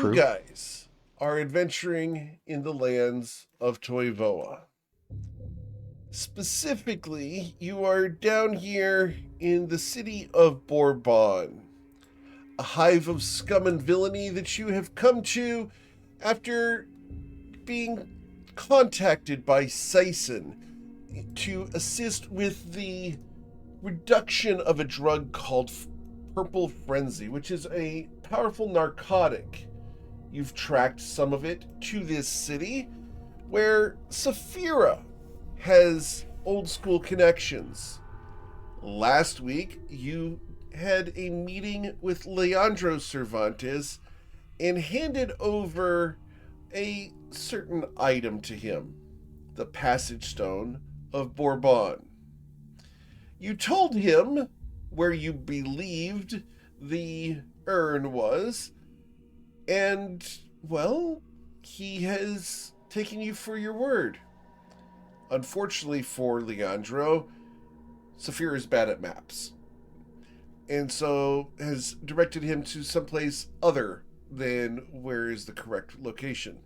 You guys are adventuring in the lands of Toivoa. Specifically, you are down here in the city of Bourbon, a hive of scum and villainy that you have come to after being contacted by Sison to assist with the reduction of a drug called Purple Frenzy, which is a powerful narcotic. You've tracked some of it to this city, where Saphira has old school connections. Last week, you had a meeting with Leandro Cervantes and handed over a certain item to him, the Passage Stone of Bourbon. You told him where you believed the urn was, and, well, he has taken you for your word. Unfortunately for Leandro, Saphira is bad at maps, and so has directed him to someplace other than where is the correct location.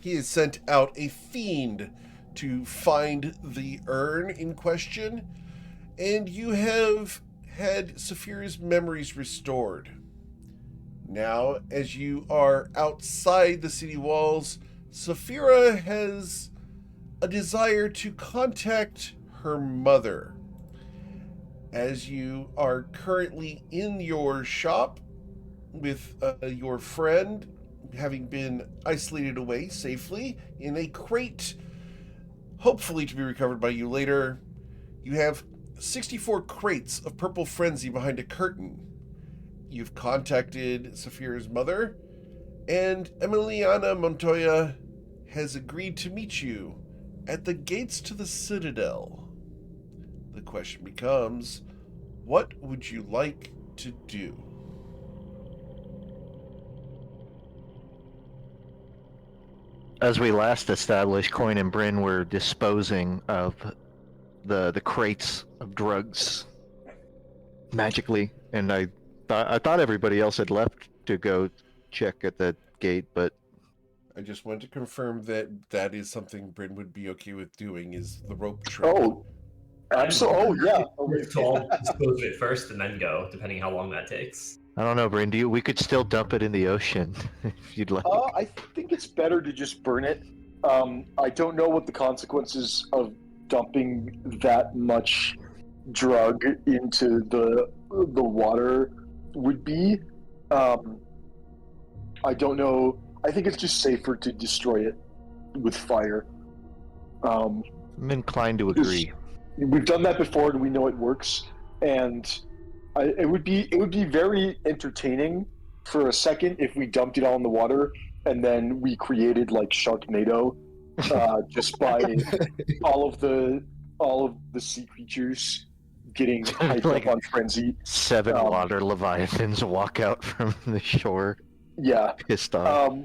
He has sent out a fiend to find the urn in question, and you have had Saphira's memories restored. Now, as you are outside the city walls, Saphira has a desire to contact her mother. As you are currently in your shop with your friend, having been isolated away safely in a crate, hopefully to be recovered by you later, you have 64 crates of Purple Frenzy behind a curtain. You've contacted Saphira's mother, and Emiliana Montoya has agreed to meet you at the gates to the Citadel. The question becomes, what would you like to do? As we last established, Coin and Bryn were disposing of the crates of drugs magically, and I thought everybody else had left to go check at the gate, but I just want to confirm that that is something Bryn would be okay with doing, is the rope trick. Oh, absolutely. Oh, yeah. So I'll dispose of it first and then go, depending how long that takes. I don't know, Bryn. We could still dump it in the ocean if you'd like. I think it's better to just burn it. I don't know what the consequences of dumping that much drug into the water would be. I don't know. I think it's just safer to destroy it with fire. I'm inclined to agree. We've done that before, and we know it works. And it would be very entertaining for a second if we dumped it all in the water, and then we created like Sharknado, just by all of the sea creatures getting hyped Like up on frenzy. 7 water leviathans walk out from the shore. Yeah. Pissed off.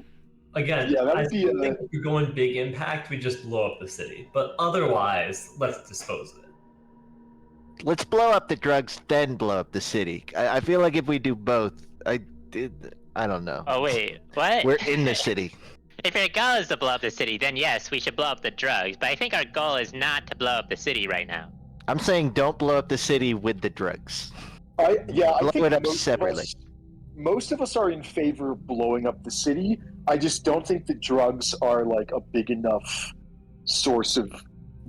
Again, Yeah, that would I be think if we're going big impact, we just blow up the city. But otherwise, let's dispose of it. Let's blow up the drugs, then blow up the city. I feel like if we do both, I don't know. Oh wait, what? We're in the city. If your goal is to blow up the city, then yes, we should blow up the drugs. But I think our goal is not to blow up the city right now. I'm saying don't blow up the city with the drugs. I Blow think it up separately. Most of us are in favor of blowing up the city. I just don't think the drugs are like a big enough source of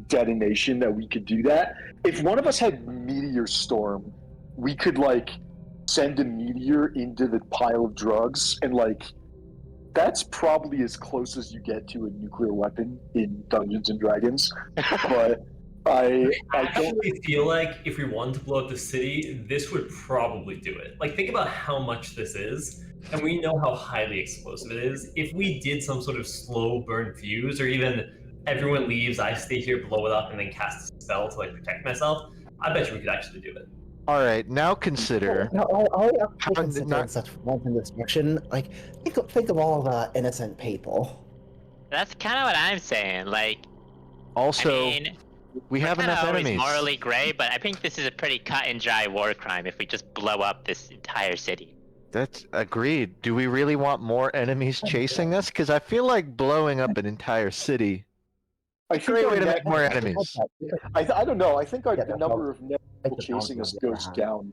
detonation that we could do that. If one of us had meteor storm, we could like send a meteor into the pile of drugs, and like that's probably as close as you get to a nuclear weapon in Dungeons and Dragons. But I actually feel like if we wanted to blow up the city, this would probably do it. Like, think about how much this is, and we know how highly explosive it is. If we did some sort of slow burn fuse, or even everyone leaves, I stay here, blow it up, and then cast a spell to like protect myself, I bet you we could actually do it. All right, now consider. I consider such wanton destruction. Like, think of all the innocent people. That's kind of what I'm saying. Like, Also, I mean, we have enough always enemies. morally gray, but I think this is a pretty cut and dry war crime if we just blow up this entire city. That's agreed. Do we really want more enemies chasing us? Because I feel like blowing up an entire city. I think Great our way to net- make more enemies. I don't know. I think Yeah, the that's number of net Take people the chasing bounty us on the other goes hand. down.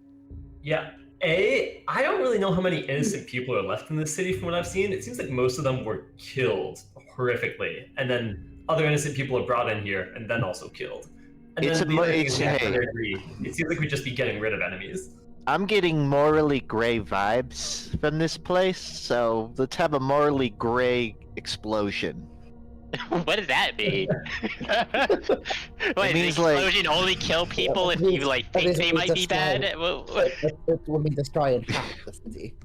Yeah. I don't really know how many innocent people are left in this city from what I've seen. It seems like most of them were killed horrifically, and then other innocent people are brought in here and then also killed. And It's then a the mo- other thing it's- is, yeah, hey. I agree. It seems like we'd just be getting rid of enemies. I'm getting morally gray vibes from this place, so let's have a morally gray explosion. What does that mean? What, means, does like- explosion only kill people if you like think they might be bad? It will be destroying half the city.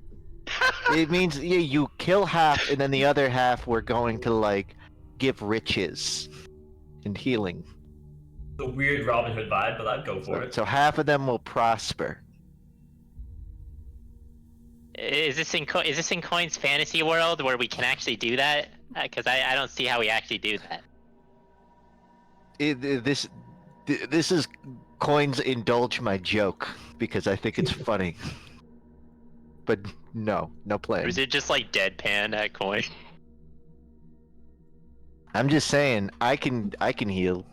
It means you kill half, and then the other half we're going to like give riches and healing. The weird Robin Hood vibe, but I'd go for it. So half of them will prosper. Is this in Coin's fantasy world where we can actually do that? Because I don't see how we actually do that. This is Coins indulge my joke because I think it's funny. But no plan. Or is it just like deadpan at Coin? I'm just saying I can heal.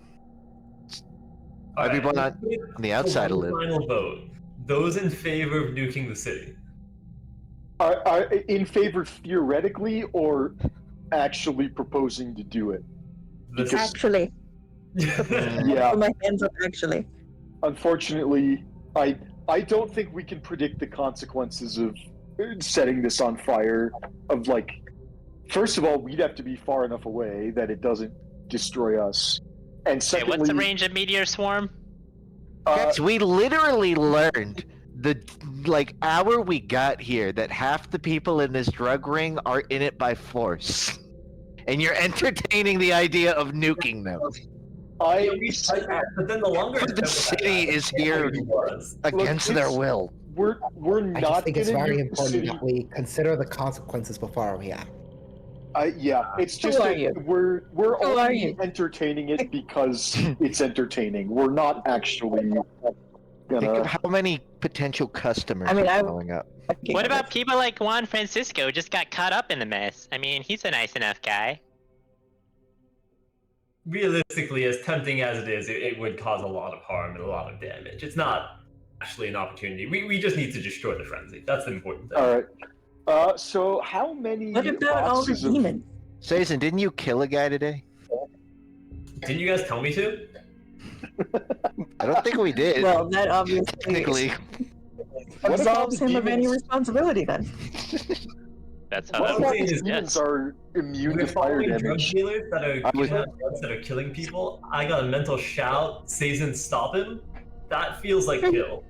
All right, Everyone on the outside will live. Final vote. Those in favor of nuking the city. Are in favor theoretically or actually proposing to do it? This Actually, Yeah. put my hands up. Actually, Unfortunately, I don't think we can predict the consequences of setting this on fire. Of like, first of all, we'd have to be far enough away that it doesn't destroy us. And Hey, secondly, what's the range of Meteor Swarm? Guys, we literally learned the hour we got here that half the people in this drug ring are in it by force. And you're entertaining the idea of nuking them. but then the longer The city is here against their it's- will. we're I not just think it's gonna very nuke the important city. that we consider the consequences before we act. Yeah, it's just Who are that you? we're Who are only you? entertaining it because it's entertaining. We're not actually Think of gonna. how many potential customers I mean, are I'm- going up. What about people like Juan Francisco just got caught up in the mess? I mean, he's a nice enough guy. Realistically, as tempting as it is, it would cause a lot of harm and a lot of damage. It's not actually an opportunity. We just need to destroy the frenzy. That's the important thing. All right. So how many what about all the boxes of demons? Sazen, didn't you kill a guy today? Didn't you guys tell me to? I don't think we did. Well, that obviously technically. What if all absolves the him of any demons- responsibility then. That's how What that if all saying the is demons yes. are immune We're to fire following drug damage? dealers that are I was- giving out drugs that are killing people. I got a mental shout. Sazen, stop him. That feels like kill.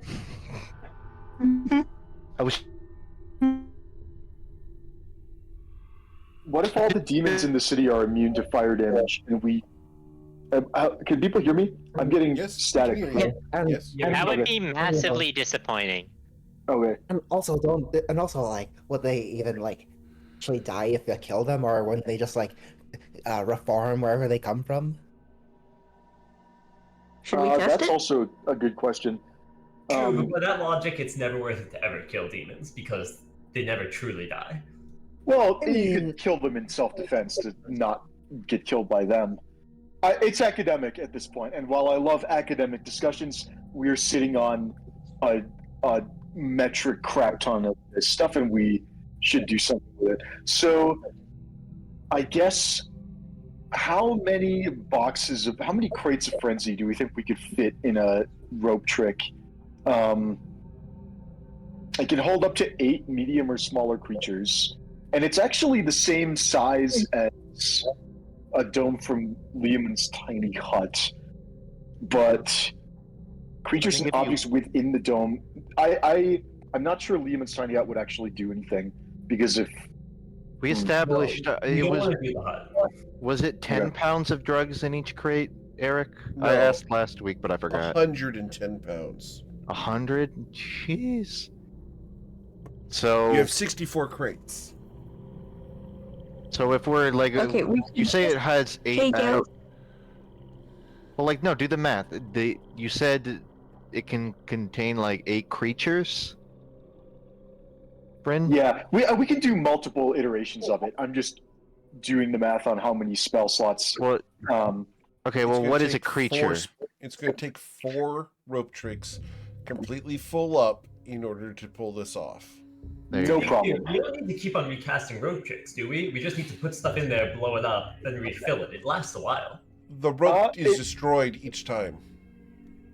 I was What if all the demons in the city are immune to fire damage and we? Can people hear me? I'm getting Yes, static. we can hear you. And, Yes. and, That would Okay. be massively disappointing. Okay. and also like, would they even like actually die if you kill them, or wouldn't they just like reform wherever they come from? Should we test That's it? also a good question. True, but by that logic, it's never worth it to ever kill demons because they never truly die. Well, I you mean- could kill them in self-defense to not get killed by them. It's academic at this point, and while I love academic discussions, we're sitting on a metric crap ton of this stuff, and we should do something with it. So, I guess, how many crates of frenzy do we think we could fit in a rope trick? It can hold up to 8 medium or smaller creatures, and it's actually the same size as a dome from Liam's tiny hut, but creatures I think and if you- objects within the dome. I'm not sure Liam's tiny hut would actually do anything because if we established You it don't was want to do the hut. was it 10 Okay. pounds of drugs in each crate, Eric? No. I asked last week, but I forgot. 110 pounds. 100? Jeez. So You have 64 crates. so if we're like Okay, we you say it has 8 take out. Well, like no, do the math. You said it can contain like 8 creatures. Bryn? Yeah, we can do multiple iterations of it. I'm just doing the math on how many spell slots. Well, okay. It's Well, gonna what is a take creature? It's going to take 4 rope tricks, completely full up, in order to pull this off. There you No go. problem. We don't need to keep on recasting rope tricks, do we? We just need to put stuff in there, blow it up, then refill it. It lasts a while. The rope is destroyed each time.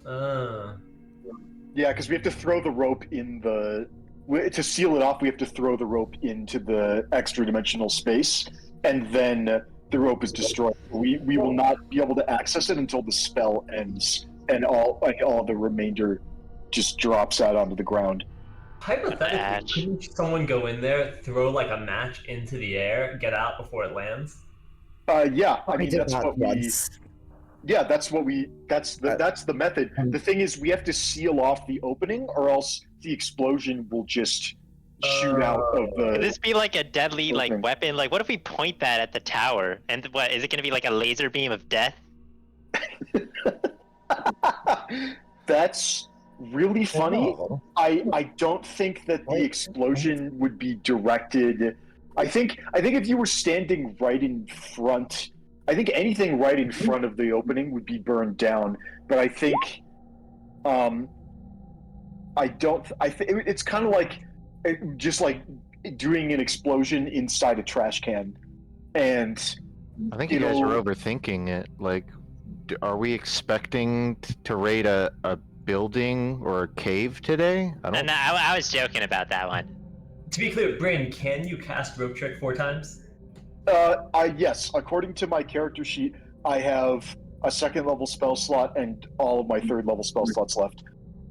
Yeah, because we have to throw the rope in to seal it off. We have to throw the rope into the extra dimensional space, and then the rope is destroyed. We will not be able to access it until the spell ends, and all the remainder just drops out onto the ground. Hypothetically, Match. couldn't someone go in there, throw like a match into the air, get out before it lands? Yeah, I mean did that's that what once. that's the method. The thing is, we have to seal off the opening, or else the explosion will just shoot out of Could the. this be like a deadly like Okay. weapon? Like, what if we point that at the tower? And what is it going to be like a laser beam of death? That's really funny. Oh, I don't think that the explosion would be directed. I think if you were standing right in front, I think anything right in front of the opening would be burned down. But I think, it's kind of like just like doing an explosion inside a trash can, and I think you guys are overthinking it. Like, are we expecting to raid a building or a cave today? I don't. And I was joking about that one. To be clear, Bryn, can you cast rope trick 4 times? Yes, according to my character sheet, I have a 2nd level spell slot and all of my 3rd level spell slots left.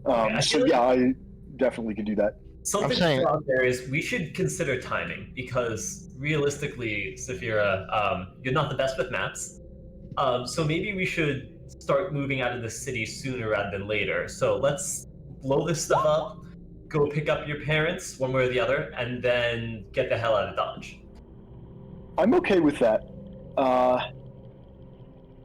I So feel yeah, I definitely can do that. Something to saying- throw out there is we should consider timing, because realistically, Saphira, you're not the best with maps. So maybe we should start moving out of the city sooner rather than later. So let's blow this stuff up, go pick up your parents, one way or the other, and then get the hell out of Dodge. I'm okay with that.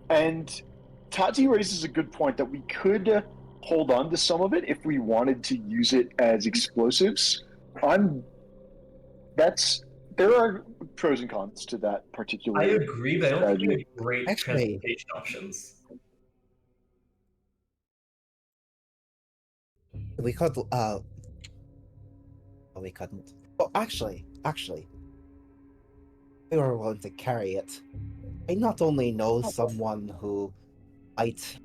And Tati raises a good point that we could hold on to some of it if we wanted to use it as explosives. There are pros and cons to that particular. I agree, but I don't think we strategy. have great Actually- transportation options. we could. We couldn't. Oh, actually, we were willing to carry it. I not only know someone who might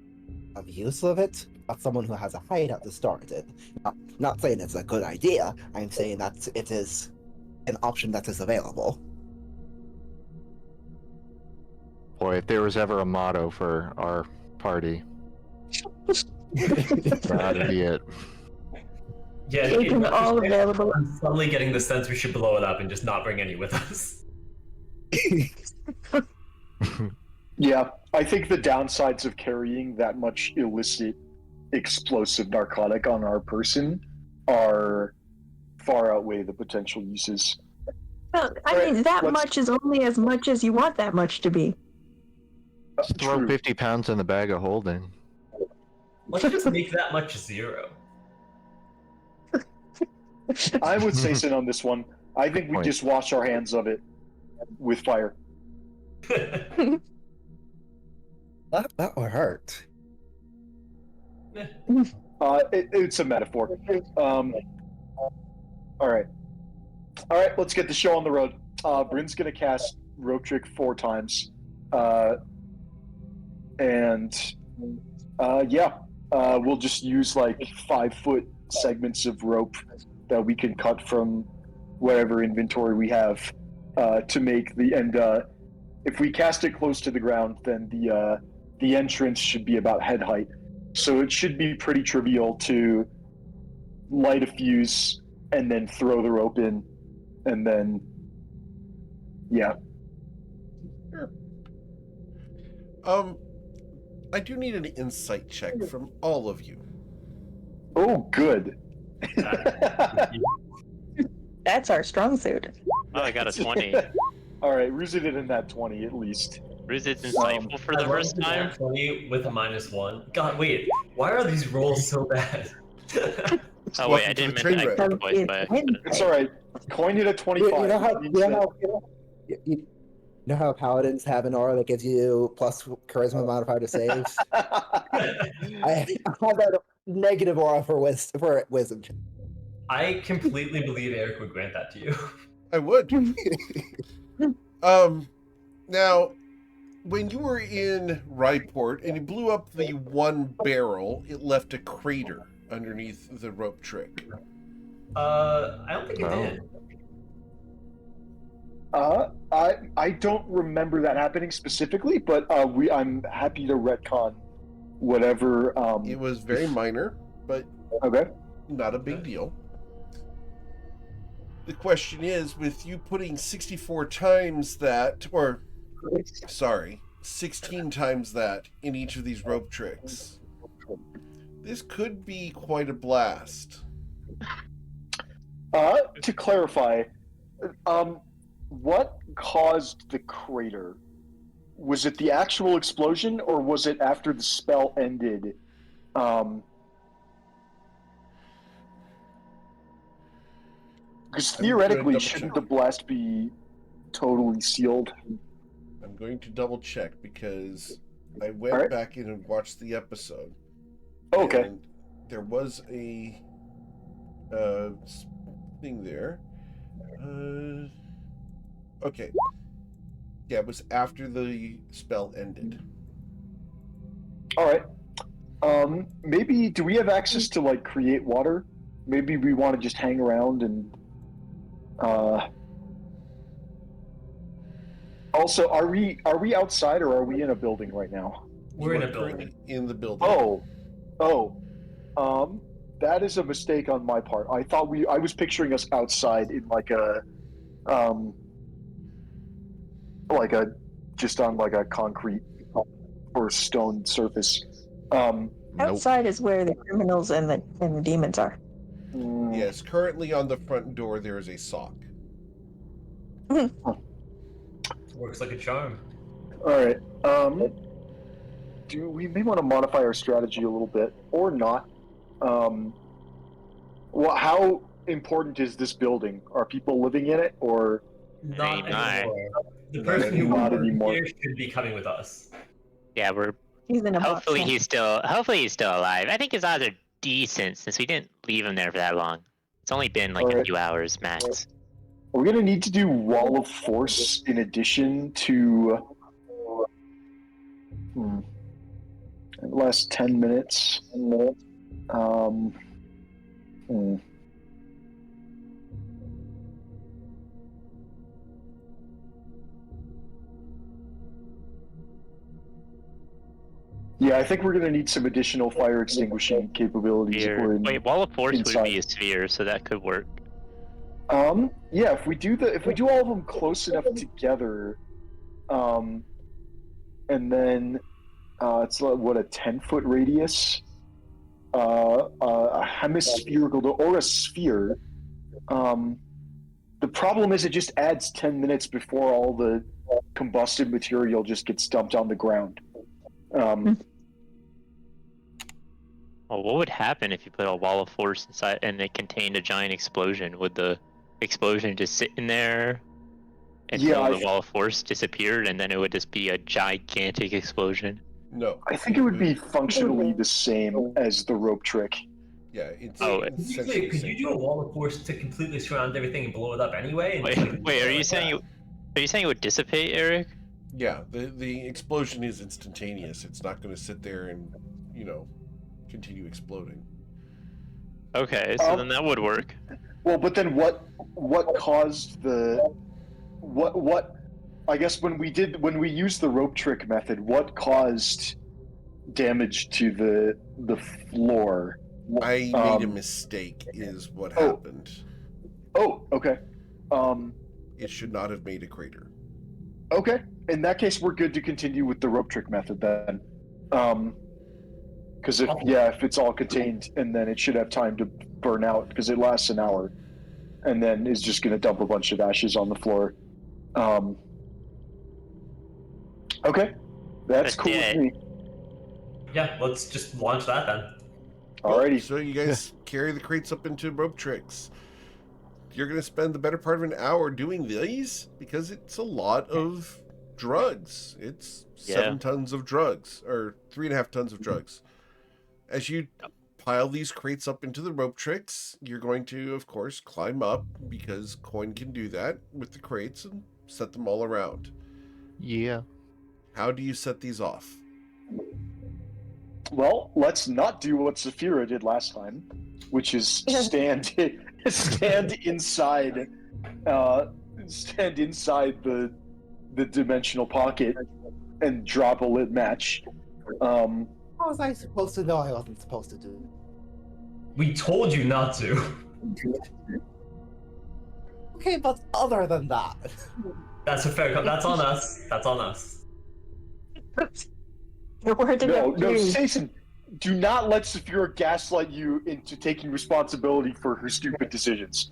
have use of it, but someone who has a hideout to store it in. Not saying it's a good idea. I'm saying that it is an option that is available. Boy, if there was ever a motto for our party, that'd be it. Yeah, Taking all available. I'm suddenly getting the sense we should blow it up and just not bring any with us. Yeah, I think the downsides of carrying that much illicit explosive narcotic on our person are far outweigh the potential uses. Well, I Alright, mean, that let's- much is only as much as you want that much to be. Just throw True. 50 pounds in the bag of holding. Let's just make that much 0. I would say sit on this one. I think we Point. just wash our hands of it with fire. That would hurt. It's a metaphor. All right. Let's get the show on the road. Bryn's gonna cast rope trick 4 times, we'll just use like 5-foot segments of rope that we can cut from whatever inventory we have to make the end. If we cast it close to the ground, then the entrance should be about head height. So it should be pretty trivial to light a fuse and then throw the rope in, and then I do need an insight check from all of you. Oh, good. That's our strong suit. Oh, I got a 20. All right, Ruse it in that 20 at least. Ruse is insightful for the first time. 20 with a -1. God, wait. Why are these rolls so bad? Oh wait, I Welcome to didn't the mention I Trainwreck. clicked twice by accident. It's all right. Coin it at 25. You know how which means that- you know how paladins have an aura that gives you plus charisma modifier to saves. I have that negative aura for wisdom. I completely believe Eric would grant that to you. I would. Now, when you were in Ryport and you blew up the one barrel, it left a crater underneath the rope trick. I don't think it did. I don't remember that happening specifically, but I'm happy to retcon whatever. It was very minor, but Okay. not a big deal. The question is, with you putting 64 times that, or sorry, 16 times that in each of these rope tricks, this could be quite a blast. To clarify, what caused the crater? Was it the actual explosion, or was it after the spell ended? Because theoretically, shouldn't the blast be totally sealed? I'm going to double check because I went back in and watched the episode. Okay. And there was a thing there. Okay. Yeah, it was after the spell ended. All right. Maybe do we have access to like create water? Maybe we want to just hang around and. Also, are we outside or are we in a building right now? We're in a Currently building. in the building. That is a mistake on my part. I was picturing us outside in just on like a concrete or stone surface. Outside is where the criminals and the demons are. Yes, currently on the front door there is a sock. Works like a charm. All right. We may want to modify our strategy a little bit, or not. Well, how important is this building? Are people living in it, or Not Maybe. anymore. The person who Not worked anymore. here should be coming with us. Yeah, we're He's in a hopefully box. he's still alive. I think his odds are decent since we didn't leave him there for that long. It's only been like a Alright. few hours max. we're gonna need to do Wall of Force in addition to last 10 minutes. Yeah, I think we're gonna need some additional fire extinguishing capabilities. if we're in- Wait, Wall of Force would inside. be a sphere, so that could work. Yeah, if we do all of them close enough together, and then it's what, a 10-foot radius, a hemispherical or a sphere. The problem is it just adds 10 minutes before all the combusted material just gets dumped on the ground. Well, what would happen if you put a Wall of Force inside and it contained a giant explosion? Would the explosion just sit in there until the Wall of Force disappeared, and then it would just be a gigantic explosion? No. I think it would be functionally the same as the rope trick. Yeah, it's Usually, could you do a wall of force to completely surround everything and blow it up anyway? Wait, are you saying it would dissipate, Eric? Yeah, the explosion is instantaneous. It's not going to sit there and, continue exploding. Okay, so then that would work. Well, but then what caused what I guess when we used the rope trick method, what caused damage to the floor? I made a mistake is what happened. Oh, okay. It should not have made a crater. Okay. In that case, we're good to continue with the rope trick method then. Because if it's all contained, and then it should have time to burn out because it lasts an hour, and then is just going to dump a bunch of ashes on the floor. Okay, that's cool with me. Yeah, let's just launch that then. Alrighty. So you guys carry the crates up into rope tricks. you're going to spend the better part of an hour doing these because it's a lot of drugs. It's 7 tons of drugs, or 3.5 tons of drugs. As you pile these crates up into the rope tricks, you're going to, of course, climb up because Coin can do that with the crates and set them all around. Yeah. How do you set these off? Well, let's not do what Saphira did last time, which is stand inside the dimensional pocket and drop a lit match. How was I supposed to know I wasn't supposed to do it? We told you not to. Okay, but other than that. That's a fair. That's on us. That's on us. No, Jason, do not let Saphira gaslight you into taking responsibility for her stupid decisions.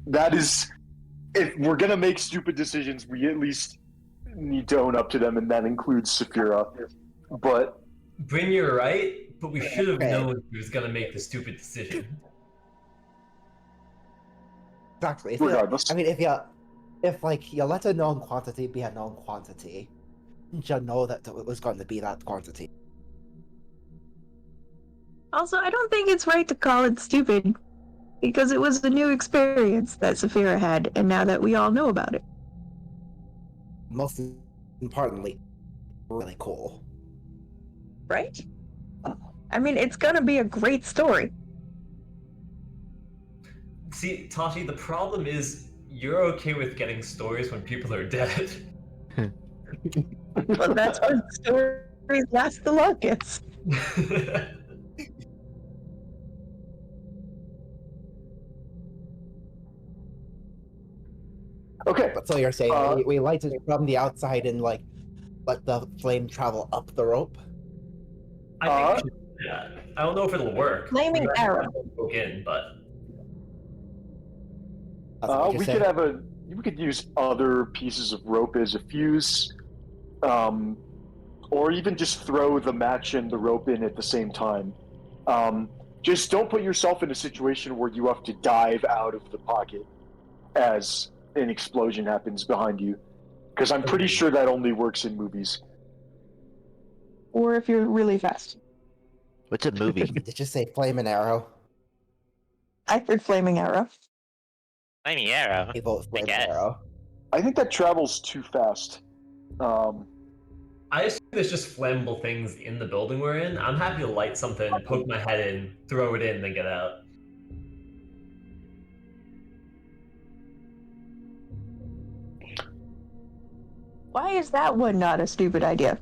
That is, if we're gonna make stupid decisions, we at least need to own up to them, and that includes Saphira. But Bryn, you're right, but we should have known he was gonna make the stupid decision. Exactly. Regardless. If you let a known quantity be a known quantity, you know that it was going to be that quantity. Also, I don't think it's right to call it stupid, because it was a new experience that Saphira had, and now that we all know about it. Most importantly, really cool. Right? I mean, it's gonna be a great story. See, Tashi, the problem is you're okay with getting stories when people are dead. But that's when stories last the longest. okay, But so you're saying we light it from the outside and let the flame travel up the rope? I think we should do that. I don't know if it'll work. Flaming arrow. Poke in, but That's what you're we saying? we could use other pieces of rope as a fuse, or even just throw the match and the rope in at the same time. Just don't put yourself in a situation where you have to dive out of the pocket as an explosion happens behind you, because I'm pretty sure that only works in movies. Or if you're really fast. What's a movie? Did you say flame and arrow? I heard flaming arrow. Flaming arrow. I vote flame and guess. arrow. I think that travels too fast. I assume there's just flammable things in the building we're in. I'm happy to light something, poke my head in, throw it in, then get out. Why is that one not a stupid idea?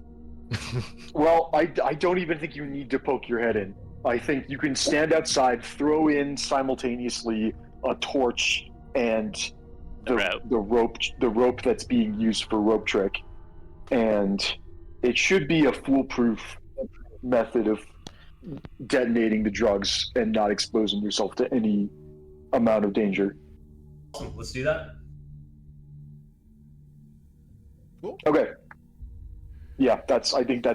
Well, I don't even think you need to poke your head in. I think you can stand outside, throw in simultaneously a torch and the rope that's being used for rope trick, and it should be a foolproof method of detonating the drugs and not exposing yourself to any amount of danger. Awesome. Let's do that. Cool. Okay. Yeah, I think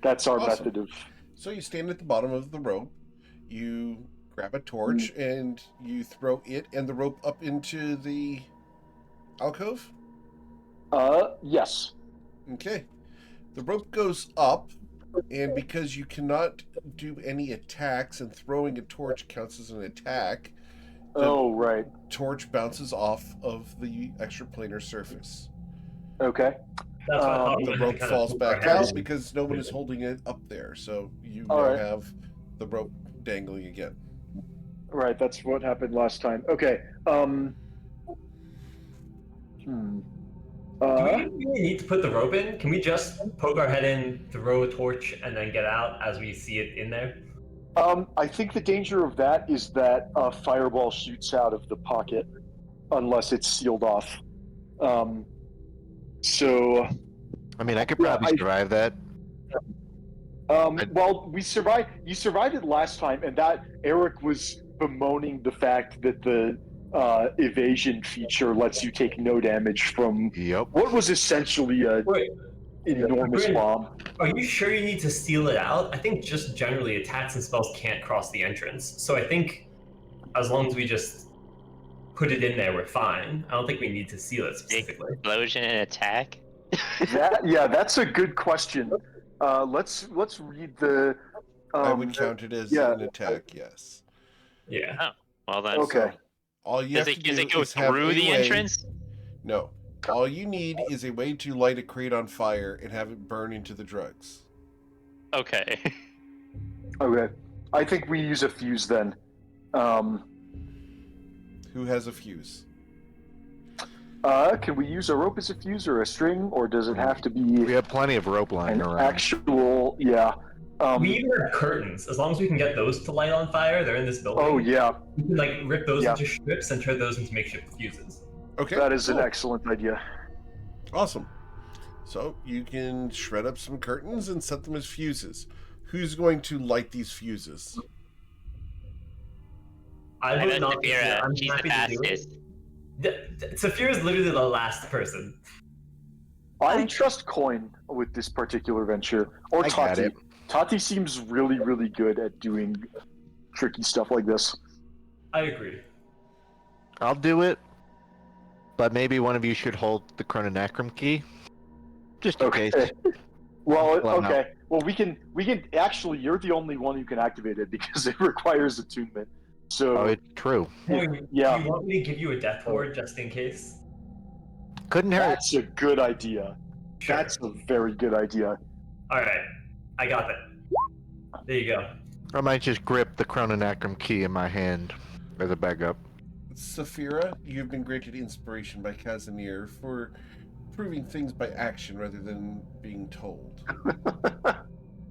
that's our Awesome. method of. So you stand at the bottom of the rope, you grab a torch, and you throw it and the rope up into the alcove? Yes. Okay. The rope goes up, and because you cannot do any attacks, and throwing a torch counts as an attack, Oh, right. torch bounces off of the extraplanar surface. Okay. That's what I thought we The had to rope kind of falls poke our back heads out because no one is holding it up there, so you All now right. have the rope dangling again. Right, that's what happened last time. Okay. Do we really need to put the rope in? Can we just poke our head in, throw a torch, and then get out as we see it in there? I think the danger of that is that a fireball shoots out of the pocket unless it's sealed off. So, I mean, I could probably survive that. well, we survived. You survived it last time, and that Eric was bemoaning the fact that the evasion feature lets you take no damage from Yep. what was essentially a Wait, enormous Bryn, bomb. are you sure you need to seal it out? I think just generally attacks and spells can't cross the entrance. So I think as long as we just put it in there, we're fine. I don't think we need to seal it specifically. Explosion and attack. That's a good question. Let's read the. I would count it as an attack, yes. Yeah. Oh, well then. Okay. So, all you have to do Does it go is have through a the way- entrance? No. All you need is a way to light a crate on fire and have it burn into the drugs. Okay. Okay. I think we use a fuse then. Who has a fuse? Can we use a rope as a fuse or a string, or does it have to be We have plenty of rope lying an around. actual? Yeah. We even have curtains. As long as we can get those to light on fire, they're in this building. Oh yeah, We can like rip those Yeah. into strips and turn those into makeshift fuses. Okay. that is an cool. excellent idea. Awesome. So you can shred up some curtains and set them as fuses. Who's going to light these fuses? I I would know not. Saphira, I'm she's the happy to do it. fastest. Saphira is literally the last person. I trust Coin with this particular venture, or I got Tati. it. Tati seems really, really good at doing tricky stuff like this. I agree. I'll do it, but maybe one of you should hold the chrononacrum key, just in Okay. case. Well, Well, no. okay. Well, we can actually. You're the only one who can activate it because it requires attunement. So Oh, it's true. Yeah. Do you want me to give you a death ward just in case? Couldn't hurt. that's a good idea. Sure. That's a very good idea. All right. I got it. There you go. I might just grip the chrononacrum key in my hand as a backup. Saphira, you've been granted inspiration by Casimir for proving things by action rather than being told.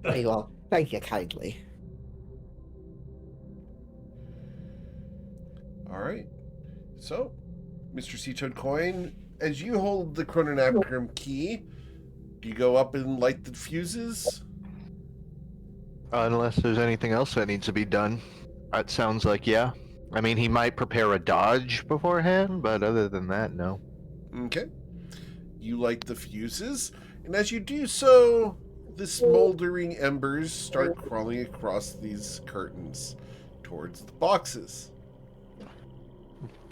Very well. Thank you kindly. All right. So, Mr. Seatoad Coin, as you hold the chrononacrum key, do you go up and light the fuses? Unless there's anything else that needs to be done. That sounds like, yeah. I mean, he might prepare a dodge beforehand, but other than that, no. Okay. You light the fuses, and as you do so, the smoldering embers start crawling across these curtains towards the boxes.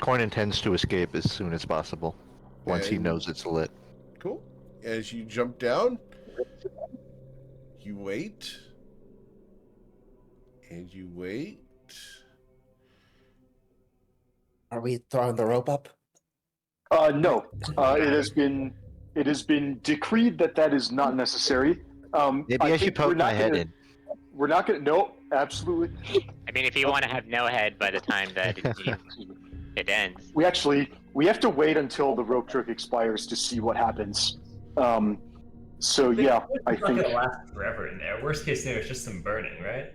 Coin intends to escape as soon as possible, once he And- knows it's lit. Cool. As you jump down, you wait. And you wait. Are we throwing the rope up? No. It has been decreed that is not necessary. Maybe I should think poke we're not my head gonna- in. We're not gonna. No, absolutely. I mean, if you want to have no head by the time that it ends. We have to wait until the rope trick expires to see what happens. So yeah, I It's not think gonna last forever in there. Worst case scenario is just some burning, right?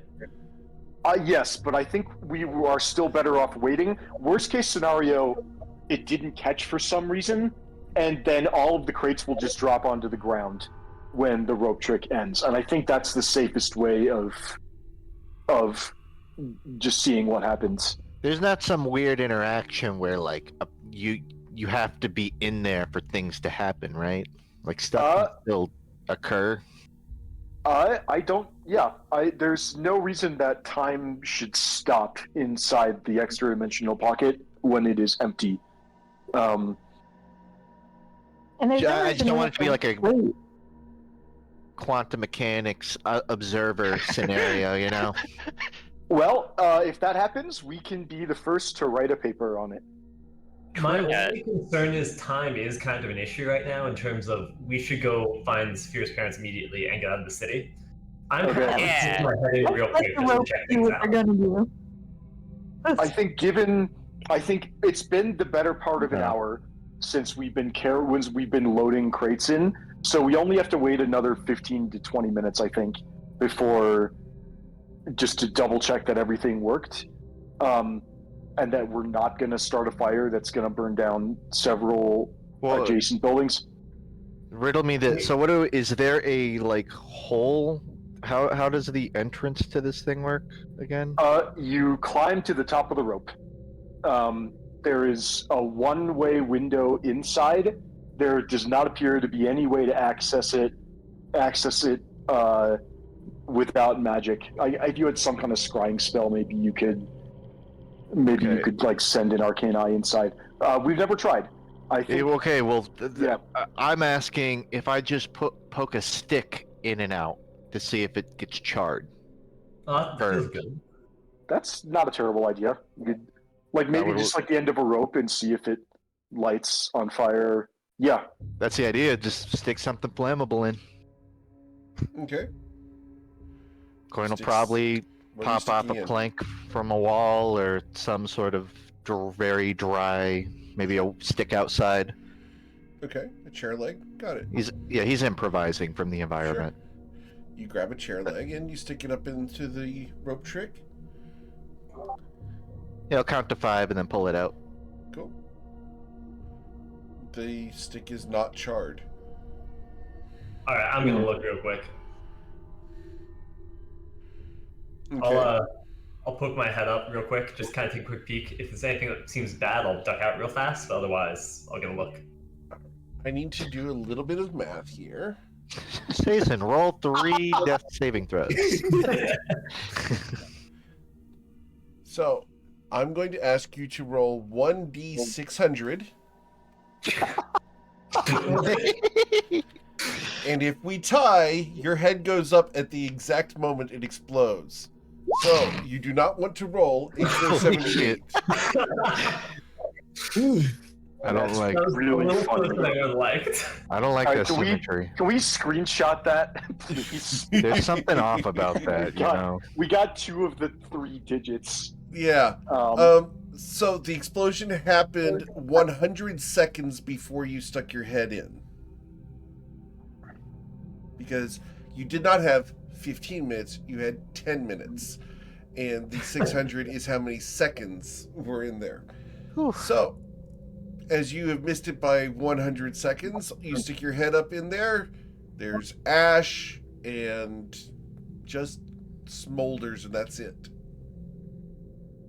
yes, but I think we are still better off waiting. Worst case scenario, it didn't catch for some reason, and then all of the crates will just drop onto the ground when the rope trick ends. And I think that's the safest way of just seeing what happens. There's not some weird interaction where, like, you have to be in there for things to happen, right? Like, stuff can still occur. I don't. Yeah, there's no reason that time should stop inside the extra dimensional pocket when it is empty. And there's no I just reason don't why want it to be like a wait. quantum mechanics observer scenario, you know? Well, if that happens, we can be the first to write a paper on it. My Yeah. only concern is time is kind of an issue right now in terms of we should go find Saphira's parents immediately and get out of the city. I'm Okay. happy to Yeah. stick my head in real Let quick the just to rope check do things what out. they're gonna do. I think it's been the better part of an Yeah. hour since we've been loading crates in. So we only have to wait another 15 to 20 minutes, I think, before just to double check that everything worked. And that we're not going to start a fire that's going to burn down several Well, adjacent buildings. riddle me this. So is there a, like, hole? How does the entrance to this thing work again? You climb to the top of the rope. There is a one-way window inside. There does not appear to be any way to access it without magic. If you had some kind of scrying spell, maybe you could Maybe you Okay. could like send an arcane eye inside. We've never tried. I think. Okay, well, Yeah. I'm asking if I just poke a stick in and out to see if it gets charred. Oh, that feels Burned. good. That's not a terrible idea. You could, like maybe would- just like the end of a rope and see if it lights on fire. Yeah. That's the idea. Just stick something flammable in. Okay. Coin will Sticks- probably what are you pop off sticking a in? plank from a wall or some sort of very dry, maybe a stick outside. Okay, a chair leg. Got it. He's improvising from the environment. You grab a chair leg and you stick it up into the rope trick. Yeah, I'll count to 5 and then pull it out. Cool. The stick is not charred. All right, I'm gonna look real quick. Okay. I'll poke my head up real quick, just kind of take a quick peek. If there's anything that seems bad, I'll duck out real fast. But otherwise, I'll get a look. I need to do a little bit of math here. Jason, roll 3 death saving throws. So, I'm going to ask you to roll 1d600. And if we tie, your head goes up at the exact moment it explodes. So, you do not want to roll a Holy 478. I don't like. That was really a little funny. closer than I would have liked. I don't like All right, that can we- symmetry. Can we screenshot that, please? There's something off about that, you know. We got 2 of the 3 digits. Yeah. Um, So the explosion happened 100 seconds before you stuck your head in. Because you did not have 15 minutes, you had 10 minutes. And the 600 is how many seconds were in there. So, as you have missed it by 100 seconds, you stick your head up in there. There's ash and just smolders, and that's it.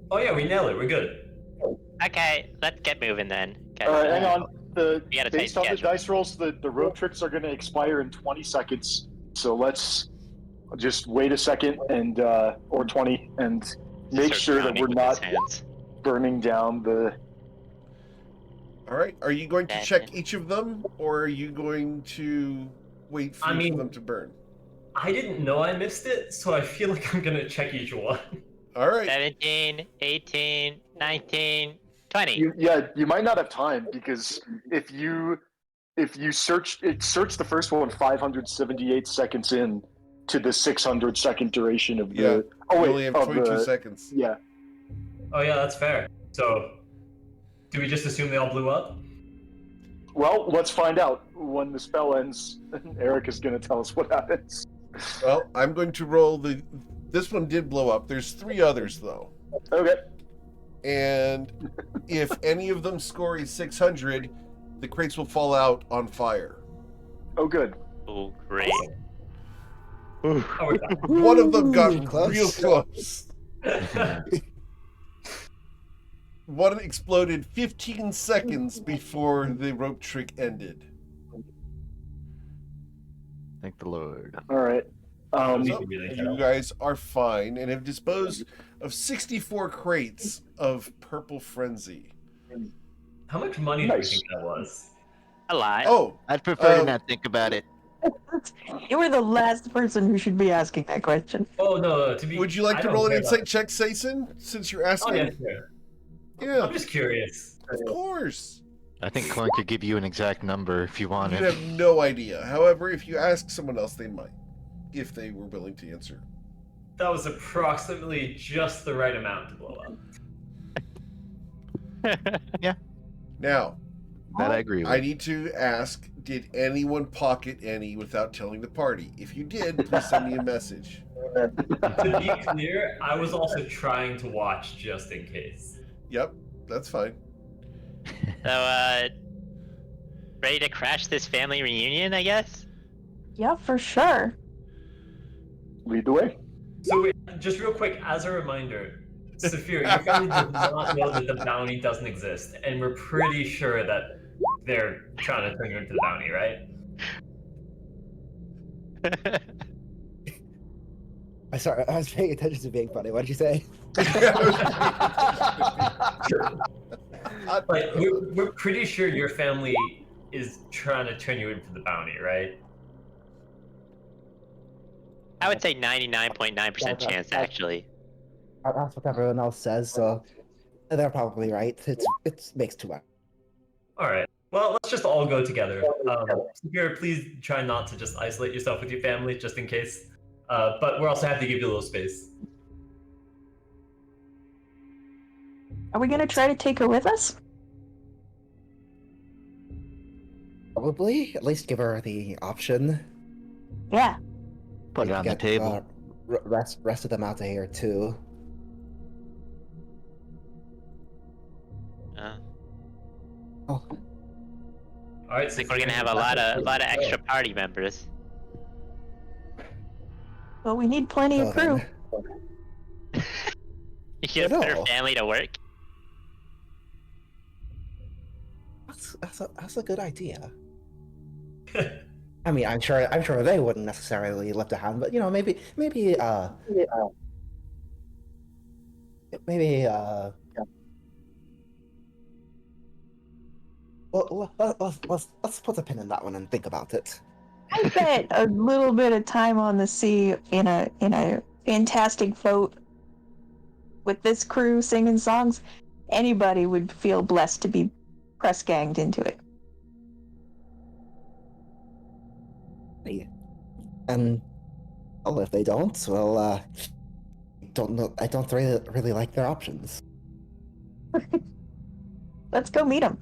Oh yeah, we nailed it. We're good. Okay, let's get moving then. Okay. all right, hang on. We got a tight Based on the schedule. dice rolls, the road tricks are going to expire in 20 seconds. So let's just wait a second and or 20 and make Start sure that pounding we're with not his hands. burning down the. All right. Are you going to That's check it. each of them, or are you going to wait for I each mean- of them to burn? I didn't know I missed it, so I feel like I'm gonna check each one. All right. 17, 18, 19, 20. You might not have time because if you search the first one 578 seconds in to the 600 second duration of the. Yeah, Oh You wait, only have of 22 the, seconds. Yeah. Oh yeah, that's fair. So, do we just assume they all blew up? Well, let's find out when the spell ends. Eric is going to tell us what happens. Well, I'm going to roll the. This one did blow up. There's 3 others though, Okay. and if any of them score a 600, the crates will fall out on fire. Oh, good. Oh, great. Oh, we're done. One of them got Ooh, close. real close. One exploded 15 seconds before the rope trick ended. Thank the Lord. All right. So, you guys are fine and have disposed of 64 crates of purple frenzy. How much money do you Nice. think that was? A lot. Oh, I'd prefer to Um, not think about it. You were the last person who should be asking that question. Oh no, to be. would you like I to don't roll an care about- insight check, Sason, since you're Oh asking? yeah, sure. Yeah, I'm just curious. of course. I think Coin could give you an exact number if you You wanted. have no idea. However, if you ask someone else, they might, if they were willing to answer. That was approximately just the right amount to blow up. Now, That I agree with. I need to ask, did anyone pocket any without telling the party? If you did, please send me a message. To be clear, I was also trying to watch just in case. Yep, that's fine. So, ready to crash this family reunion, I guess? Yeah, for sure. Lead the way. So wait, just real quick, as a reminder, Saphir, your family does not know that the bounty doesn't exist, and we're pretty sure that they're trying to turn you into the bounty, right? I sorry, I was paying attention to being funny. What did you say? Like, we're pretty sure your family is trying to turn you in for the bounty, right? I would say 99.9% chance, actually. That's what everyone else says, so they're probably right. It makes too much. All right. Well, let's just all go together. Saphira, please try not to just isolate yourself with your family, just in case. But we're also happy to give you a little space. Are we gonna try to take her with us? Probably, at least give her the option. Yeah. Put it on the table. Rest of them out of here too. Oh, All right. I think we're gonna have a lot of extra party members. Well, we need plenty of crew. You gonna put her family to work? That's a good idea. I mean, I'm sure they wouldn't necessarily lift a hand, but you know, maybe well, let's put a pin in that one and think about it. I bet a little bit of time on the sea in a fantastic boat with this crew singing songs, anybody would feel blessed to be press ganged into it. And well, if they don't, well, don't know. I don't really like their options. Let's go meet them.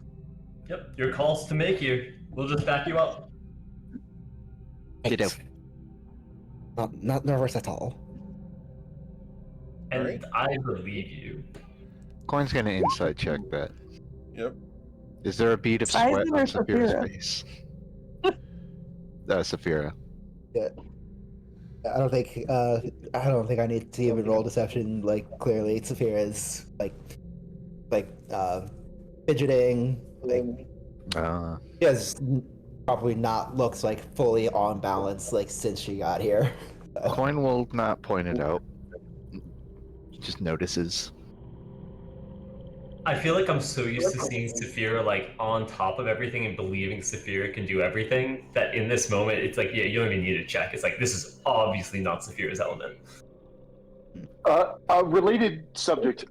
Yep. Your call's to make here. We'll just back you up. Ditto. Not nervous at all. And Alright. I believe you. Coin's gonna inside check that. Yep. Is there a bead of Sizen sweat or on Saphira's Saphira? face? Saphira. Yeah. I don't think I need to even roll deception. Like clearly, Saphira is like fidgeting. Like she has probably not looks like fully on balance like since she got here. Coin will not point it out. Just notices. I feel like I'm so used to seeing Saphira like on top of everything and believing Saphira can do everything that in this moment it's like, yeah, you don't even need to check. It's like, this is obviously not Saphira's element. A related subject.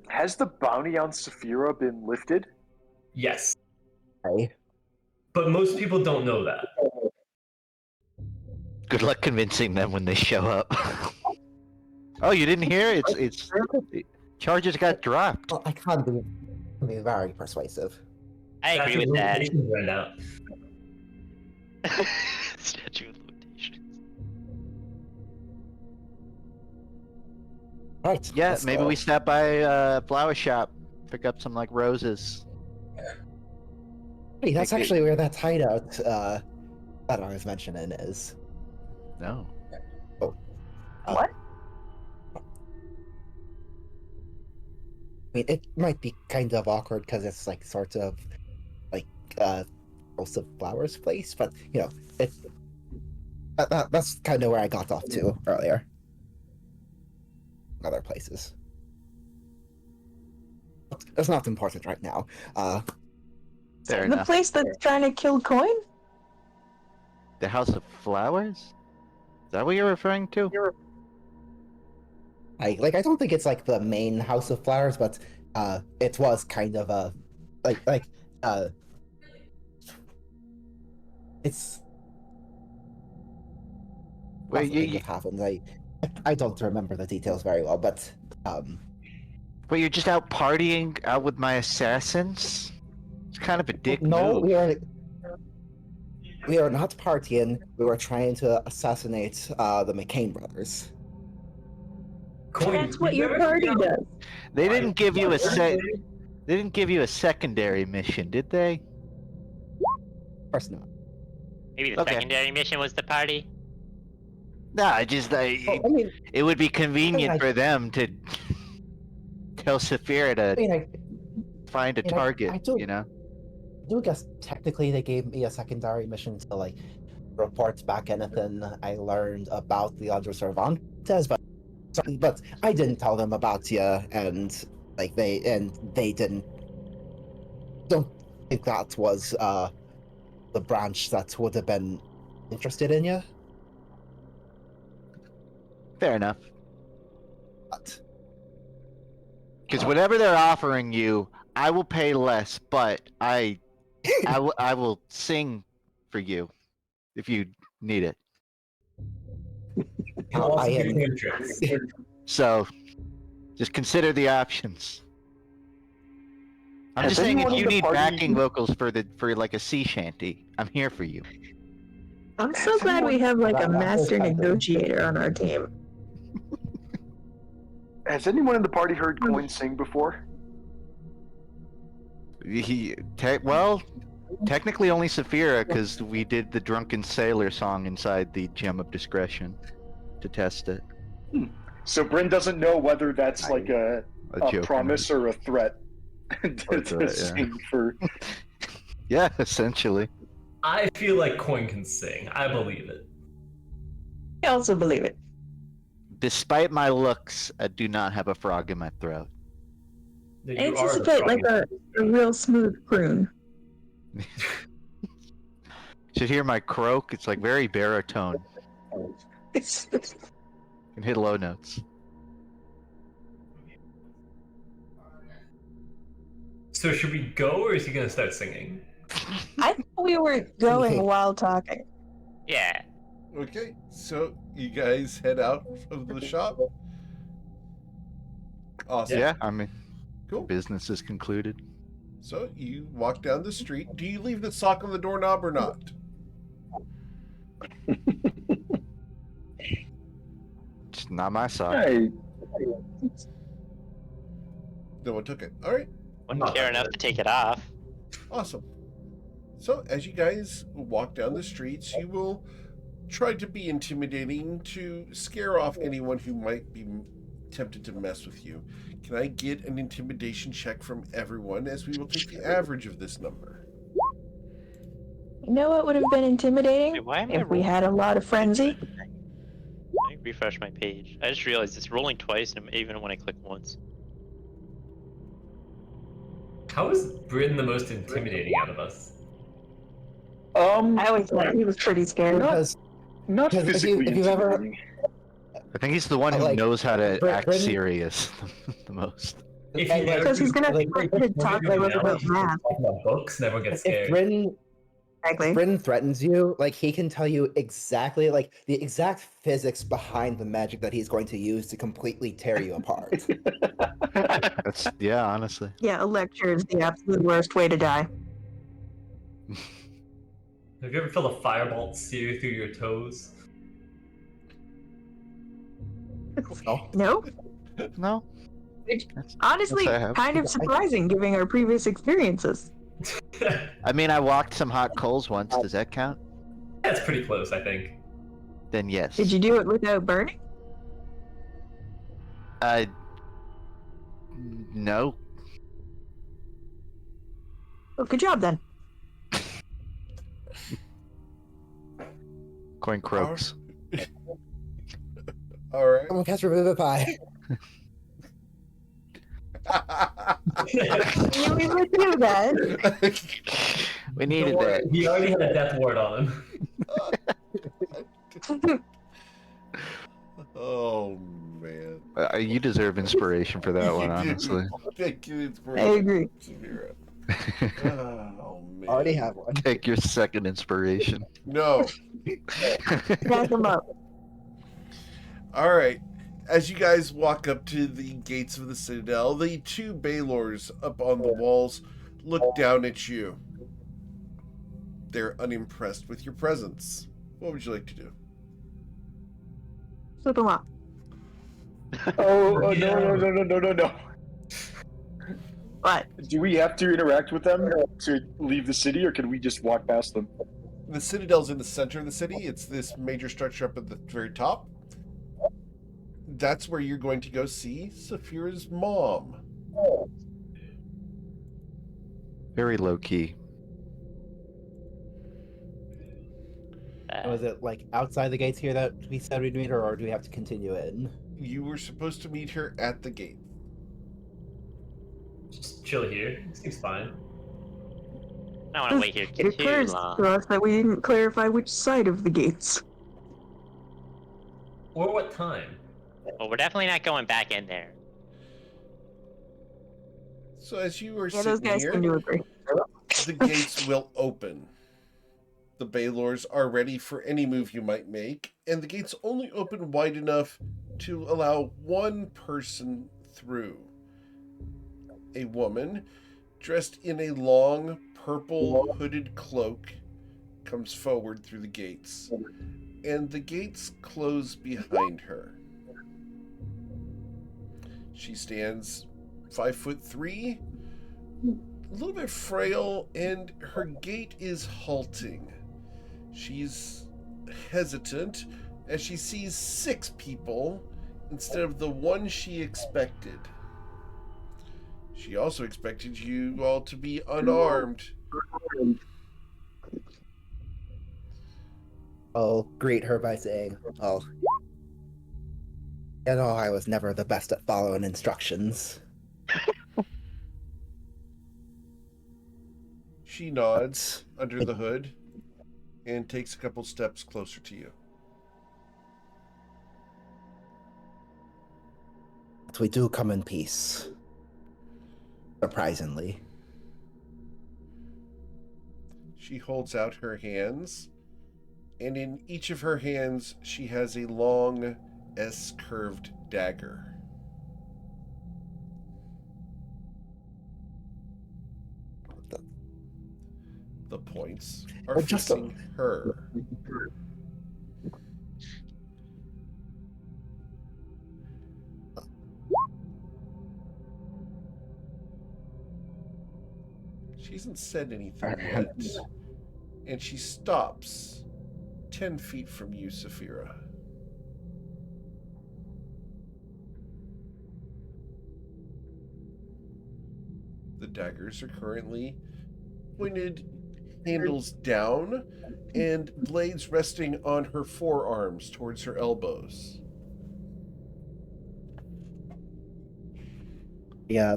Has the bounty on Saphira been lifted? Yes. Okay. But most people don't know that. Good luck convincing them when they show up. Oh, you didn't hear? It's charges got dropped. Well, I can't be very persuasive. I agree with that. Right now. Statue of limitations. Right. Yeah, let's maybe go. we stop by a flower shop, pick up some like roses. Hey, that's Maybe- actually where that hideout that I was mentioning is. No. What? I mean, it might be kind of awkward because it's like sort of like House of Flowers place, but you know, that's kind of where I got off to earlier. Other places. It's not important right now. Fair The enough. place that's trying to kill Coin? The House of Flowers? Is that what you're referring to? I don't think it's like the main House of Flowers, but it was kind of a it's Wait, something that happened. I don't remember the details very well, but But you're just out partying out with my assassins? It's kind of a dick no, move. we are not partying. We were trying to assassinate the McCain brothers. Coin, That's what you your ever party figure out does. They didn't why- give you why a they're- They didn't give you a secondary mission, did they? Of course not. Maybe the Okay. secondary mission was the party. Nah, Oh, I mean, it would be convenient for them to tell Saphira to find a I target, do- you know? I do guess technically they gave me a secondary mission to like report back anything I learned about the Under Servant says, but I didn't tell them about you, and they didn't. Don't think that was the branch that would have been interested in you. Fair enough. But Because whatever they're offering you, I will pay less, but I will sing for you if you need it. He'll also I give am- you tricks. So, just consider the options. I'm Has just saying, if anyone in you the need party- backing vocals for like a sea shanty, I'm here for you. I'm so glad we have like a That was master kind of- negotiator on our team. Has anyone in the party heard Coin sing before? Technically only Saphira, because we did the Drunken Sailor song inside the Gem of Discretion to test it. So Bryn doesn't know whether that's like a joke. promise or a threat Or a to threat, yeah. sing for. Yeah, essentially. I feel like Coin can sing. I believe it. I also believe it. Despite my looks, I do not have a frog in my throat. That I you are the anticipate like frog. a real smooth croon. Should hear my croak. It's like very baritone. Can hit low notes. So should we go, or is he gonna start singing? I thought we were going while talking. Yeah. Okay, so you guys head out of the shop. Awesome. Yeah, I mean, Cool. business is concluded. So you walk down the street. Do you leave the sock on the doorknob or not? It's not my sock. Hey, No one took it. All right. Wouldn't care enough to take it off. Awesome. So as you guys walk down the streets, you will try to be intimidating to scare off anyone who might be tempted to mess with you. Can I get an intimidation check from everyone, as we will take the average of this number? You know what would have been intimidating? Wait, why am I If we had a lot of frenzy. Let me refresh my page. I just realized it's rolling twice, and even when I click once. How is Bryn the most intimidating out of us? I always thought he was pretty scary. Because not Because if you- physically if you've ever- intimidating. I think he's the one who Like, knows how to act Britain- serious the most. If And, like, Because he's gonna try to talk Maybe about now he's math. talking about books, and everyone gets if scared. Exactly. Bryn threatens you, like he can tell you exactly like the exact physics behind the magic that he's going to use to completely tear you apart. That's yeah, honestly. Yeah, a lecture is the absolute worst way to die. Have you ever felt a firebolt sear through your toes? Oh, No? No. Honestly, Yes, I have. kind of surprising given our previous experiences. I mean, I walked some hot coals once. Does that count? That's pretty close, I think. Then yes. Did you do it without burning? No. Oh, good job then. Coin croaks. All right. someone cast Revivify. You we would do that. We Don't needed worry, that. he already had a death ward on him. Oh man. You deserve inspiration for that one, honestly. Thank you. I agree. Samira. Oh man. Already have one. Take your second inspiration. No. Back them up. All right. As you guys walk up to the gates of the Citadel, the two Baylors up on the walls look down at you. They're unimpressed with your presence. What would you like to do? Flip them up. No. What? Do we have to interact with them to leave the city, or can we just walk past them? The Citadel's in the center of the city. It's this major structure up at the very top. That's where you're going to go see Saphira's mom. Very low key. Was it like outside the gates here that we said we'd meet her, or do we have to continue in? You were supposed to meet her at the gate. Just chill here. Seems fine. I don't want to wait here It too occurs long. to us that we didn't clarify which side of the gates. Or what time? Well, we're definitely not going back in there. So as you are Yeah, those sitting guys here, seem to agree. the gates will open. The Baylors are ready for any move you might make, and the gates only open wide enough to allow one person through. A woman, dressed in a long, purple hooded cloak, comes forward through the gates, and the gates close behind her. She stands 5'3", a little bit frail, and her gait is halting. She's hesitant as she sees 6 people instead of the one she expected. She also expected you all to be unarmed. I'll greet her by saying, "Oh, you know, I was never the best at following instructions." She nods under the hood and takes a couple steps closer to you. But we do come in peace. Surprisingly. She holds out her hands, and in each of her hands she has a long S-curved dagger. The points are Just facing her. She hasn't said anything yet, and she stops 10 feet from you, Saphira. The daggers are currently pointed handles down and blades resting on her forearms towards her elbows. Yeah.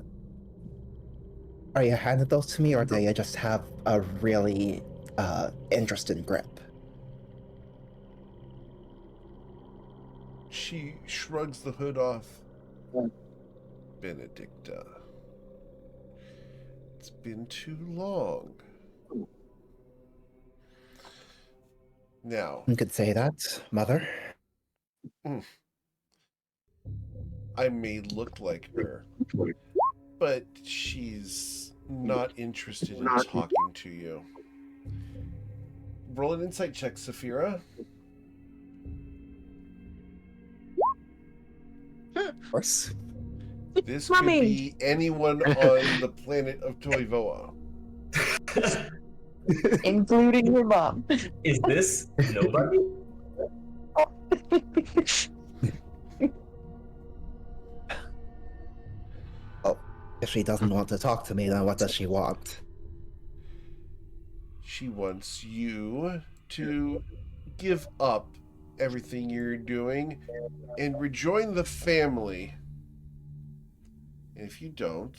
Are you handing those to me, or do you just have a really interesting grip? She shrugs the hood off. Benedicta. It's been too long. Now, You could say that, Mother. I may look like her, but she's not interested in talking to you. Roll an insight check, Saphira. Of course. This Mommy. could be anyone on the planet of Toivoa. Including your mom. Is this nobody? Oh, if she doesn't want to talk to me, then what does she want? She wants you to give up everything you're doing and rejoin the family. And if you don't,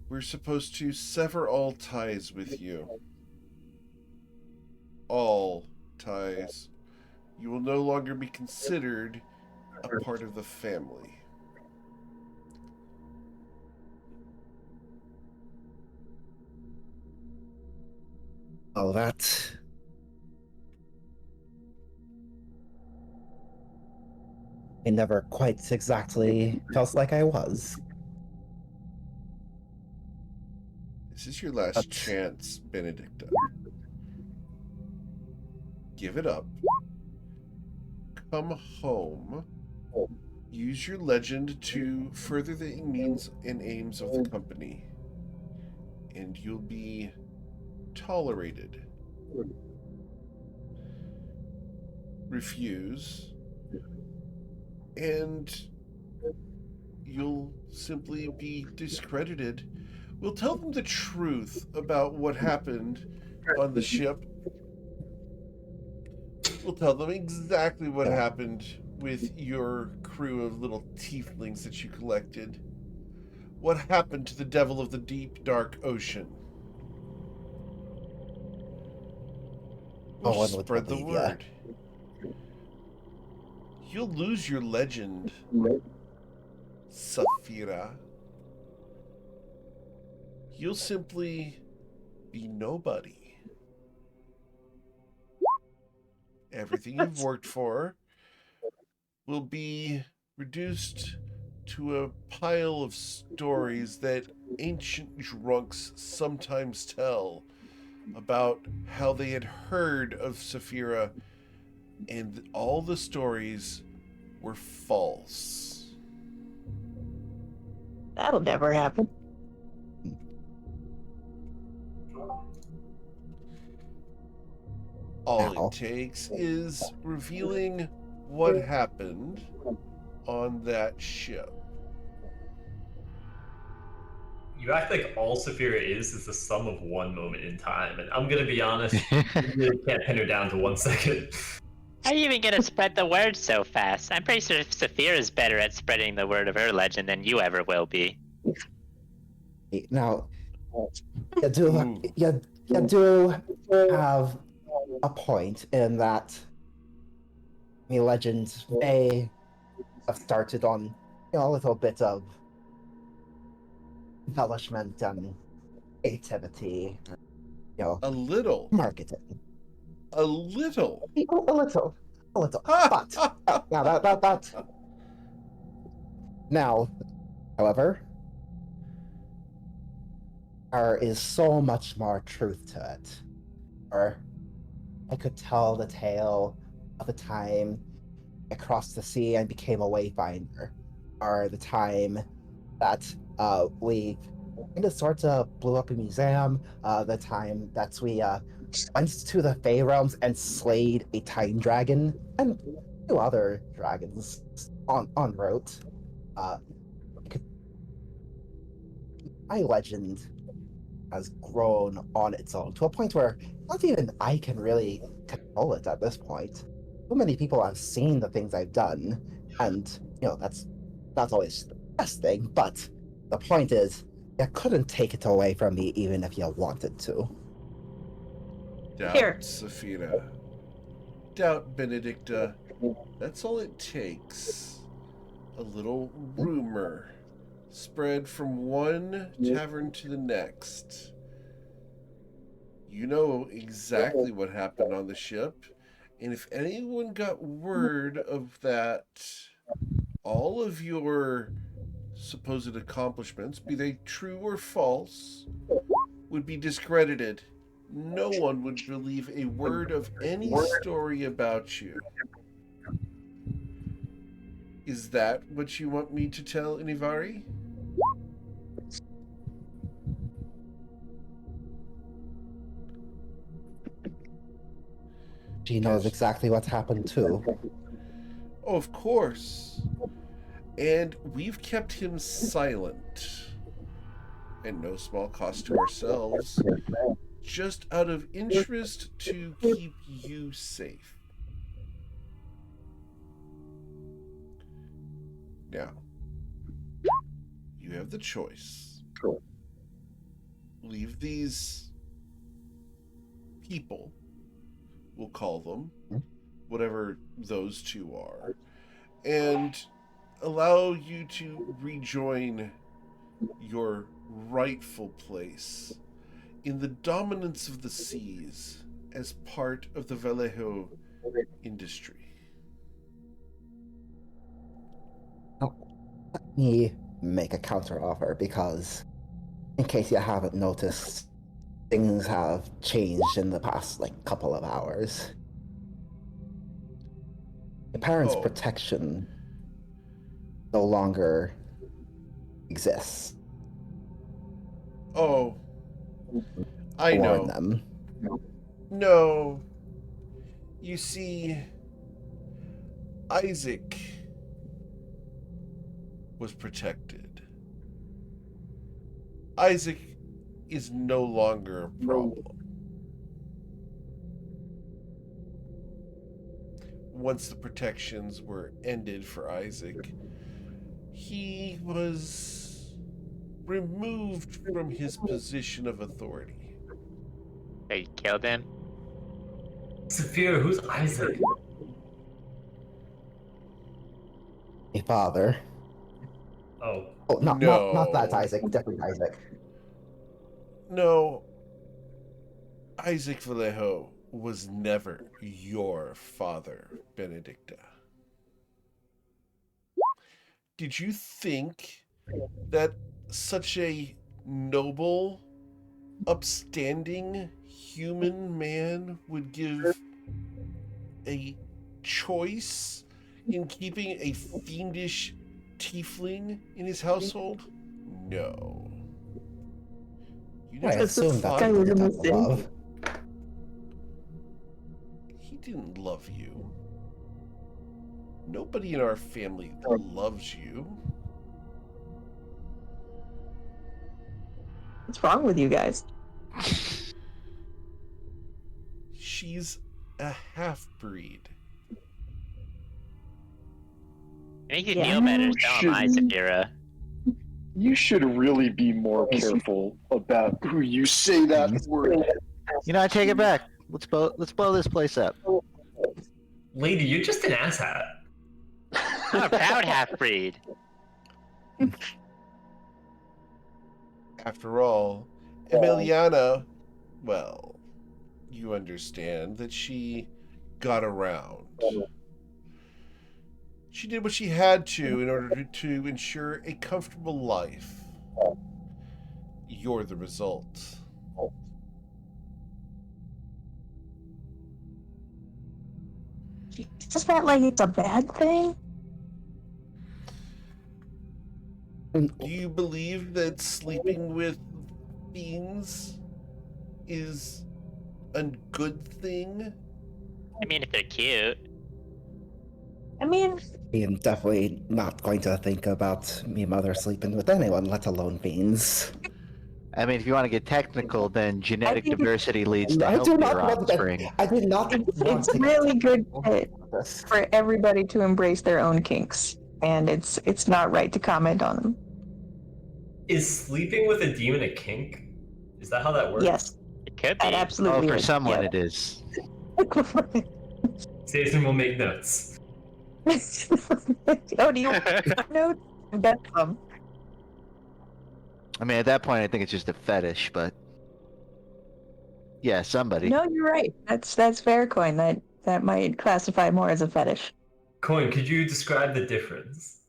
we're supposed to sever all ties with you. All ties. You will no longer be considered a part of the family. Oh, that... It never quite exactly felt like I was. This is your last That's- chance, Benedicta. Give it up. Come home. Use your legend to further the means and aims of the company. And you'll be tolerated. Refuse, and you'll simply be discredited. We'll tell them the truth about what happened on the ship, We'll tell them exactly what Yeah. happened with your crew of little tieflings that you collected. What happened to the devil of the deep, dark ocean? No We'll one would spread the believe ya. word. You'll lose your legend, Saphira. You'll simply be nobody. Everything you've worked for will be reduced to a pile of stories that ancient drunks sometimes tell about how they had heard of Saphira, and all the stories were false. That'll never happen. All Now. it takes is revealing what happened on that ship. You act like all Saphira is the sum of one moment in time, and I'm gonna be honest, you really can't pin her down to 1 second. How are you even gonna spread the word so fast? I'm pretty sure Saphira is better at spreading the word of her legend than you ever will be. Now, you Ooh. do have a point in that the legend may have started on a little bit of embellishment and creativity, A little. marketing. A little. A little. But now, however, there is so much more truth to it. Or I could tell the tale of the time I crossed the sea and became a wayfinder, or the time that we kind of sort of blew up a museum, the time that we went to the Fey realms and slayed a time dragon and two other dragons en route. My legend has grown on its own to a point where not even I can really control it at this point. So many people have seen the things I've done, and that's not always the best thing, but the point is you couldn't take it away from me even if you wanted to. Doubt, Here. Saphira. Doubt, Benedicta. That's all it takes. A little rumor. Spread from one tavern to the next. You know exactly what happened on the ship, and if anyone got word of that, all of your supposed accomplishments, be they true or false, would be discredited. No one would believe a word of any story about you. Is that what you want me to tell Inivari? She knows exactly what's happened too. Oh, of course. And we've kept him silent. At no small cost to ourselves. Just out of interest to keep you safe. Now, you have the choice. Leave these people, we'll call them, whatever those two are, and allow you to rejoin your rightful place in the dominance of the seas as part of the Vallejo industry. Let me make a counter offer because, in case you haven't noticed, things have changed in the past couple of hours. Your parents' Oh. protection no longer exists. Oh, I Warn know. them. No. You see, Isaac was protected. Isaac is no longer a problem. once the protections were ended for Isaac, he was removed from his position of authority. They killed him. Saphira, who's Isaac? A father. Oh, Oh, not that No. Isaac. Different Isaac. No, Isaac Vallejo was never your father, Benedicta. Did you think that such a noble, upstanding human man would give a choice in keeping a fiendish tiefling in his household? No. You I never assume that's guy was in the type of city. love. He didn't love you. Nobody in our family loves you. What's wrong with you guys? She's a half-breed. Make you Yeah. feel better. So am I, Shouldn't- Saphira. You should really be more careful about who you say that word. You know, I take it back. Let's blow this place up. lady, you're just an asshat. I'm a proud half-breed. After all, Emiliana, well, you understand that she got around. She did what she had to in order to ensure a comfortable life. You're the result. Does that like it's a bad thing? Do you believe that sleeping with fiends is a good thing? I mean, if they're cute. I mean, I am definitely not going to think about me mother sleeping with anyone, let alone fiends. I mean, if you want to get technical, then genetic think- diversity leads to I do not healthier want that. offspring. I did not want it's to really good this. for everybody to embrace their own kinks, and it's not right to comment on them. Is sleeping with a demon a kink? Is that how that works? Yes, It could that be. Oh, absolutely. for is. someone Yeah. it is. Jason will make notes. Oh, do you know? That's I mean, at that point, I think it's just a fetish, but yeah, somebody. No, you're right. That's fair coin. That might classify more as a fetish. Coin, could you describe the difference?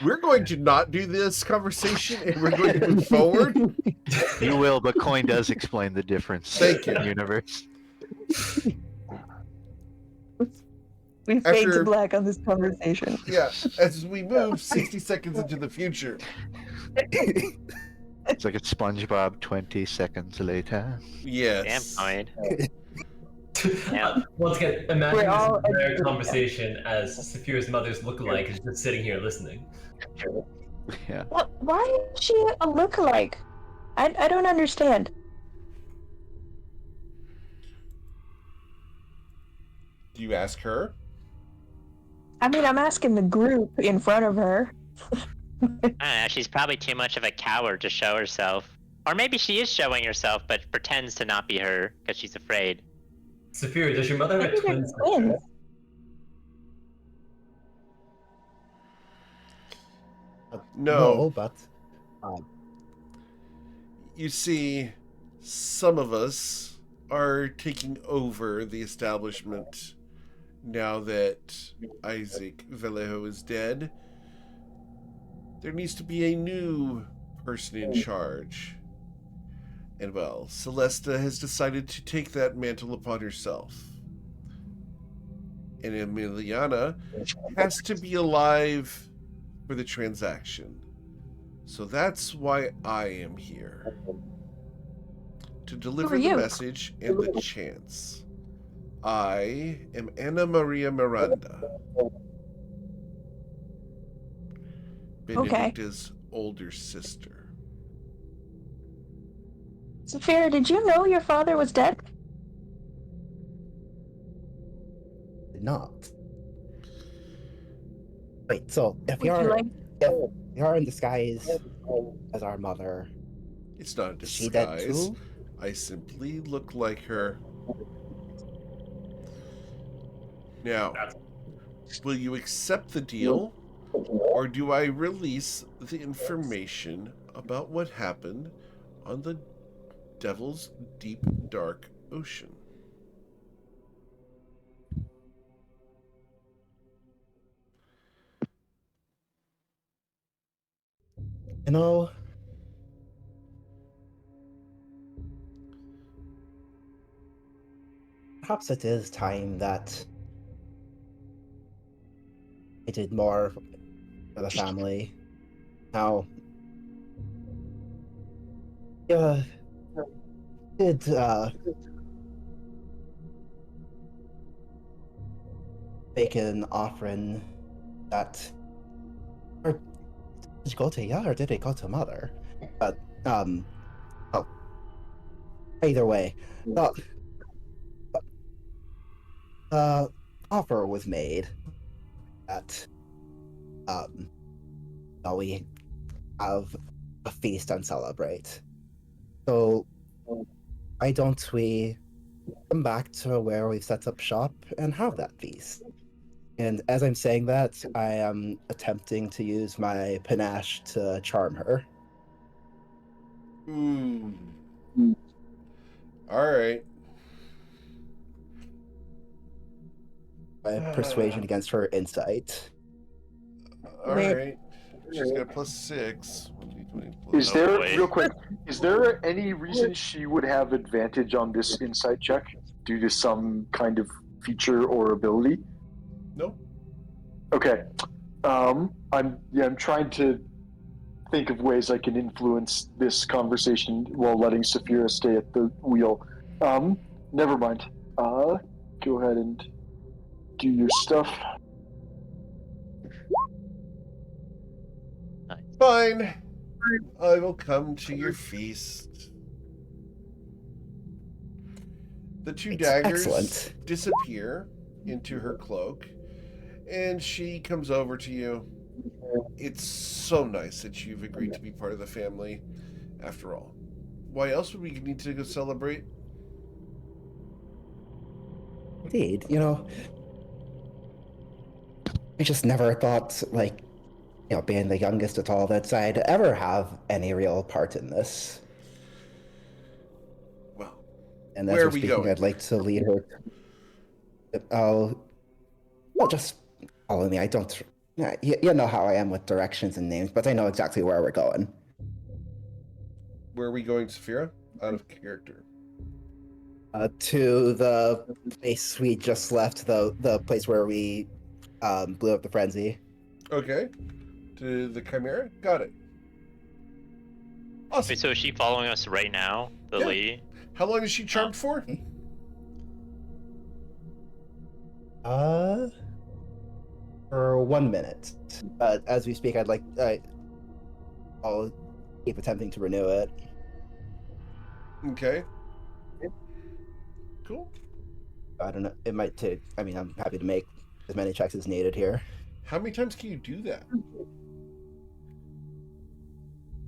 We're going to not do this conversation and we're going to move forward. You will, but Coin does explain the difference. Thank you. in the universe. We fade to After- black on this conversation. Yeah, as we move 60 seconds into the future. It's like it's SpongeBob 20 seconds later. Damn, Yes. fine. Yeah. Once again, imagine We're all- this entire conversation as Saphira's mother's lookalike is just sitting here listening. Yeah. Why is she a lookalike? I don't understand. Do you ask her? I mean, I'm asking the group in front of her. I don't know, she's probably too much of a coward to show herself. Or maybe she is showing herself, but pretends to not be her because she's afraid. Saphira, does your mother have a Maybe they're twin twins. sister? No. but You see, some of us are taking over the establishment now that Isaac Vallejo is dead. There needs to be a new person in charge. And well, Celesta has decided to take that mantle upon herself. And Emiliana has to be alive for the transaction. So that's why I am here. To deliver are the you? message and the chance. I am Ana Maria Miranda. Benedicta's older sister. Saphira, did you know your father was dead? not. Wait, so if Would you like? you're in disguise as our mother, It's not a is she dead disguise. too? I simply look like her. Now, will you accept the deal, or do I release the information about what happened on the Devil's Deep Dark Ocean? You know, perhaps it is time that I did more for the family. Now, did make an offering that, or did it go to ya or did it go to mother? But oh, either way, offer was made that we have a feast and celebrate. So why don't we come back to where we've set up shop and have that feast? And as I'm saying that, I am attempting to use my panache to charm her. All right. My persuasion against her insight. All Wait. right. She's got +6. Is there, boy. real quick, is there any reason she would have advantage on this insight check due to some kind of feature or ability? No. Okay. I'm trying to think of ways I can influence this conversation while letting Saphira stay at the wheel. Never mind. Go ahead and do your stuff. Fine. I will come to your feast. The two daggers Excellent. disappear into her cloak, and she comes over to you. It's so nice that you've agreed to be part of the family, after all. Why else would we need to go celebrate? Indeed, I just never thought, being the youngest at all, that I'd ever have any real part in this. Well, And as where we're are we speaking, going? I'd like to lead her. Just follow me. I don't. You know how I am with directions and names, but I know exactly where we're going. Where are we going, Saphira? Out of character. To the place we just left, the place where we blew up the frenzy. Okay. To the Chimera? Got it. Awesome. Wait, so is she following us right now, the Yeah. lady? How long is she charmed for? For 1 minute. But as we speak, I'll keep attempting to renew it. Okay. Cool. I don't know. It might take. I mean, I'm happy to make as many checks as needed here. How many times can you do that?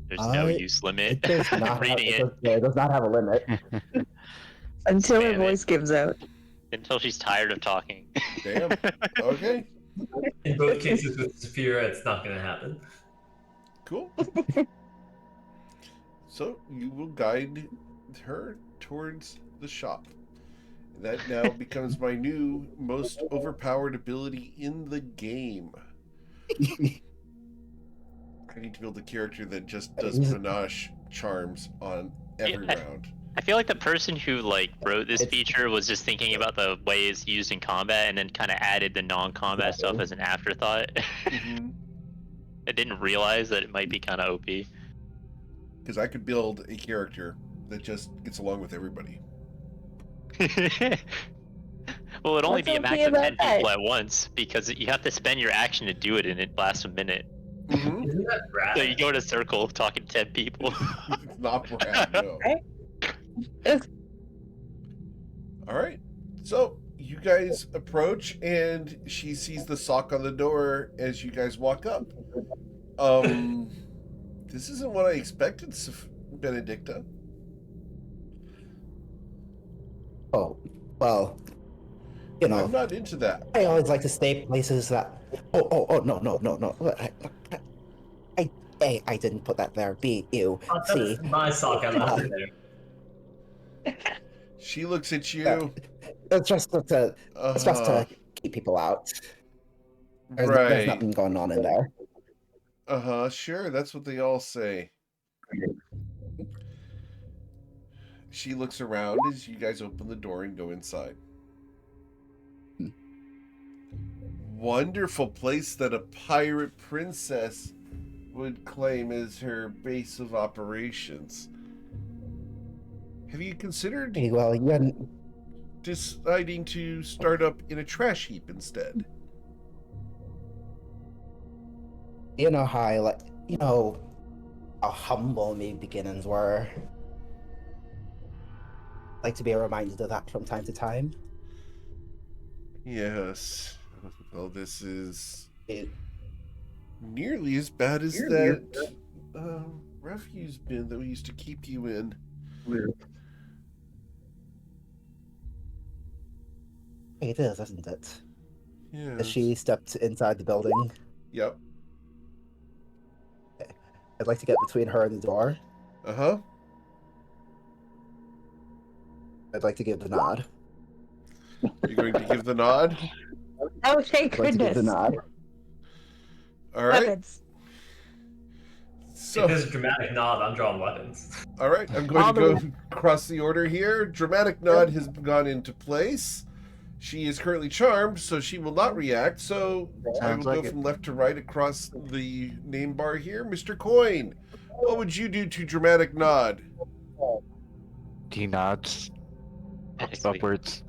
There's no use limit. It does I'm not. reading It does not have a limit. Until her Damn it. voice gives out. Until she's tired of talking. Damn. Okay. In both cases with Saphira, it's not going to happen. Cool. So you will guide her towards the shop. That now becomes my new most overpowered ability in the game. I need to build a character that just does panache charms on every round. I feel like the person who wrote this feature was just thinking about the ways used in combat and then kind of added the non-combat stuff as an afterthought. Mm-hmm. I didn't realize that it might be kind of OP. Because I could build a character that just gets along with everybody. Well, it'd only What's be a max okay of 10 about that? people at once because you have to spend your action to do it and it lasts a minute. Mm-hmm. Isn't that rad? So you go in a circle talking to 10 people. It's not Brad, no. It's All right. So you guys approach, and she sees the sock on the door as you guys walk up. This isn't what I expected, Benedicta. Oh, well, you know, I'm not into that. I always like to stay places that. Oh, no. I didn't put that there. You see. That's my sock. I left it there. She looks at you. It's just to keep people out. There's Right. nothing going on in there. Sure, that's what they all say. She looks around as you guys open the door and go inside. Wonderful place that a pirate princess would claim as her base of operations. Have you considered Well, deciding to start up in a trash heap instead? you know how how humble my beginnings were. Like to be reminded of that from time to time. Yes. Well, this is It, nearly as bad as that refuse bin that we used to keep you in. it is, isn't it? Yeah. As she stepped inside the building, Yep. I'd like to get between her and the door. Uh-huh. I'd like to give the nod. You're going to give the nod? Oh, thank I'd like to give the goodness. nod. All right. Weapons. So, If there's a dramatic nod, I'm drawing weapons. all right, I'm going to go across the order here. Dramatic nod has gone into place. She is currently charmed, so she will not react. So I will Sounds like go it. from left to right across the name bar here. Mr. Coin, what would you do to dramatic nod? He nods Technically. upwards.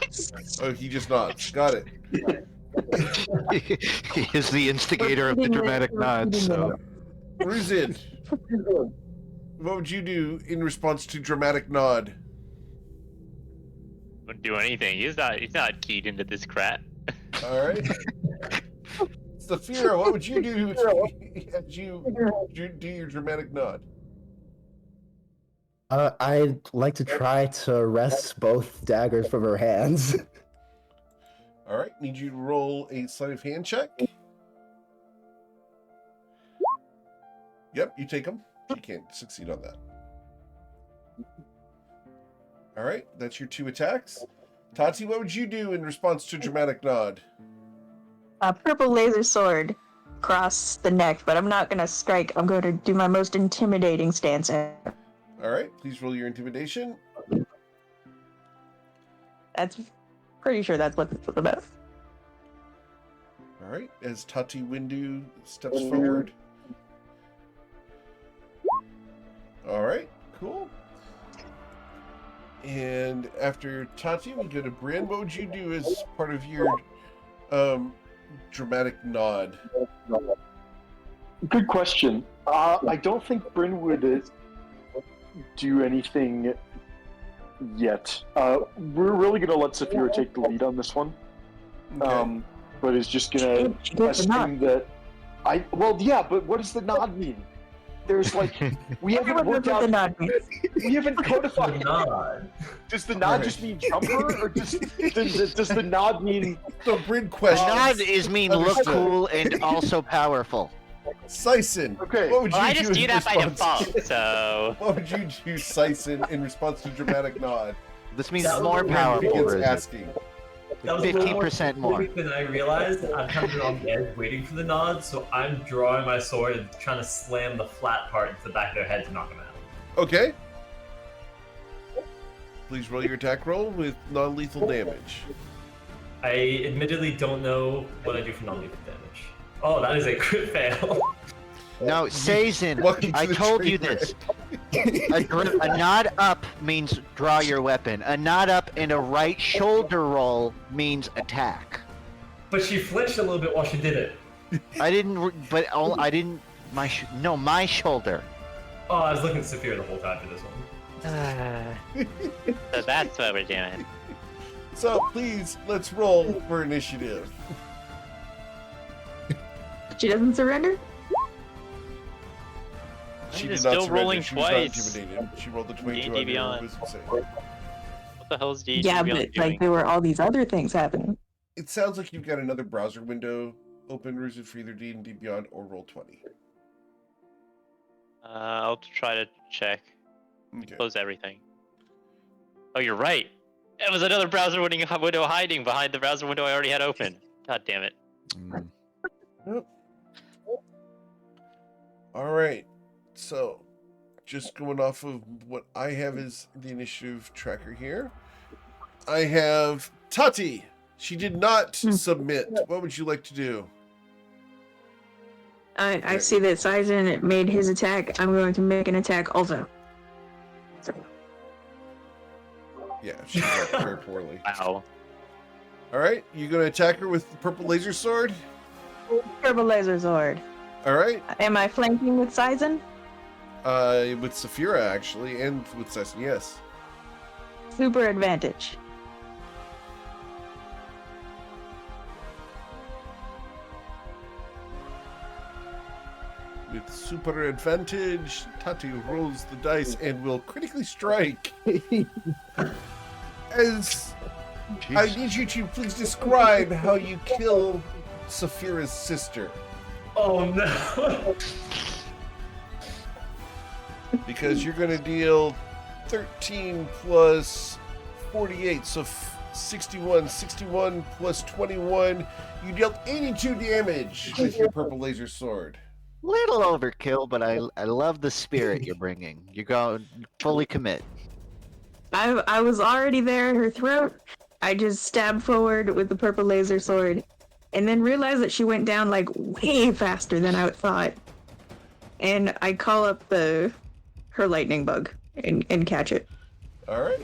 Oh, he just nods. Got it. He is the instigator of the dramatic nod, so Ruzid, what would you do in response to dramatic nod? Wouldn't do anything. He's not keyed into this crap. All right. Saphira, what would you do as you do your dramatic nod? I'd like to try to wrest both daggers from her hands. All right, need you to roll a sleight of hand check. Yep, you take them. You can't succeed on that. All right, that's your 2 attacks. Tati, what would you do in response to dramatic nod? A purple laser sword across the neck, but I'm not gonna strike. I'm going to do my most intimidating stance ever. All right, please roll your intimidation. That's pretty sure that's what it's about. All right, as Tati Windu steps forward. All right, cool. And after Tati, we go to Bryn. What would you do as part of your dramatic nod? Good question. I don't think Bryn would do anything yet. We're really going to let Saphira take the lead on this one. Okay. But is just going to assume that well, yeah, but what does the nod mean? There's like, we haven't worked out, the nod means. we haven't The codified. nod. Does the nod just mean jumper, or does the nod mean So Bryn the questions. nod is mean look Understood. cool and also powerful. Sison, Okay. what would you Well, I do just do in that by response? default, so What would you do, Sison, in response to dramatic nod? This means That more was powerful. Begins Rizzy. asking. That was a little more 15% more. specific than I realized. I'm kind of on the edge waiting for the nod, so I'm drawing my sword and trying to slam the flat part into the back of their head to knock them out. Okay. Please roll your attack roll with non-lethal damage. I admittedly don't know what I do for non-lethal damage. Oh, that is a crit fail. No, Sazin, Welcome to I the told you train this. A nod up means draw your weapon. A nod up and a right shoulder roll means attack. But she flinched a little bit while she did it. I didn't, but I didn't. My shoulder. Oh, I was looking at Saphira the whole time for this one. so that's what we're doing. So please, let's roll for initiative. She doesn't surrender? She It's did not still surrender. rolling She was not twice. intimidated. She rolled the 22 D&D on her Beyond. wisdom save. What the hell is D&D Yeah, Beyond but doing? like there were all these other things happening. It sounds like you've got another browser window open, Rooted, for either D&D Beyond or Roll20. I'll try to check. Okay. Close everything. Oh, you're right. It was another browser window hiding behind the browser window I already had open. God damn it. All right. So, just going off of what I have as the initiative tracker here, I have Tati. She did not submit. What would you like to do? I see that Sizen made his attack. I'm going to make an attack also. Yeah, she got very poorly. Wow. All right, you going to attack her with the purple laser sword? Purple laser sword. All right. Am I flanking with Sizen? With Saphira, actually, and with Sesson, yes. Super advantage. With super advantage, Tati rolls the dice and will critically strike. As I need you to please describe how you kill Saphira's sister. Oh no! Because you're going to deal 13 plus 48, so 61. 61 plus 21. You dealt 82 damage with your purple laser sword. Little overkill, but I love the spirit you're bringing. You go fully commit. I was already there at her throat. I just stabbed forward with the purple laser sword, and then realized that she went down like way faster than I thought. And I call up her lightning bug and catch it. All right.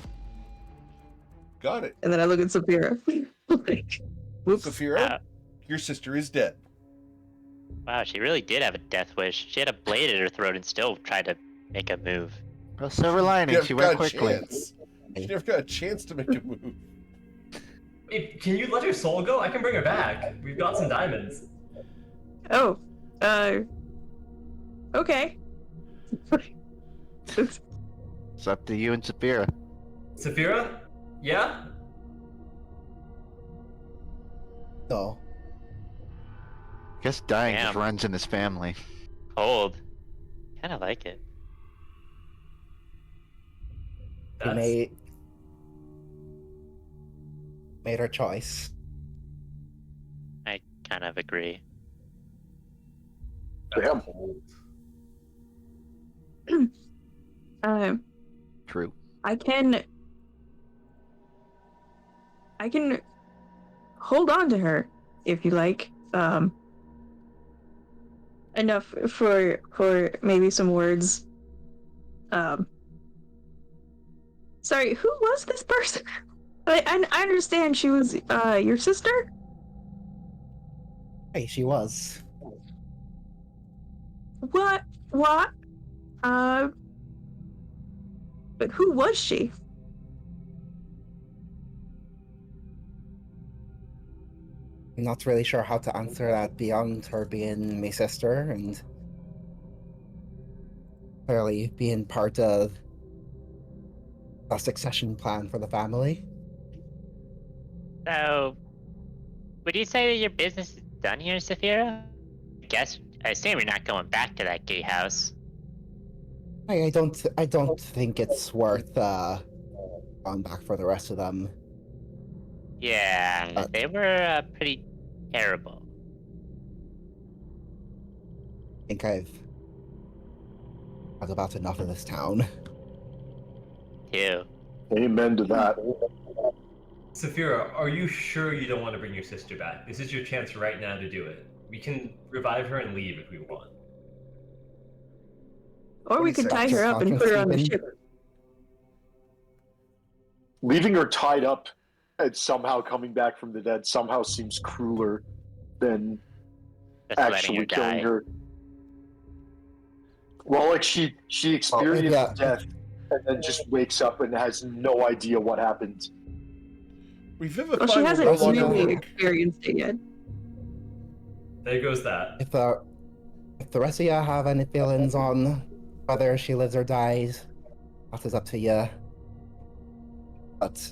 Got it. And then I look at Saphira. Whoops. Saphira, your sister is dead. Wow, she really did have a death wish. She had a blade at her throat and still tried to make a move. Well, silver lining, she went quickly. She never got a chance to make a move. Can you let her soul go? I can bring her back. We've got some diamonds. Oh, okay. It's up to you and Saphira. Saphira? Yeah? No. Guess dying just Damn. runs in his family. Cold. Kinda like it. She made her choice. I kind of agree. Damn. True. I can hold on to her if you like. Enough for maybe some words. Sorry, who was this person? I understand she was your sister? Hey, she was. What? But who was she? I'm not really sure how to answer that beyond her being my sister and clearly being part of a succession plan for the family. So, would you say that your business is done here, Saphira? I assume you're not going back to that gatehouse. I don't think it's worth going back for the rest of them. Yeah, they were pretty terrible. I think I've had about enough of this town. Too. Amen to that. Saphira, are you sure you don't want to bring your sister back? This is your chance right now to do it. We can revive her and leave if we want. Or we could tie her up and put her on the ship. Leaving her tied up and somehow coming back from the dead somehow seems crueler than That's letting actually her killing die. her. Well, like she experienced yeah. death and then just wakes up and has no idea what happened. Revivify Well, she will hasn't no longer really work. experienced it yet. There goes that. If the rest of you have any feelings on whether she lives or dies, that is up to you. But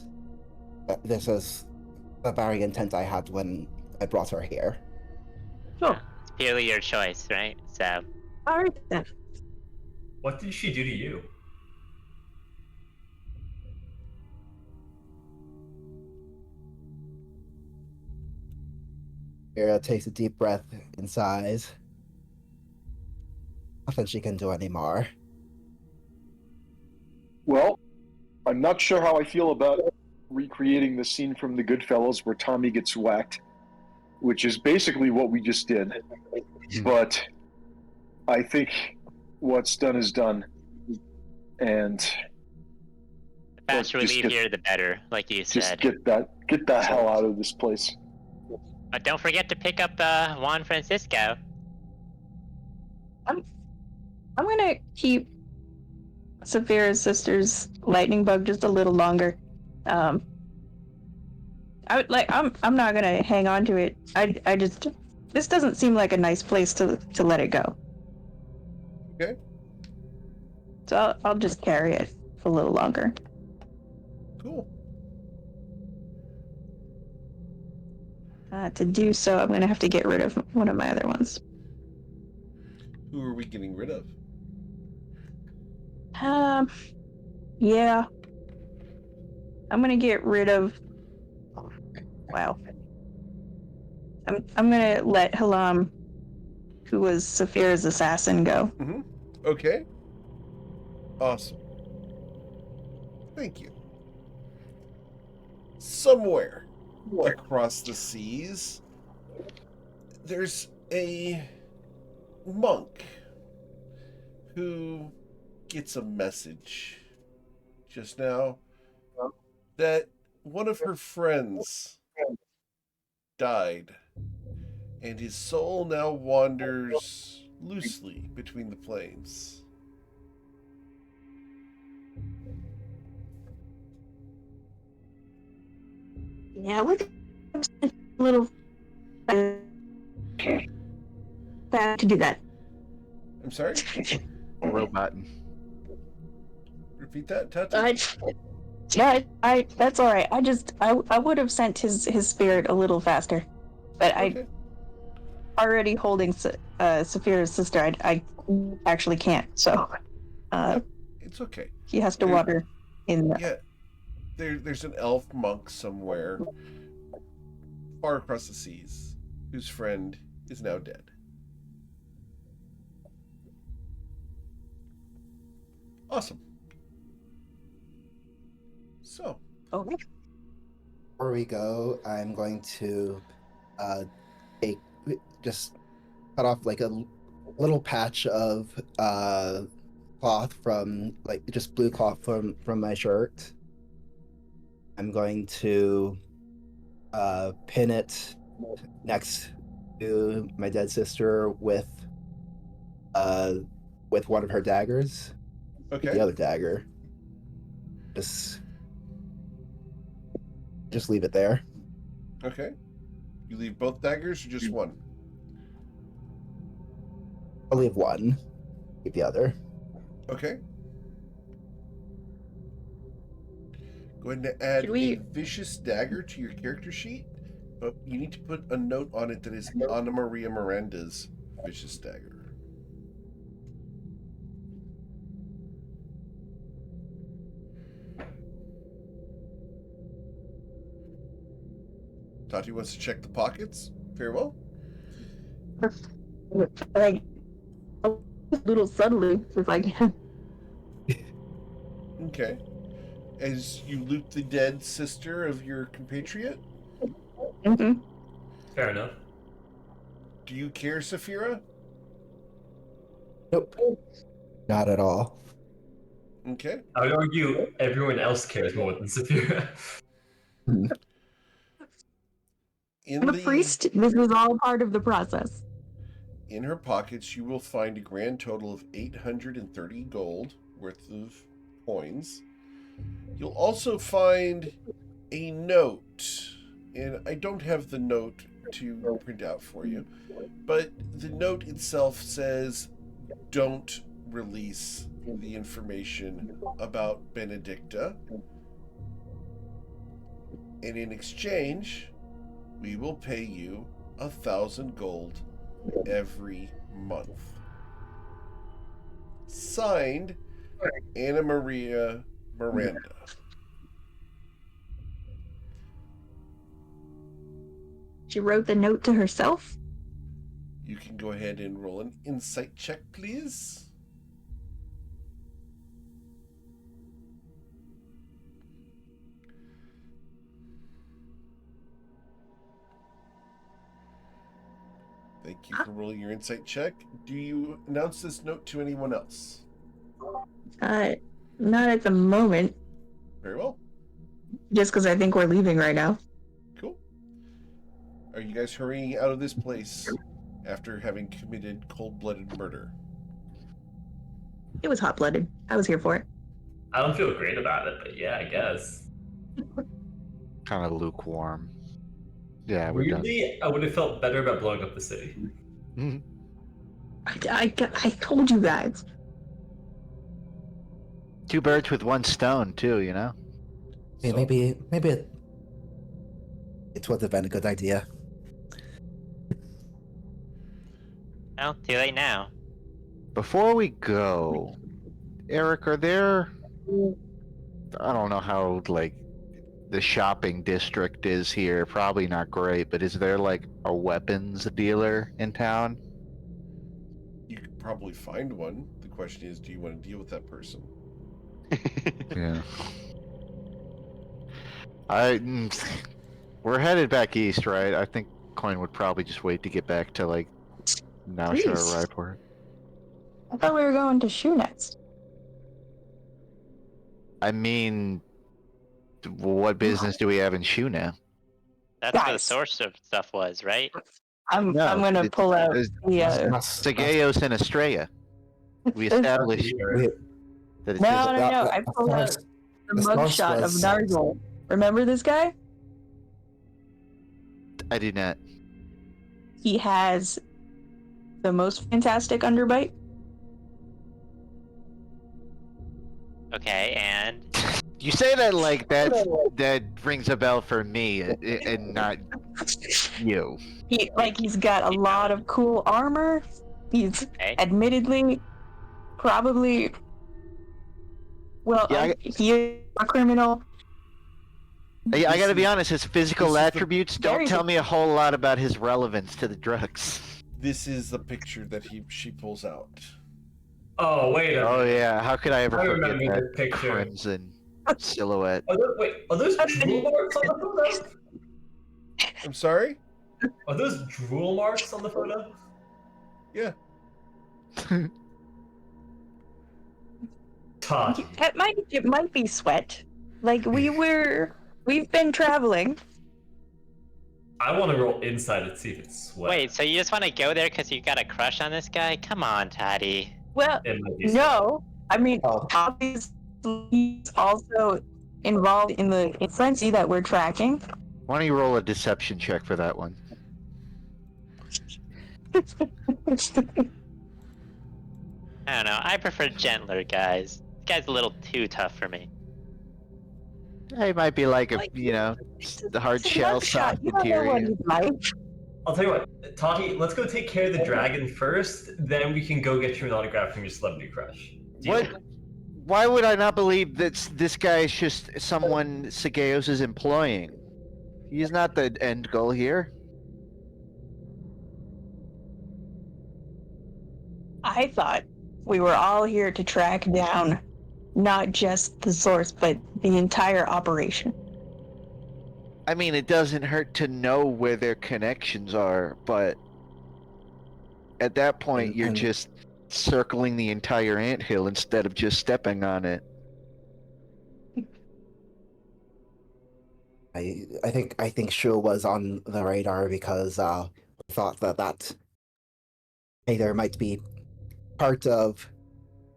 this is the very intent I had when I brought her here. Sure. It's purely your choice, right? So, All right then. What did she do to you? Vera takes a deep breath and sighs. Nothing she can do anymore. Well, I'm not sure how I feel about recreating the scene from The Goodfellas where Tommy gets whacked, which is basically what we just did. But I think what's done is done. And the faster we leave here, the better, like you just said. get the hell out of this place. But don't forget to pick up Juan Francisco. I'm gonna keep Saphira's sister's lightning bug just a little longer. I'm not gonna hang on to it. I just this doesn't seem like a nice place to let it go. Okay. So I'll just carry it for a little longer. Cool. To do so, I'm gonna have to get rid of one of my other ones. Who are we getting rid of? Yeah. I'm gonna get rid of. Wow. I'm gonna let Halam, who was Saphira's assassin, go. Mm-hmm. Okay. Awesome. Thank you. Somewhere across the seas, there's a monk who gets a message just now that one of her friends died, and his soul now wanders loosely between the planes. Yeah, we're a little bad to do that. I'm sorry? Robot. Repeat that, Tati? I that's all right. I would have sent his spirit a little faster, but Okay. I already holding Saphira's sister. I actually can't. So, It's okay. he has to water in the. Yeah. There's an elf monk somewhere far across the seas whose friend is now dead. Awesome. So, Okay. Before we go, I'm going to just cut off like a little patch of cloth from like just blue cloth from my shirt. I'm going to pin it next to my dead sister with one of her daggers. okay. The other dagger. Just leave it there. Okay. You leave both daggers or just one? I'll leave one. Keep the other. Okay. Going to add a vicious dagger to your character sheet, but you need to put a note on it that is Ana Maria Miranda's vicious dagger. Tati wants to check the pockets. Very well. Like a little subtly, if I can. Okay. As you loot the dead sister of your compatriot? Mm-hmm. Fair enough. Do you care, Saphira? Nope. Not at all. Okay. I would argue everyone else cares more than Saphira. I'm a priest. This was all part of the process. In her pockets, you will find a grand total of 830 gold worth of coins. You'll also find a note, and I don't have the note to print out for you, but the note itself says, don't release the information about Benedicta, and in exchange, we will pay you 1,000 gold every month. Signed, Anna Maria Miranda. She wrote the note to herself? You can go ahead and roll an insight check, please. Thank you for rolling your insight check. Do you announce this note to anyone else? Not at the moment, Very well. just because I think we're leaving right now. Cool. Are you guys hurrying out of this place after having committed cold-blooded murder? It was hot-blooded. I was here for it. I don't feel great about it, but yeah, I guess. Kind of lukewarm. Yeah, we're done. Weirdly, I would have felt better about blowing up the city. I told you guys. Two birds with one stone, too, you know? Yeah, So- maybe it would have been a good idea. Well, too late now. Before we go, Eric, are there... I don't know how, like, the shopping district is here. Probably not great, but is there, like, a weapons dealer in town? You could probably find one. The question is, do you want to deal with that person? Yeah. We're headed back east, right? I think Coin would probably just wait to get back to, like, Nausha East? or Raiport. I thought we were going to Shoe Next. I mean, what business do we have in Shu now? That's where the Guys. source of stuff was, right? I'm No, gonna it's- pull out it's the Sageos and Estrella. We established that it's No, just... no, I pulled out the the source mugshot of was- Nargle. Remember this guy? I do not. He has the most fantastic underbite. Okay, and You say that like that rings a bell for me and not you. He's got a lot of cool armor. He's okay. admittedly probably Yeah, he is a criminal. I gotta be honest, his physical this is the- attributes don't Very tell me a whole lot about his relevance to the drugs. This is the picture that she pulls out. Oh, wait a Oh minute. yeah, how could I ever I forget remember that this picture. crimson silhouette? Are those drool marks on the photo? I'm sorry? Are those drool marks on the photo? Yeah. Todd. It might be sweat. Like we've been traveling. I want to roll inside and see if it's sweat. Wait, so you just want to go there because you got a crush on this guy? Come on, Toddy. Well, It might be sweat. no. I mean, Oh. Tommy's also involved in the frenzy that we're tracking. Why don't you roll a deception check for that one? I don't know. I prefer gentler guys. This guy's a little too tough for me. He might be like a, the hard It's a shell, mugshot. soft You don't know what material. he's like. I'll tell you what, Tati, let's go take care of the dragon first, then we can go get you an autograph from your celebrity crush. Deal? What? Why would I not believe that this guy is just someone Sageos is employing? He's not the end goal here. I thought we were all here to track down not just the source, but the entire operation. I mean, it doesn't hurt to know where their connections are, but at that point, And- you're and- just circling the entire anthill instead of just stepping on it. I think Shu was on the radar because we thought that either might be part of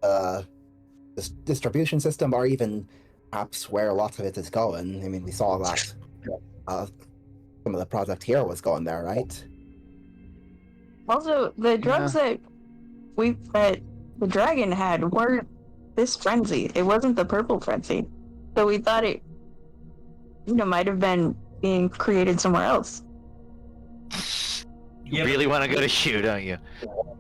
this distribution system or even perhaps where a lot of it is going. I mean, we saw that some of the project here was going there, right? Also, the drugs that the dragon had weren't this frenzy. It wasn't the purple frenzy. So we thought it, might have been being created somewhere else. You really want to go to Shu, don't you?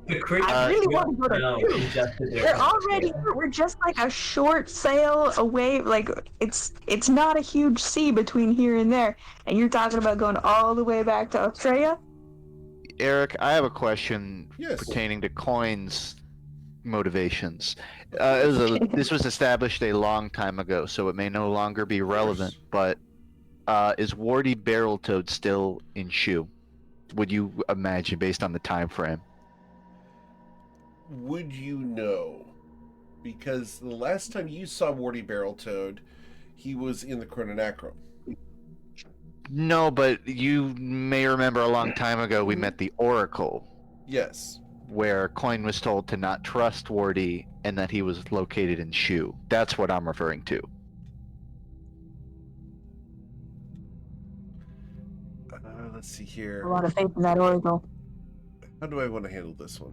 I really want to go to Shu. We're just like a short sail away. Like it's not a huge sea between here and there. And you're talking about going all the way back to Australia? Eric, I have a question Yes. pertaining to Coin's motivations. This was established a long time ago, so it may no longer be relevant, but is Warty Barreltoad still in Shu? Would you imagine, based on the time frame? Would you know? Because the last time you saw Warty Barreltoad, he was in the Chrononacrum. No, but you may remember a long time ago we met the Oracle, Yes. where Coin was told to not trust Warty and that he was located in Shu. That's what I'm referring to. Let's see here. A lot of faith in that oracle. How do I want to handle this one?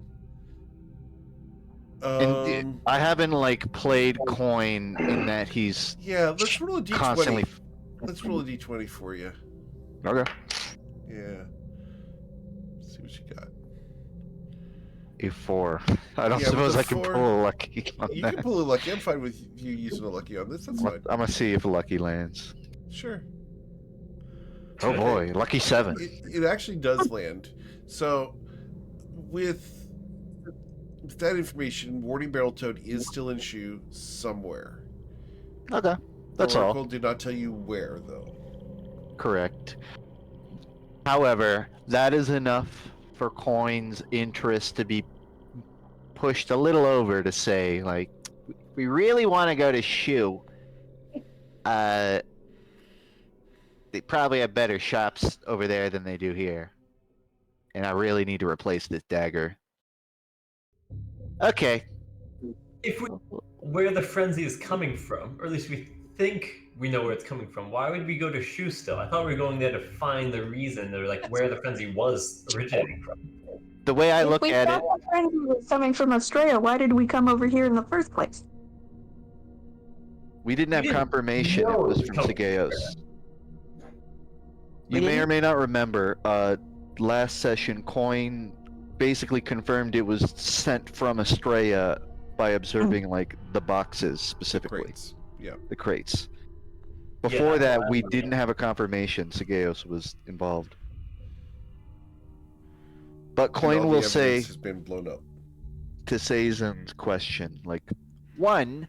And I haven't played Coin in that he's Yeah, let's roll a d20. constantly. Let's roll a d20 for you. Okay. Yeah. Let's see what you got. A4. I don't Yeah, suppose with I a can 4, pull a lucky on You that. can pull a lucky. I'm fine with you using a lucky on this. That's I'm fine. gonna see if a lucky lands. Sure. Oh boy, lucky 7. It actually does land. So, with that information, Warty Barreltoad is still in Shu somewhere. Okay, that's all. Oracle did not tell you where, though. Correct. However, that is enough for Coin's interest to be pushed a little over to say, we really want to go to Shu. They probably have better shops over there than they do here. And I really need to replace this dagger. Okay. If where the frenzy is coming from, or at least we think we know where it's coming from, why would we go to Shu still? I thought we were going there to find the reason, or where the frenzy was originating from. The way I look at it, If we thought the frenzy was coming from Australia, why did we come over here in the first place? we didn't have didn't confirmation it know was it from was Sigeos. We You may or didn't? may not remember, last session, Coin basically confirmed it was sent from Australia by observing, the boxes specifically. Crates. Yeah. The crates. Before Yeah, that, we I- didn't have a confirmation Sigeos was involved. But And Coin all the will evidence say, has been blown up. to Sazon's question, one,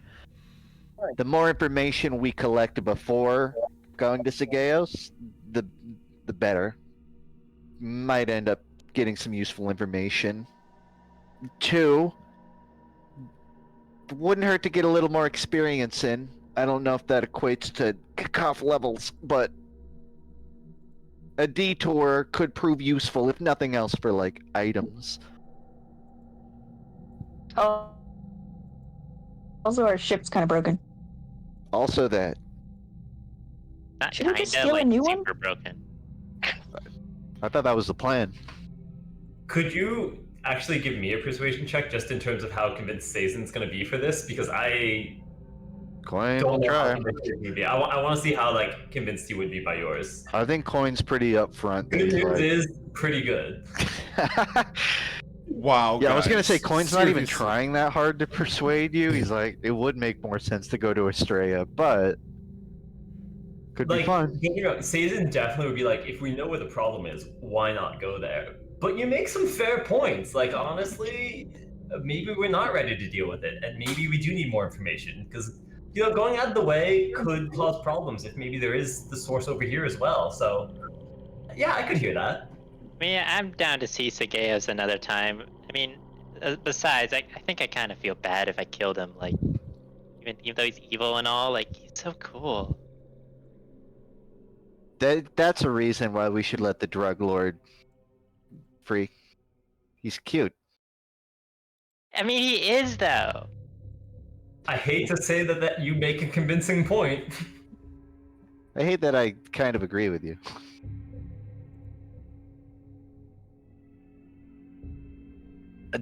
the more information we collect before going to Sigeos, the better. Might end up getting some useful information. 2, wouldn't hurt to get a little more experience in. I don't know if that equates to kickoff levels, but a detour could prove useful, if nothing else, for items. Oh. Also, our ship's kind of broken. Also that. Not Should we just kinda, steal a new one? super broken. I thought that was the plan. Could you actually give me a persuasion check just in terms of how convinced Sazon's going to be for this? Because I Coin don't will know how try. convinced he would be. I want to see how convinced he would be by yours. I think Coin's pretty upfront. Good news is pretty good. Wow. Yeah, I was gonna guys. say Coin's not even Seriously. trying that hard to persuade you. He's like, it would make more sense to go to Australia, but could be fun. Sazon definitely would be like, if we know where the problem is, why not go there? But you make some fair points. Honestly, maybe we're not ready to deal with it, and maybe we do need more information because going out of the way could cause problems if maybe there is the source over here as well. So, yeah, I could hear that. I mean, I'm down to see Sigeos another time. I mean, besides, I think I kind of feel bad if I killed him. Even though he's evil and all, he's so cool. That's a reason why we should let the drug lord free. He's cute. I mean, he is though. I hate to say that you make a convincing point. I hate that I kind of agree with you.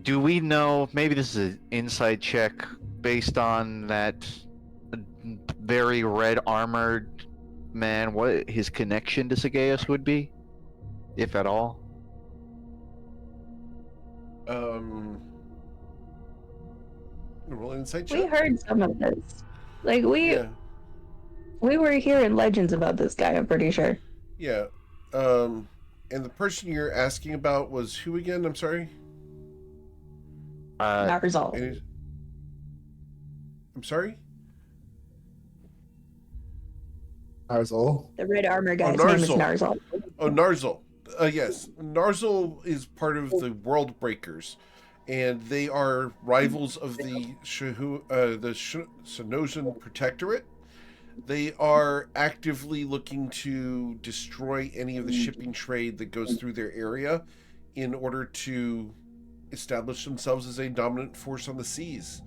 Do we know, maybe this is an inside check, based on that very red armored man, what his connection to Sagaeus would be? If at all? Roll an insight We check. heard some of this. Like Yeah, we were hearing legends about this guy, I'm pretty sure. yeah. And the person you're asking about was who again? I'm sorry. Not resolved. I'm sorry. Narzul. The red armor guy's Narzul. name is Narzal. Oh, Narzul. Yes, Narzul is part of the World Breakers, and they are rivals of the Senosian Protectorate. They are actively looking to destroy any of the shipping trade that goes through their area in order to establish themselves as a dominant force on the seas.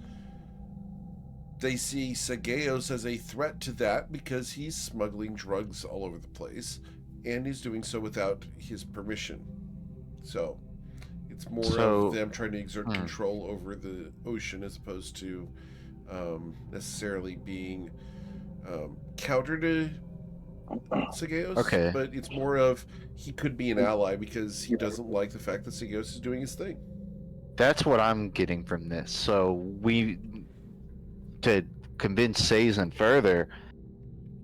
They see Sagaeos as a threat to that because he's smuggling drugs all over the place, and he's doing so without his permission. So it's more of them trying to exert control over the ocean as opposed to necessarily being counter to Sagaeos. Okay. But it's more of he could be an ally because he doesn't like the fact that Sagaeos is doing his thing. That's what I'm getting from this. So to convince Sazin further,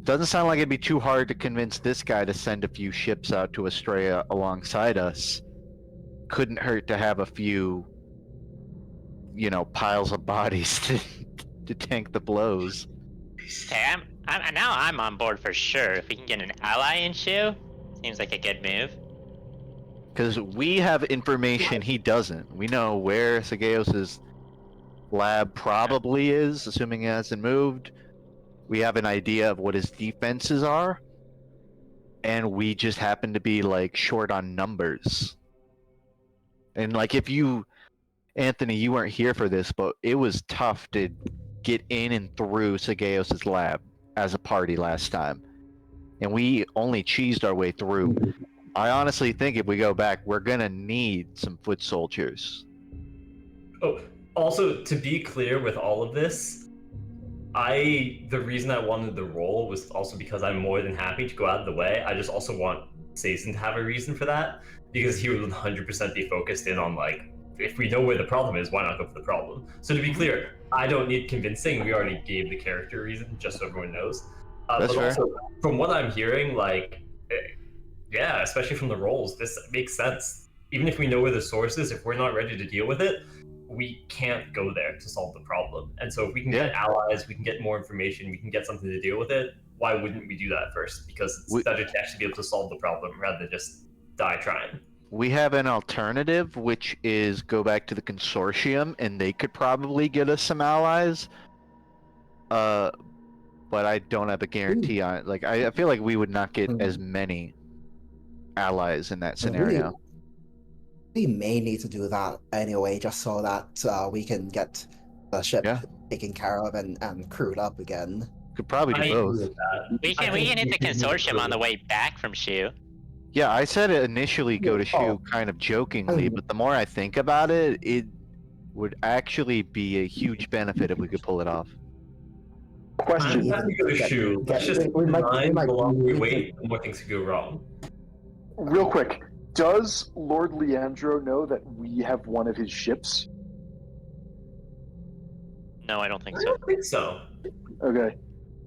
doesn't sound like it'd be too hard to convince this guy to send a few ships out to Estrella alongside us. Couldn't hurt to have a few, piles of bodies to tank the blows. Hey, I'm on board for sure. If we can get an ally in Shu, seems like a good move. Because we have information he doesn't. We know where Sagaeos' lab probably is, assuming he hasn't moved. We have an idea of what his defenses are. And we just happen to be, short on numbers. And, Anthony, you weren't here for this, but it was tough to get in and through Sagaeos' lab as a party last time. And we only cheesed our way through. I honestly think if we go back, we're gonna need some foot soldiers. Oh, also, to be clear with all of this, the reason I wanted the role was also because I'm more than happy to go out of the way. I just also want Sazin to have a reason for that, because he would 100% be focused in on, if we know where the problem is, why not go for the problem? So to be clear, I don't need convincing. We already gave the character reason, just so everyone knows. That's but fair. also, from what I'm hearing, yeah, especially from the roles, this makes sense. Even if we know where the source is, if we're not ready to deal with it, we can't go there to solve the problem. And so if we can get allies, we can get more information, we can get something to deal with it, why wouldn't we do that first? Because it's better to actually be able to solve the problem rather than just die trying. We have an alternative, which is go back to the consortium, and they could probably get us some allies. But I don't have a guarantee on it. I feel like we would not get as many allies in that scenario. We may need to do that anyway, just so that we can get the ship taken care of and crewed up again. Could probably do both. We can hit the consortium on the way back from Shu. Yeah, I said it initially go to Shu kind of jokingly, but the more I think about it, it would actually be a huge benefit if we could pull it off. Question. I'm happy to go to Shu. Let's just keep in mind the longer we wait, the more things could go wrong. Real quick, does Lord Leandro know that we have one of his ships? No, I don't think I so. don't think so. Okay.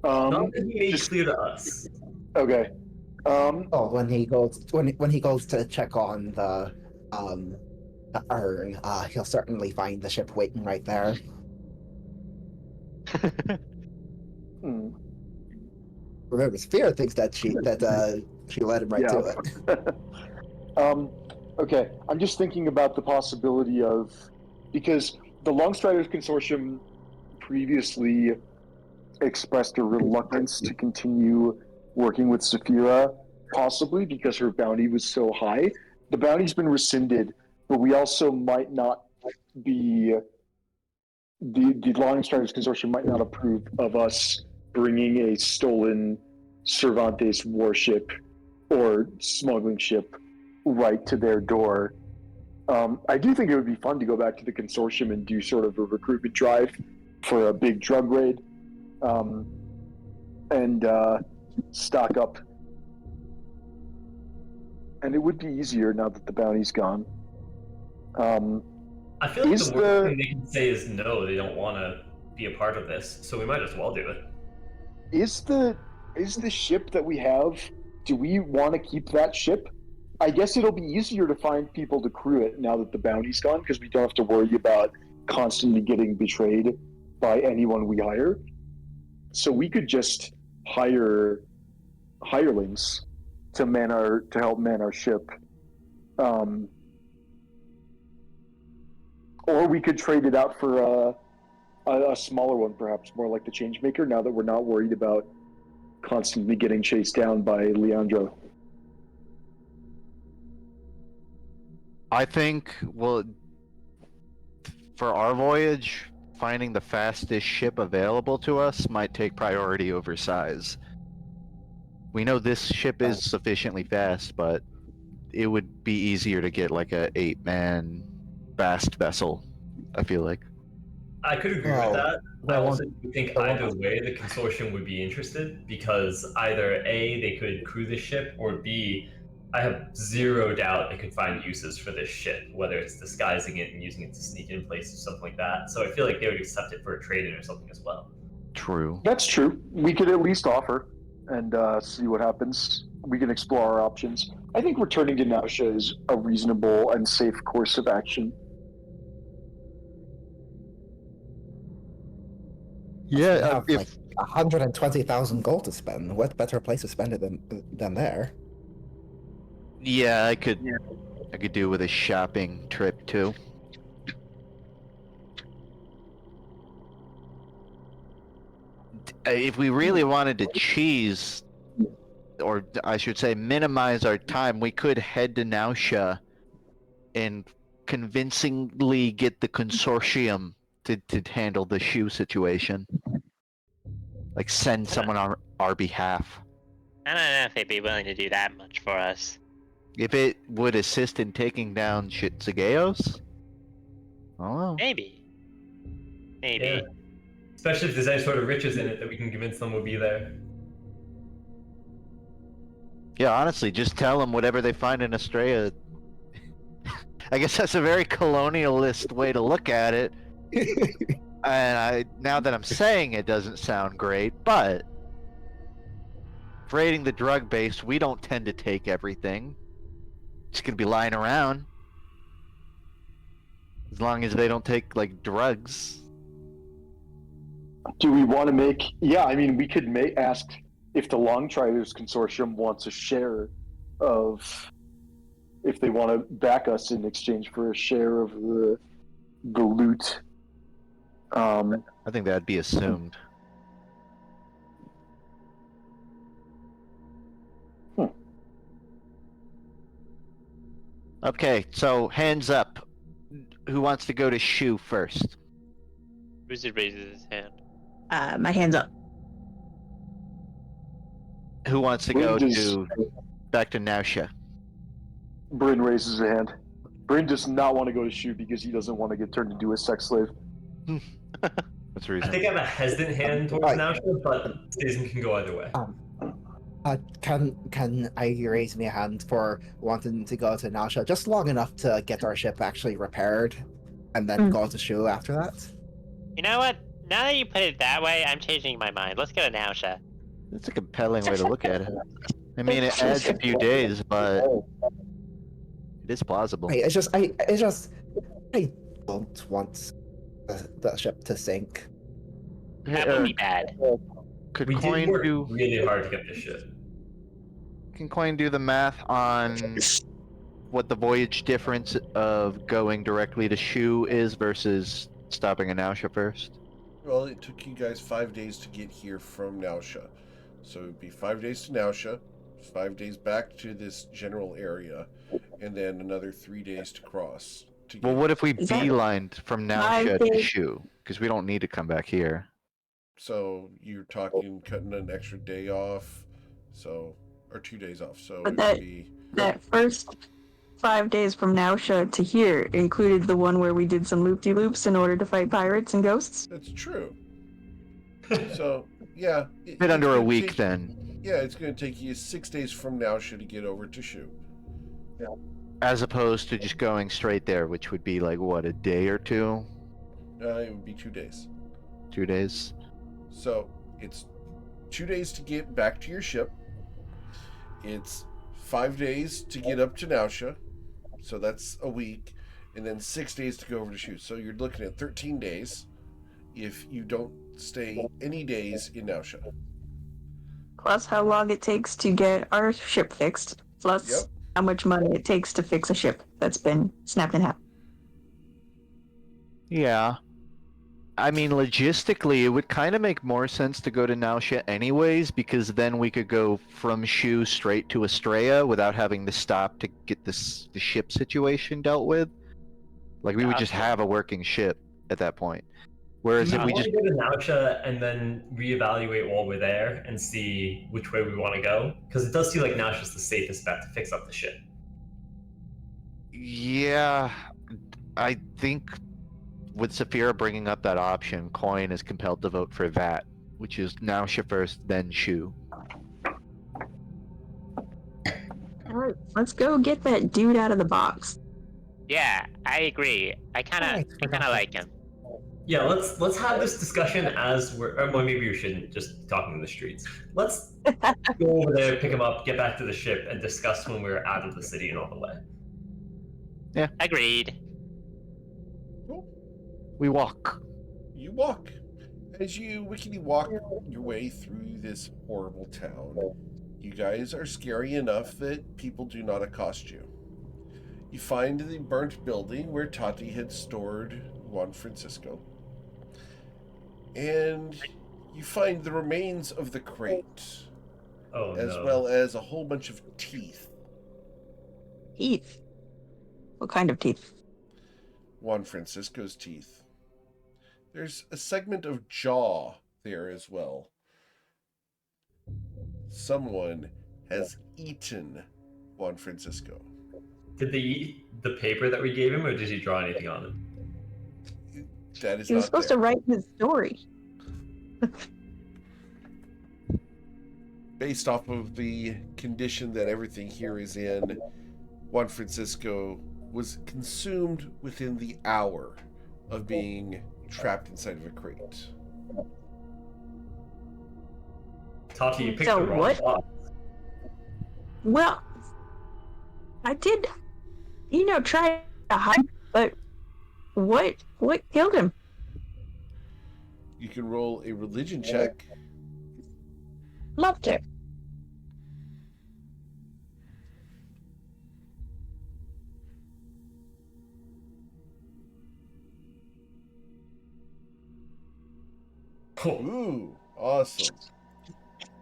Not that he made it clear to us. Okay. When he goes to check on the urn, he'll certainly find the ship waiting right there. Remember, Spear thinks that she led him right to it. Okay, I'm just thinking about the possibility of, because the Longstriders Consortium previously expressed a reluctance to continue working with Saphira, possibly because her bounty was so high. The bounty's been rescinded, but we also might not be the Lion Strikers Consortium might not approve of us bringing a stolen Cervantes warship or smuggling ship right to their door. I do think it would be fun to go back to the consortium and do sort of a recruitment drive for a big drug raid, and stock up. And it would be easier now that the bounty's gone. I feel like the worst thing they can say is no, they don't want to be a part of this, so we might as well do it. Is the ship that we have, do we want to keep that ship? I guess it'll be easier to find people to crew it now that the bounty's gone, because we don't have to worry about constantly getting betrayed by anyone we hire. So we could just hire hirelings to help man our ship. Or we could trade it out for a smaller one, perhaps more like the Changemaker, now that we're not worried about constantly getting chased down by Leandro. I think, well, for our voyage, finding the fastest ship available to us might take priority over size. We know this ship is sufficiently fast, but it would be easier to get like a 8-man fast vessel, I feel like. I could agree with that. I also think either way the consortium would be interested, because either A, they could crew the ship, or B, I have zero doubt they could find uses for this ship, whether it's disguising it and using it to sneak in places or something like that. So I feel like they would accept it for a trade-in or something as well. True. That's true. We could at least offer and see what happens. We can explore our options. I think returning to Nausea is a reasonable and safe course of action. Yeah, have like 120,000 gold to spend. What better place to spend it than there? Yeah, I could do with a shopping trip too. If we really wanted to cheese, or I should say minimize our time, we could head to Nausea and convincingly get the consortium to handle the shoe situation. Like send someone on our behalf. I don't know if they'd be willing to do that much for us. If it would assist in taking down Shitsugeos? I don't know. Maybe. Yeah. Especially if there's any sort of riches in it that we can convince them will be there. Yeah, honestly, just tell them whatever they find in Estrella. I guess that's a very colonialist way to look at it. And now that I'm saying it doesn't sound great, but for raiding the drug base, we don't tend to take everything. It's gonna be lying around. As long as they don't take, like, drugs. Do we want to make... Yeah, I mean, we could ask if the Long Triders Consortium wants a share of... If they want to back us in exchange for a share of the loot. I think that'd be assumed. Okay, so hands up. Who wants to go to Shu first? Wizard raises his hand. My hand's up. Who wants to go back to Nausea? Bryn raises a hand. Bryn does not want to go to Shu because he doesn't want to get turned into a sex slave. What's the reason? I think I have a hesitant hand towards Nausea, but Citizen can go either way. Can I raise my hand for wanting to go to Nausea just long enough to get our ship actually repaired, and then go to Shu after that? You know what? Now that you put it that way, I'm changing my mind. Let's go to Nausea. That's a compelling way to look at it. I mean, it adds a few days, but it is plausible. I don't want the ship to sink. That would be bad. Could We Coin did work do? really hard to get this ship. Can Coin do the math on what the voyage difference of going directly to Shu is versus stopping in Nausea first? Well, it took you guys 5 days to get here from Nausea. So it would be 5 days to Nausea, 5 days back to this general area, and then another 3 days to cross. Well, what if we Is that beelined from 5 Nausea to days? Shu? because we don't need to come back here. So you're talking cutting an extra day off, or 2 days off. So But it would be that first 5 days from Nausea to here included the one where we did some loop-de-loops in order to fight pirates and ghosts. that's true. So yeah, Bit under a week then. Yeah, it's going to take you 6 days from Nausea to get over to Shu. As opposed to just going straight there, which would be like, what, a day or two? It would be 2 days. 2 days? So it's 2 days to get back to your ship. It's 5 days to get up to Nausea. So that's a week. And then 6 days to go over to Shu. So you're looking at 13 days if you don't stay any days in Nausea. Plus how long it takes to get our ship fixed. Plus how much money it takes to fix a ship that's been snapped in half. Yeah. I mean, logistically, it would kind of make more sense to go to Nausea anyways, because then we could go from Shu straight to Estrella without having to stop to get the ship situation dealt with. Like, we would just have a working ship at that point. Whereas if we just go to Nausea and then reevaluate while we're there and see which way we want to go, because it does seem like Nausea's the safest bet to fix up the ship. Yeah, I think with Saphira bringing up that option, Coin is compelled to vote for that, which is Nausea first, then Shu. Alright, let's go get that dude out of the box. Yeah, I agree. I kind of like him. Yeah, let's have this discussion as we're. Or well, maybe we shouldn't just talking in the streets. Let's go over there, pick him up, get back to the ship, and discuss when we're out of the city and on the way. Yeah, agreed. Cool. We walk. You walk. As you wickedly walk your way through this horrible town, you guys are scary enough that people do not accost you. You find the burnt building where Tati had stored Juan Francisco. And you find the remains of the crate, as well as a whole bunch of teeth. Teeth? What kind of teeth? Juan Francisco's teeth. There's a segment of jaw there as well. Someone has eaten Juan Francisco. Did they eat the paper that we gave him, or did he draw anything on it? That is he was supposed to write his story. Based off of the condition that everything here is in, Juan Francisco was consumed within the hour of being trapped inside of a crate. Tati, you picked So the wrong what? box. Well, I did, try to hide, but what killed him? You can roll a religion check. Love to. Ooh, awesome.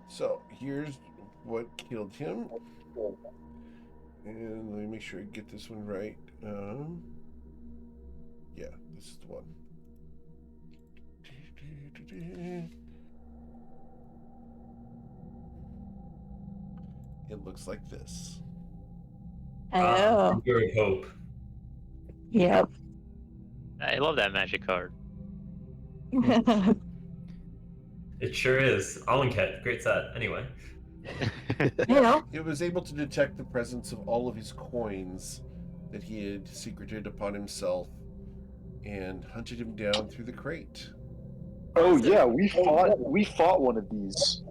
So here's what killed him. And let me make sure I get this one right. Yeah, this is the one. It looks like this. Oh. Good hope. Yep. I love that magic card. It sure is. Alenket, great set. Anyway. It was able to detect the presence of all of his coins that he had secreted upon himself and hunted him down through the crate. Oh yeah, we fought one of these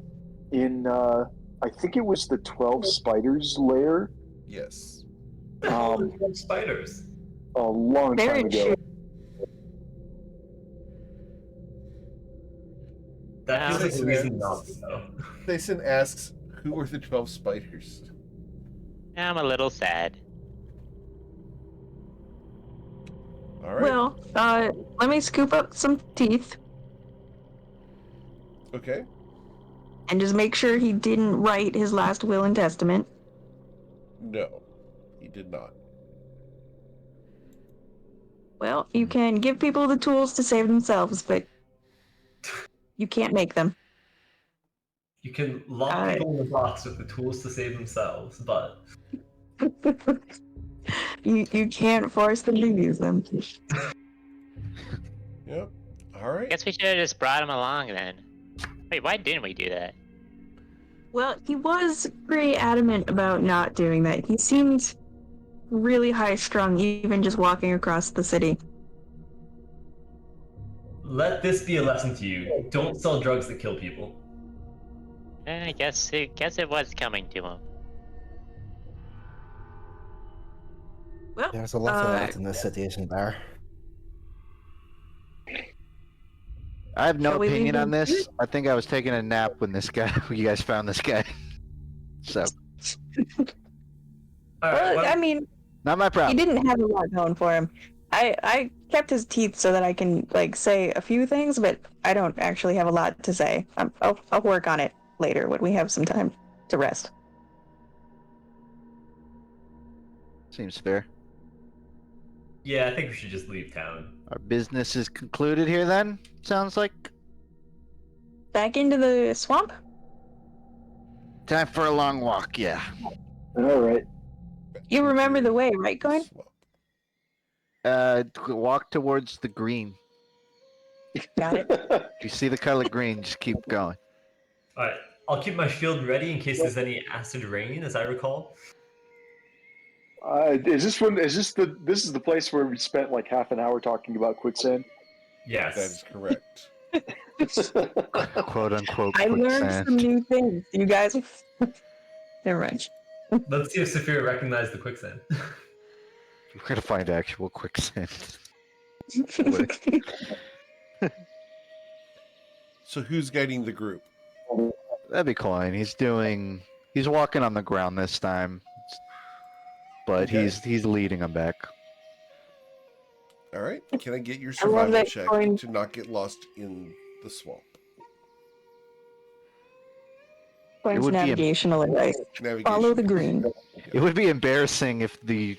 in I think it was the 12 Spiders lair. Yes. Spiders. A long time ago. That feels like the reason not to know. Jason asks, who were the 12 spiders? I'm a little sad. All right. Well, let me scoop up some teeth Okay. and just make sure he didn't write his last will and testament. No, he did not. Well, you can give people the tools to save themselves, but you can't make them. You can lock people in the box with the tools to save themselves, but you can't force them to use them. Yep. All right. Guess we should have just brought him along then. Wait, why didn't we do that? Well, he was pretty adamant about not doing that. He seemed really high-strung, even just walking across the city. let this be a lesson to you. Don't sell drugs that kill people. I guess it was coming to him. Well, There's a lot of that in this city, isn't there? I have no Shall we leave opinion on him? this. I think I was taking a nap when you guys found this guy. So, All right, well, well, I mean, not my he problem. didn't have a lot going for him. I kept his teeth so that I can like say a few things, but I don't actually have a lot to say. I'll work on it later when we have some time to rest. Seems fair. yeah, I think we should just leave town. Our business is concluded here then, sounds like. Back into the swamp? Time for a long walk, yeah. All right. You remember the way, right, Coin? Walk towards the green. Got it. If you see the color green, just keep going. All right, I'll keep my shield ready in case there's any acid rain, as I recall. Is this the place where we spent like half an hour talking about quicksand? Yes. That is correct. Quote unquote I learned some quicksand. new things. You guys. Never mind. Let's see if Saphira recognized the quicksand. We're gonna find actual quicksand. So who's guiding the group? That'd be Klein. He's walking on the ground this time. But Okay. he's leading them back. All right. Can I get your I love survival that check Coin- to not get lost in the swamp? Coin's would be a- navigational advice. Navigation. Follow the green. It would be embarrassing if the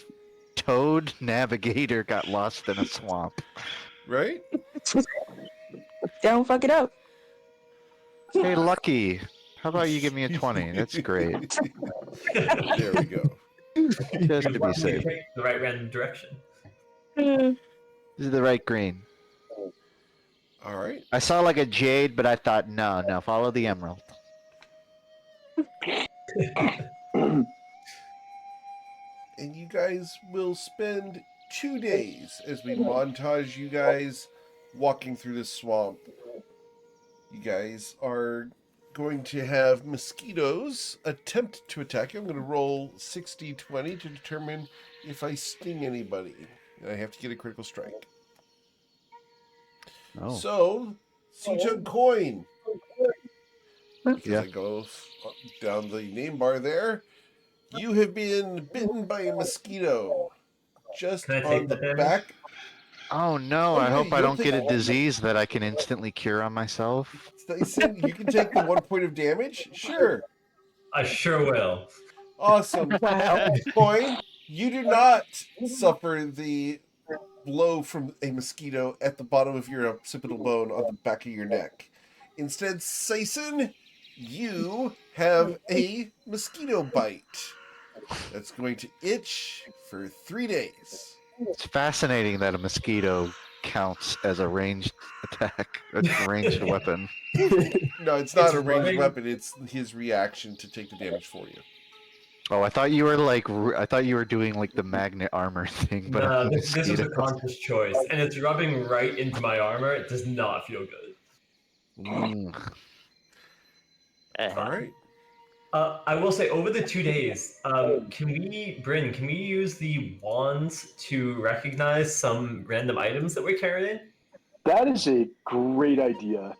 toad navigator got lost in a swamp. Right? Don't fuck it up. Hey, Lucky, how about you give me a 20? That's great. There we go. Just to be Lucky safe. we picked the right random direction. This is the right green. All right. I saw like a jade, but I thought, no, follow the emerald. And you guys will spend 2 days as we montage you guys walking through this swamp. You guys are going to have mosquitoes attempt to attack you. I'm going to roll 60-20 to determine if I sting anybody. And I have to get a critical strike. Oh, So, Seaton Coin. Because Yeah. I go down the name bar there. You have been bitten by a mosquito. Just Can I on take the that damage? back. oh no! Oh, I yeah, hope I you'll don't get a take- disease that I can instantly cure on myself. Dyson, you can take the 1 point of damage? Sure. I sure will. Awesome. Wow. Coin, you do not suffer the blow from a mosquito at the bottom of your occipital bone on the back of your neck. Instead, Saison, you have a mosquito bite that's going to itch for 3 days. It's fascinating that a mosquito counts as a ranged attack, a ranged weapon. No, it's not It's a ranged running. weapon. It's his reaction to take the damage for you. Oh, I thought you were doing like the magnet armor thing, but No, I'm this was a mosquito. conscious choice, and it's rubbing right into my armor. It does not feel good. Mm. All right. I will say, over the 2 days, can we use the wands to recognize some random items that we're carrying? That is a great idea.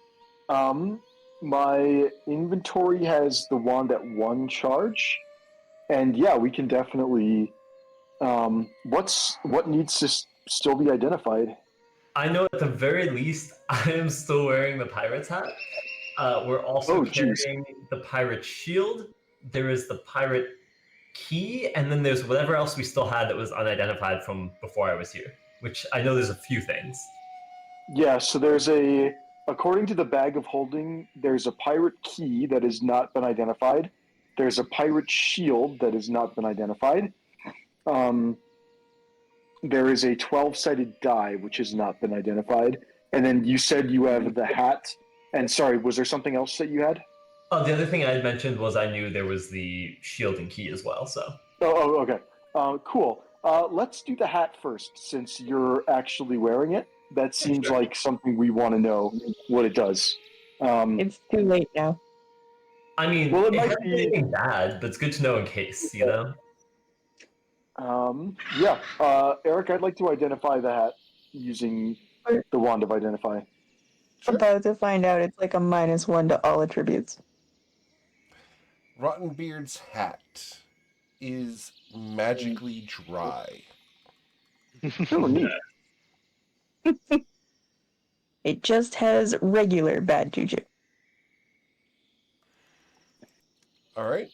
My inventory has the wand at 1 charge, and yeah, we can definitely. What needs to still be identified? I know at the very least, I am still wearing the pirate's hat. We're also Oh, jeez. carrying the pirate shield. There is the pirate key, and then there's whatever else we still had that was unidentified from before I was here. which I know there's a few things. Yeah, so according to the bag of holding, there's a pirate key that has not been identified. There's a pirate shield that has not been identified. There is a 12-sided die which has not been identified. And then you said you have the hat. And sorry, was there something else that you had? Oh, the other thing I had mentioned was I knew there was the shield and key as well. So Okay. Cool. Let's do the hat first, since you're actually wearing it. That seems Sure. like something we want to know what it does. It's too late now. I mean, Well, it it might hasn't be- been anything bad, but it's good to know in case, you know. Eric, I'd like to identify the hat using the wand of identify. Sure. About to find out it's like a -1 to all attributes. Rottenbeard's hat is magically dry. Oh, neat. It just has regular bad juju. All right.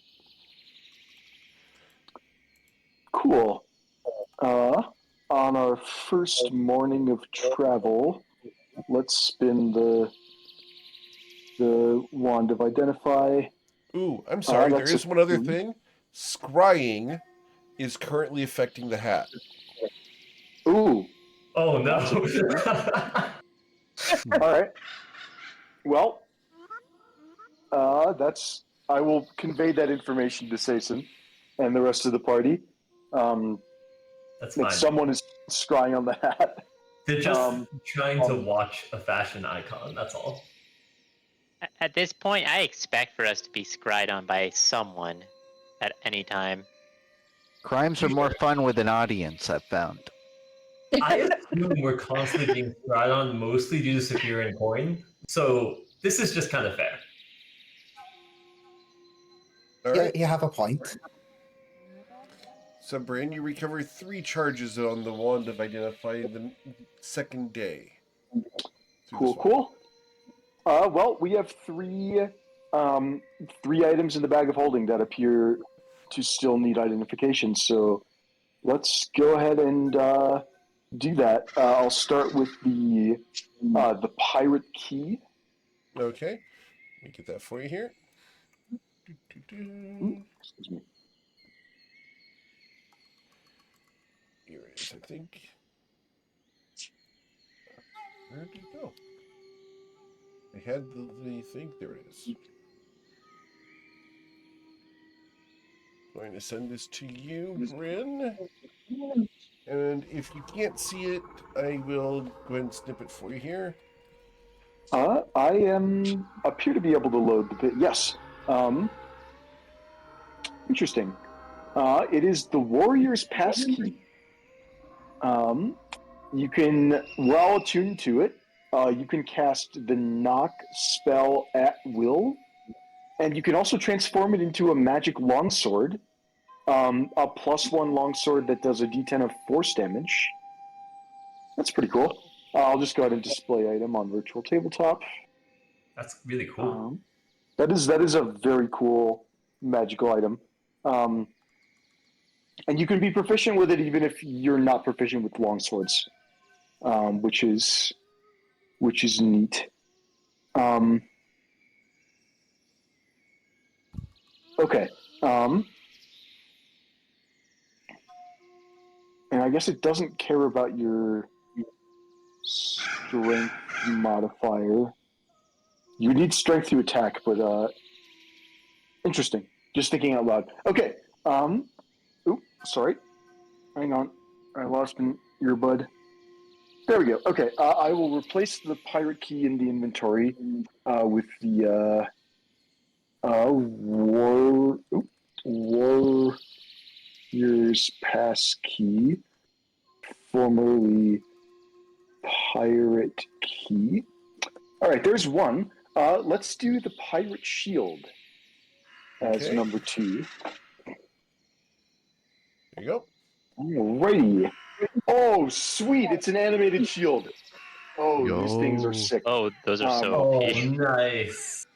Cool. On our first morning of travel, let's spin the wand of identify. Ooh, I'm sorry. There that's is a one other 3. thing. Scrying is currently affecting the hat. Ooh. Oh no. All right. Well, I will convey that information to Sason and the rest of the party. That's That fine. someone is scrying on the hat. They're just trying to watch a fashion icon. That's all. At this point, I expect for us to be scryed on by someone at any time. Crimes are more fun with an audience, I've found. I assume we're constantly being scryed on, mostly due to Superior and Coin. So this is just kind of fair. All Yeah, right. you have a point. So, Bran, you recover 3 charges on the wand of identify the second day. Cool. Well, we have 3 items in the bag of holding that appear to still need identification. So let's go ahead and do that. I'll start with the pirate key. Okay. Let me get that for you here. Excuse me. Here it is, I think. Where did it go? I had the thing. There it is. Going to send this to you, Bryn. And if you can't see it, I will go ahead and snip it for you here. I appear to be able to load the bit. Yes. Interesting. It is the Warrior's Passkey. You can, while attuned to it, you can cast the Knock spell at will, and you can also transform it into a magic longsword, a +1 longsword that does a d10 of force damage. That's pretty cool. I'll just go ahead and display item on virtual tabletop. That's really cool. That is a very cool magical item. And you can be proficient with it even if you're not proficient with longswords, which is neat. Okay. And I guess it doesn't care about your strength modifier. You need strength to attack, but interesting. Just thinking out loud. Okay. Sorry. Hang on. I lost an earbud. There we go. Okay. I will replace the pirate key in the inventory with the Warrior's Pass key, formerly pirate key. All right, there's one. Let's do the pirate shield as number 2. There you go. Alrighty. Oh, sweet! It's an animated shield. Oh, these things are sick. Oh, those are so Oh, OP. nice.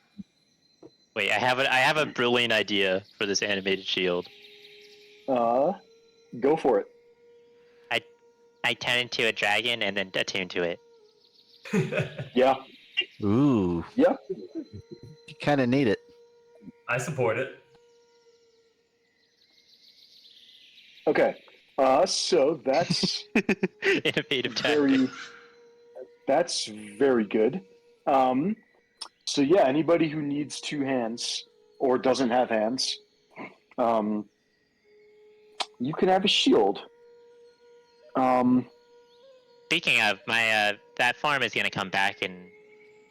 Wait, I have a brilliant idea for this animated shield. Go for it. I turn into a dragon and then attune to it. Yeah. Ooh, Yeah. you kind of need it. I support it. Okay. So that's Innovative very. tactic. That's very good. So yeah, anybody who needs two hands or doesn't have hands, you can have a shield. Speaking of, my that farm is gonna come back in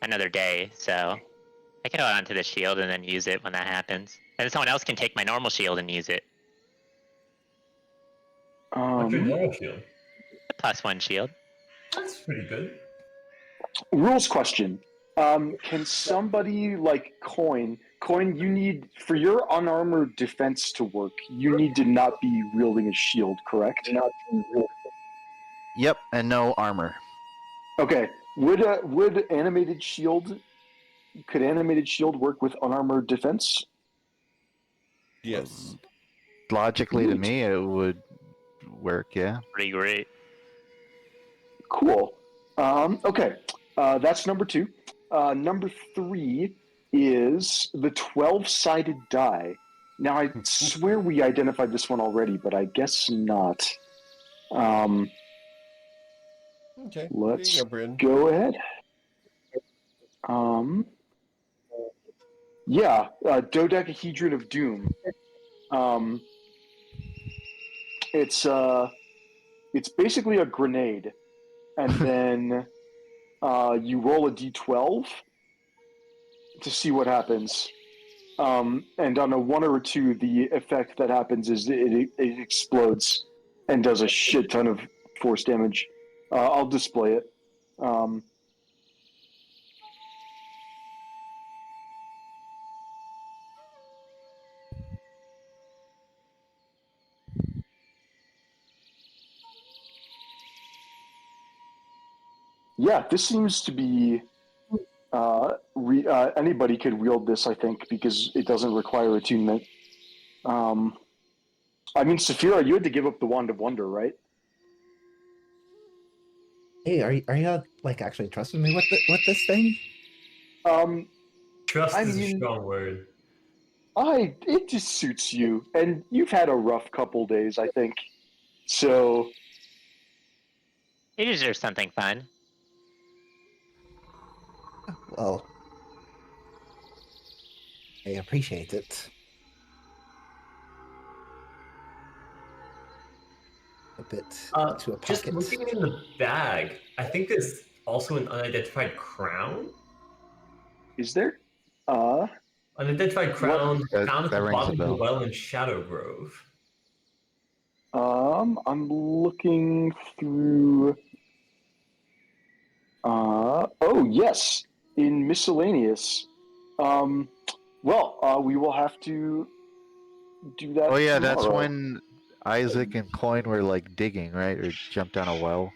another day, so I can hold on to the shield and then use it when that happens. And then someone else can take my normal shield and use it. What's your normal shield? A +1 shield. That's pretty good. Rules question. Can somebody like Coin, you need for your unarmored defense to work, you need to not be wielding a shield, correct? Yep, and no armor. Okay. Could animated shield work with unarmored defense? Yes. Logically, to Neat. me, it would work. Yeah. Pretty great. Cool. Okay. That's number 2. Number 3 is the 12-sided die. Now, I swear we identified this one already, but I guess not. Okay. Let's There you go, Bryn. go ahead. Dodecahedron of Doom. It's basically a grenade, and then you roll a d12 to see what happens. And on a 1 or a 2, the effect that happens is it explodes and does a shit ton of force damage. I'll display it. Yeah, this seems to be anybody could wield this, I think, because it doesn't require attunement. I mean, Saphira, you had to give up the Wand of Wonder, right? Hey, are you like actually trusting me with this thing? Trust I is a mean- strong word. It just suits you, and you've had a rough couple days, I think. So You deserve something fun. Well, I appreciate it. A bit to a Just pocket. looking in the bag, I think there's also an unidentified crown. is there? Unidentified crown That- found at that the rings bottom a of the bell. well in Shadow Grove. I'm looking through. Oh yes, in miscellaneous. We will have to do that. Oh yeah, tomorrow. that's when Isaac and Coin were like digging, right, or jumped down a well.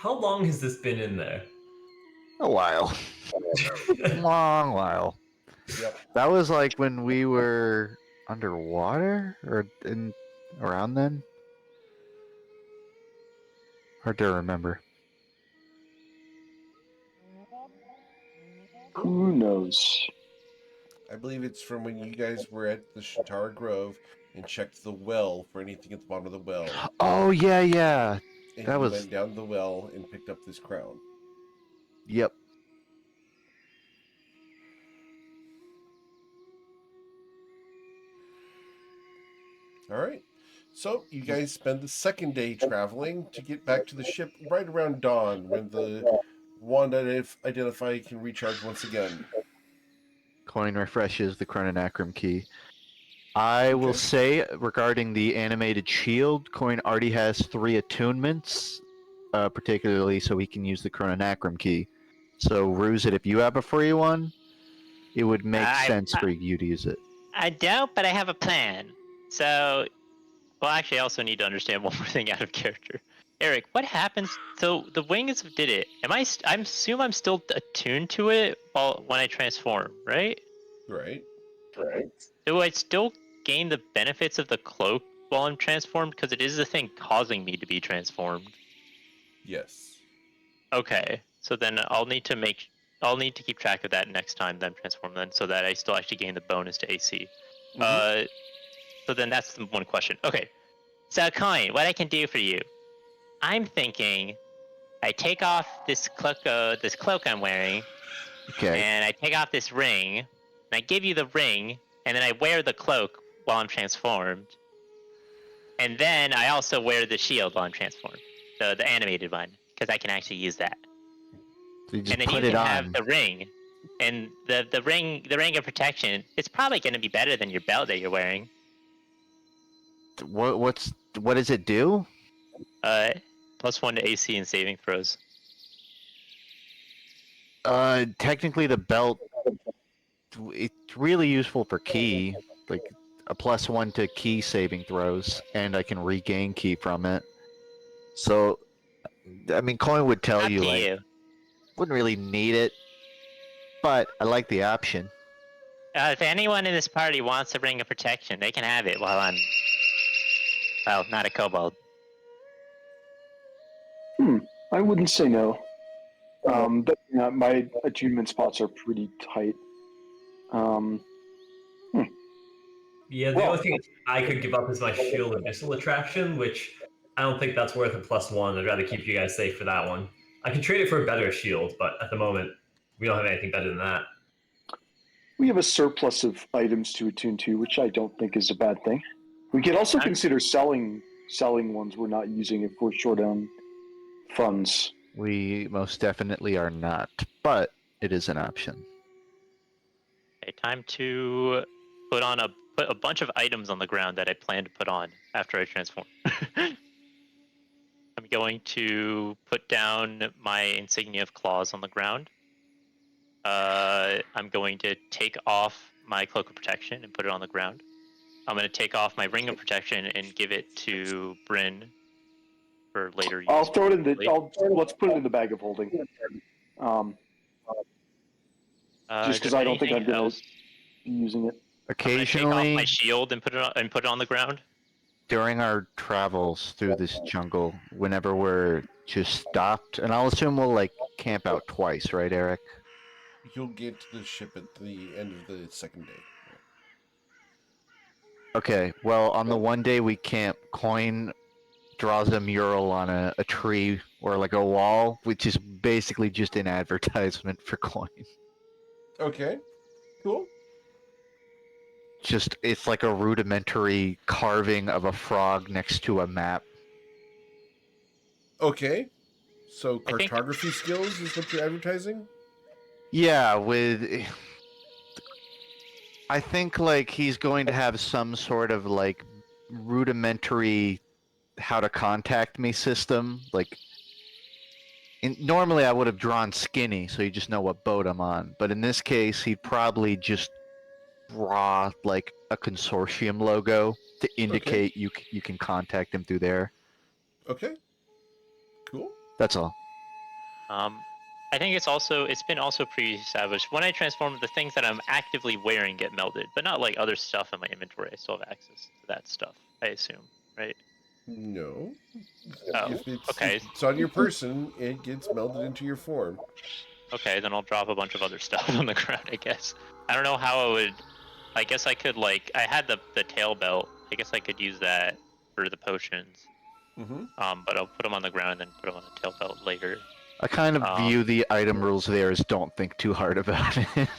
How long has this been in there? A while, long while. Yep. That was like when we were underwater, or around then. Hard to remember. Who knows? I believe it's from when you guys were at the Shatara Grove and checked the well for anything at the bottom of the well. Oh yeah, yeah. And That you was- went down the well and picked up this crown. Yep. All right. So you guys spend the second day traveling to get back to the ship right around dawn when the wand identify can recharge once again. Coin refreshes the Chrononacrim key. I will Okay. say regarding the animated shield, Coin already has 3 attunements, particularly so he can use the Chrononacrim key. So Ruse it if you have a free one, it would make sense for you to use it. I don't, but I have a plan. So, well, actually, I also need to understand one more thing out of character. Eric, what happens? So the wings did it. I assume I'm still attuned to it when I transform, right? Right. Do I still gain the benefits of the cloak while I'm transformed? Because it is the thing causing me to be transformed. Yes. Okay, so then I'll need to keep track of that next time that I'm transformed, then, so that I still actually gain the bonus to AC. Mhm. So then that's the one question. Okay, so Coin, what I can do for you? I'm thinking I take off this cloak I'm wearing, Okay. and I take off this ring, and I give you the ring, and then I wear the cloak while I'm transformed, and then I also wear the shield while I'm transformed, the animated one, because I can actually use that. So you just And then put you it can have on. the ring, and the ring of protection. It's probably going to be better than your belt that you're wearing. What does it do? +1 to AC and saving throws. Technically the belt, it's really useful for key, like a +1 to key saving throws, and I can regain key from it. So, I mean, Coin would tell Up you to like you. wouldn't really need it, but I like the option. If anyone in this party wants a ring of protection, they can have it while I'm. Well, not a kobold. I wouldn't say no. But my attunement spots are pretty tight. Yeah, the only thing I could give up is my shield and missile attraction, which I don't think that's worth a +1. I'd rather keep you guys safe for that one. I can trade it for a better shield, but at the moment, we don't have anything better than that. We have a surplus of items to attune to, which I don't think is a bad thing. We could also consider selling ones we're not using if we're short on funds. We most definitely are not, but it is an option. Okay, time to put a bunch of items on the ground that I plan to put on after I transform. I'm going to put down my insignia of claws on the ground. I'm going to take off my cloak of protection and put it on the ground. I'm going to take off my ring of protection and give it to Bryn for later use. I'll throw it in let's put it in the bag of holding. Just because I don't think I'm going to be using it. Occasionally, take off my shield and put it on the ground. during our travels through this jungle, whenever we're just stopped, and I'll assume we'll like camp out twice, right, Eric? You'll get to the ship at the end of the second day. Okay, well, on the one day we camp, Coin draws a mural on a tree or like a wall, which is basically just an advertisement for Coin. Okay, cool. Just, it's like a rudimentary carving of a frog next to a map. Okay, so I think- cartography skills is what you're advertising? Yeah, I think like he's going to have some sort of like rudimentary how to contact me system. Like, normally I would have drawn skinny, so you just know what boat I'm on. But in this case, he'd probably just draw like a consortium logo to indicate you can contact him through there. Okay, cool. That's all. I think it's been also pre-established. When I transform, the things that I'm actively wearing get melted, but not like other stuff in my inventory. I still have access to that stuff, I assume, right? No. Oh, If okay. it's on your person, it gets melded into your form. Okay, then I'll drop a bunch of other stuff on the ground, I guess. I don't know how I would. I guess I could I had the tail belt. I guess I could use that for the potions. Mm-hmm. But I'll put them on the ground and then put them on the tail belt later. I kind of view the item rules there as don't think too hard about it.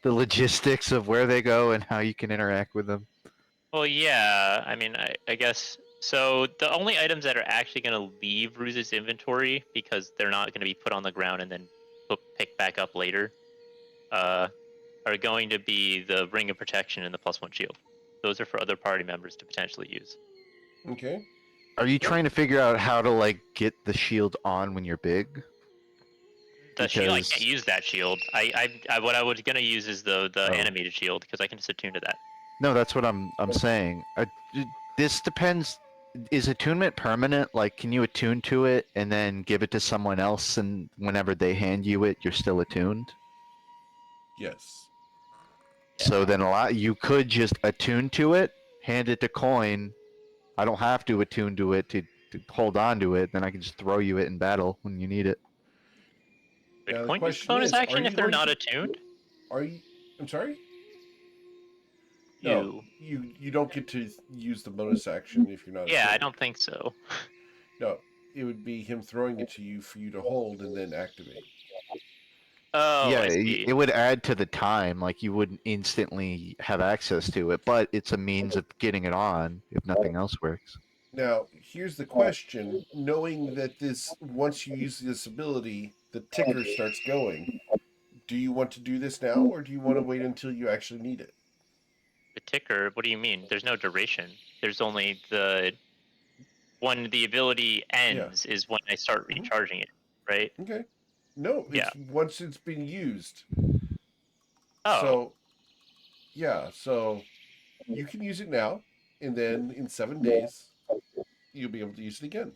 The logistics of where they go and how you can interact with them. Well, yeah. I mean, I guess so. The only items that are actually going to leave Ruse's inventory because they're not going to be put on the ground and then picked back up later, are going to be the ring of protection and the +1 shield. Those are for other party members to potentially use. Okay. Are you trying to figure out how to like get the shield on when you're big? The shield, I Because- can't use that shield. What I was gonna use is the animated shield because I can just attune to that. No, that's what I'm saying. This depends. Is attunement permanent? Like, can you attune to it and then give it to someone else, and whenever they hand you it, you're still attuned? Yes. So then you could just attune to it, hand it to Coin. I don't have to attune to it to hold on to it. Then I can just throw you it in battle when you need it. Would Now, the Coin use question bonus is, are action you if they're going not to- attuned? Are you? I'm sorry. You. No, you don't get to use the bonus action if you're not. Yeah, I attuned. don't think so. No, it would be him throwing it to you for you to hold and then activate. Oh, yeah, I see. it would add to the time. Like you wouldn't instantly have access to it, but it's a means of getting it on if nothing else works. Now, here's the question: knowing that once you use this ability, the ticker starts going. Do you want to do this now, or do you want to wait until you actually need it? The ticker, what do you mean? There's no duration. There's only when the ability ends is when I start recharging it, right? Okay. No, it's once it's been used. Oh. So, yeah, so you can use it now, and then in 7 days, you'll be able to use it again.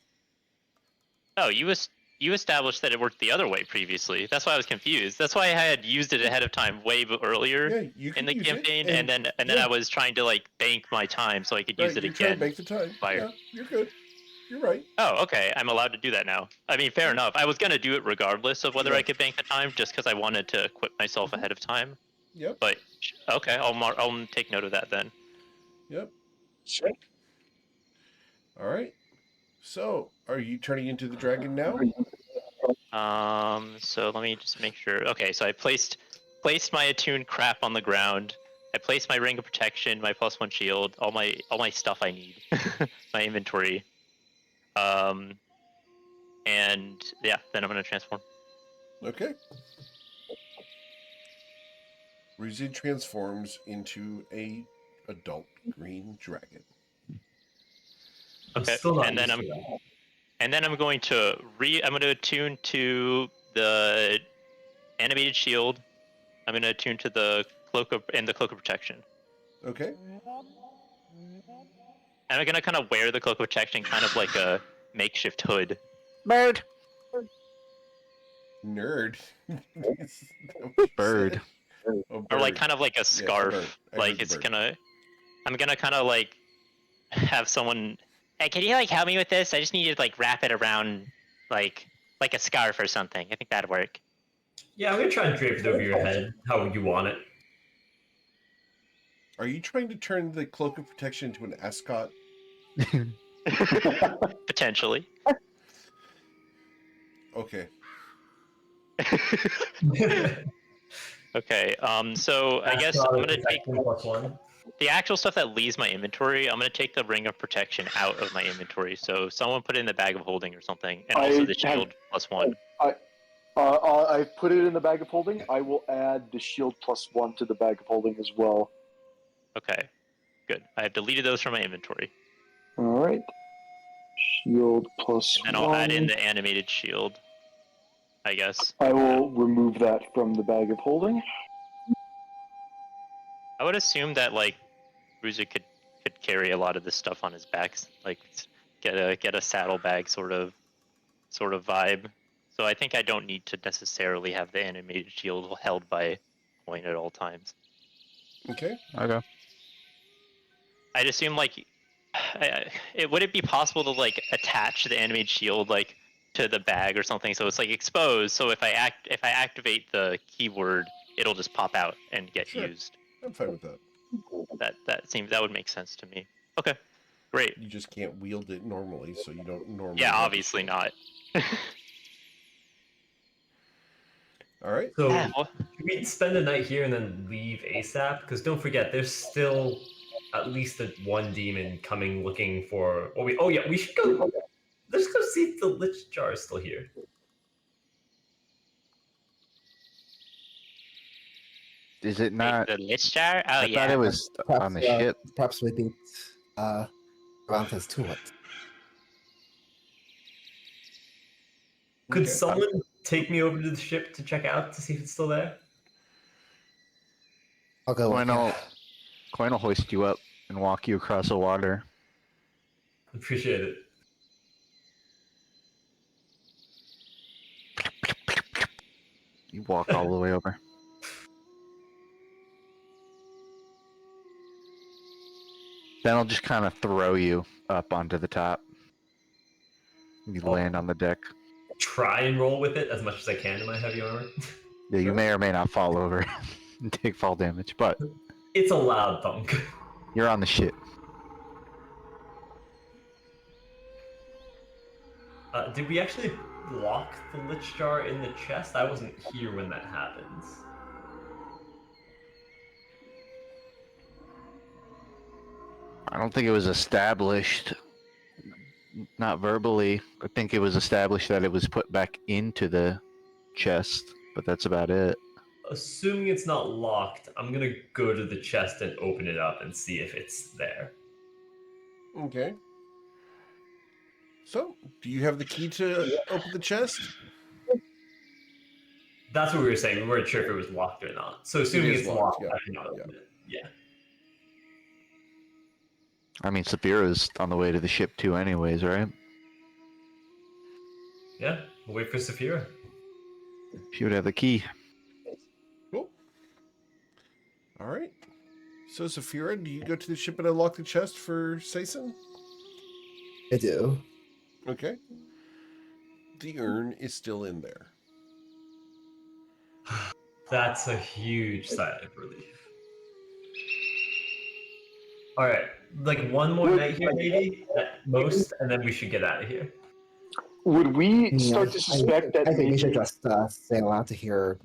Oh, you established that it worked the other way previously. That's why I was confused. That's why I had used it ahead of time earlier Yeah, you can in the use campaign, it, and then I was trying to like bank my time so I could use it you're trying to again. bank the time. Fire. Yeah, you're good. You're right. Oh, okay. I'm allowed to do that now. I mean, fair enough. I was gonna do it regardless of whether I could bank the time, just because I wanted to equip myself ahead of time. Yep. But okay, I'll take note of that then. Yep. Sure. All right. So, are you turning into the dragon now? So let me just make sure. Okay, so I placed my attuned crap on the ground. I placed my ring of protection, my +1 shield, all my stuff I need, my inventory. And yeah, then I'm gonna transform. Okay. Rizid transforms into a adult green dragon. Okay, Still not and then used to that. I'm going to attune to the animated shield. I'm going to attune to the cloak of protection. Okay. And I'm going to kind of wear the cloak of protection, kind of like a makeshift hood. Bird. Nerd. Bird. Oh, Or like bird. kind of like a scarf. bird. I Like heard it's bird. I'm gonna kind of like have someone. Hey, can you like help me with this? I just need you to like wrap it around like a scarf or something. I think that'd work. Yeah, I'm gonna try and drape it over your head how you want it. Are you trying to turn the cloak of protection into an ascot? Potentially. Okay. Okay. So I guess I'm gonna take +1. the actual stuff that leaves my inventory. I'm gonna take the ring of protection out of my inventory. So someone put it in the bag of holding or something, and also the shield +1. I put it in the bag of holding. I will add the shield +1 to the bag of holding as well. Okay. Good. I have deleted those from my inventory. All right. Shield +1. And I'll add in the animated shield, I guess. I will remove that from the bag of holding. I would assume that like Bruiser could carry a lot of this stuff on his back, like get a saddlebag sort of vibe. So I think I don't need to necessarily have the animated shield held by Coin at all times. Okay. Okay. I'd assume like would it be possible to like attach the animated shield like to the bag or something so it's like exposed, so if I activate the keyword it'll just pop out and get used. I'm fine with that. That would make sense to me. Okay, great. You just can't wield it normally, so you don't normally. Yeah, have obviously to not. All right. So Yeah, well- should we spend the night here and then leave ASAP? Because don't forget, there's still at least one demon coming looking for. We should go. Let's go see if the Lich Jar is still here. Is it not? Wait, the Lich Jar? Oh, I yeah. thought it was on the ship. Perhaps we beat Rantas to it. Could Okay. someone take me over to the ship to check out to see if it's still there? I'll go with you. Coin will hoist you up and walk you across the water. Appreciate it. You walk all the way over. Then I'll just kind of throw you up onto the top. You Oh. land on the deck. Try and roll with it as much as I can in my heavy armor. Yeah, you may or may not fall over and take fall damage, but It's a loud thunk. you're on the ship. Did we actually lock the lich jar in the chest? I wasn't here when that happens. I don't think it was established, not verbally. I think it was established that it was put back into the chest, but that's about it. Assuming it's not locked, I'm gonna go to the chest and open it up and see if it's there. Okay. So, do you have the key to open the chest? That's what we were saying. We weren't sure if it was locked or not. So assuming is it's locked, locked, yeah. I can open it. Yeah. I mean, Saphira's on the way to the ship too anyways, right? Yeah. We'll wait for Saphira. She would have the key. Cool. All right. So, Saphira, do you go to the ship and unlock the chest for Saison? I do. Okay. The urn is still in there. That's a huge sigh of relief. All right, like one more night here, maybe at most, and then we should get out of here. Would we Yeah, start to suspect that I think we should maybe- just sail out of here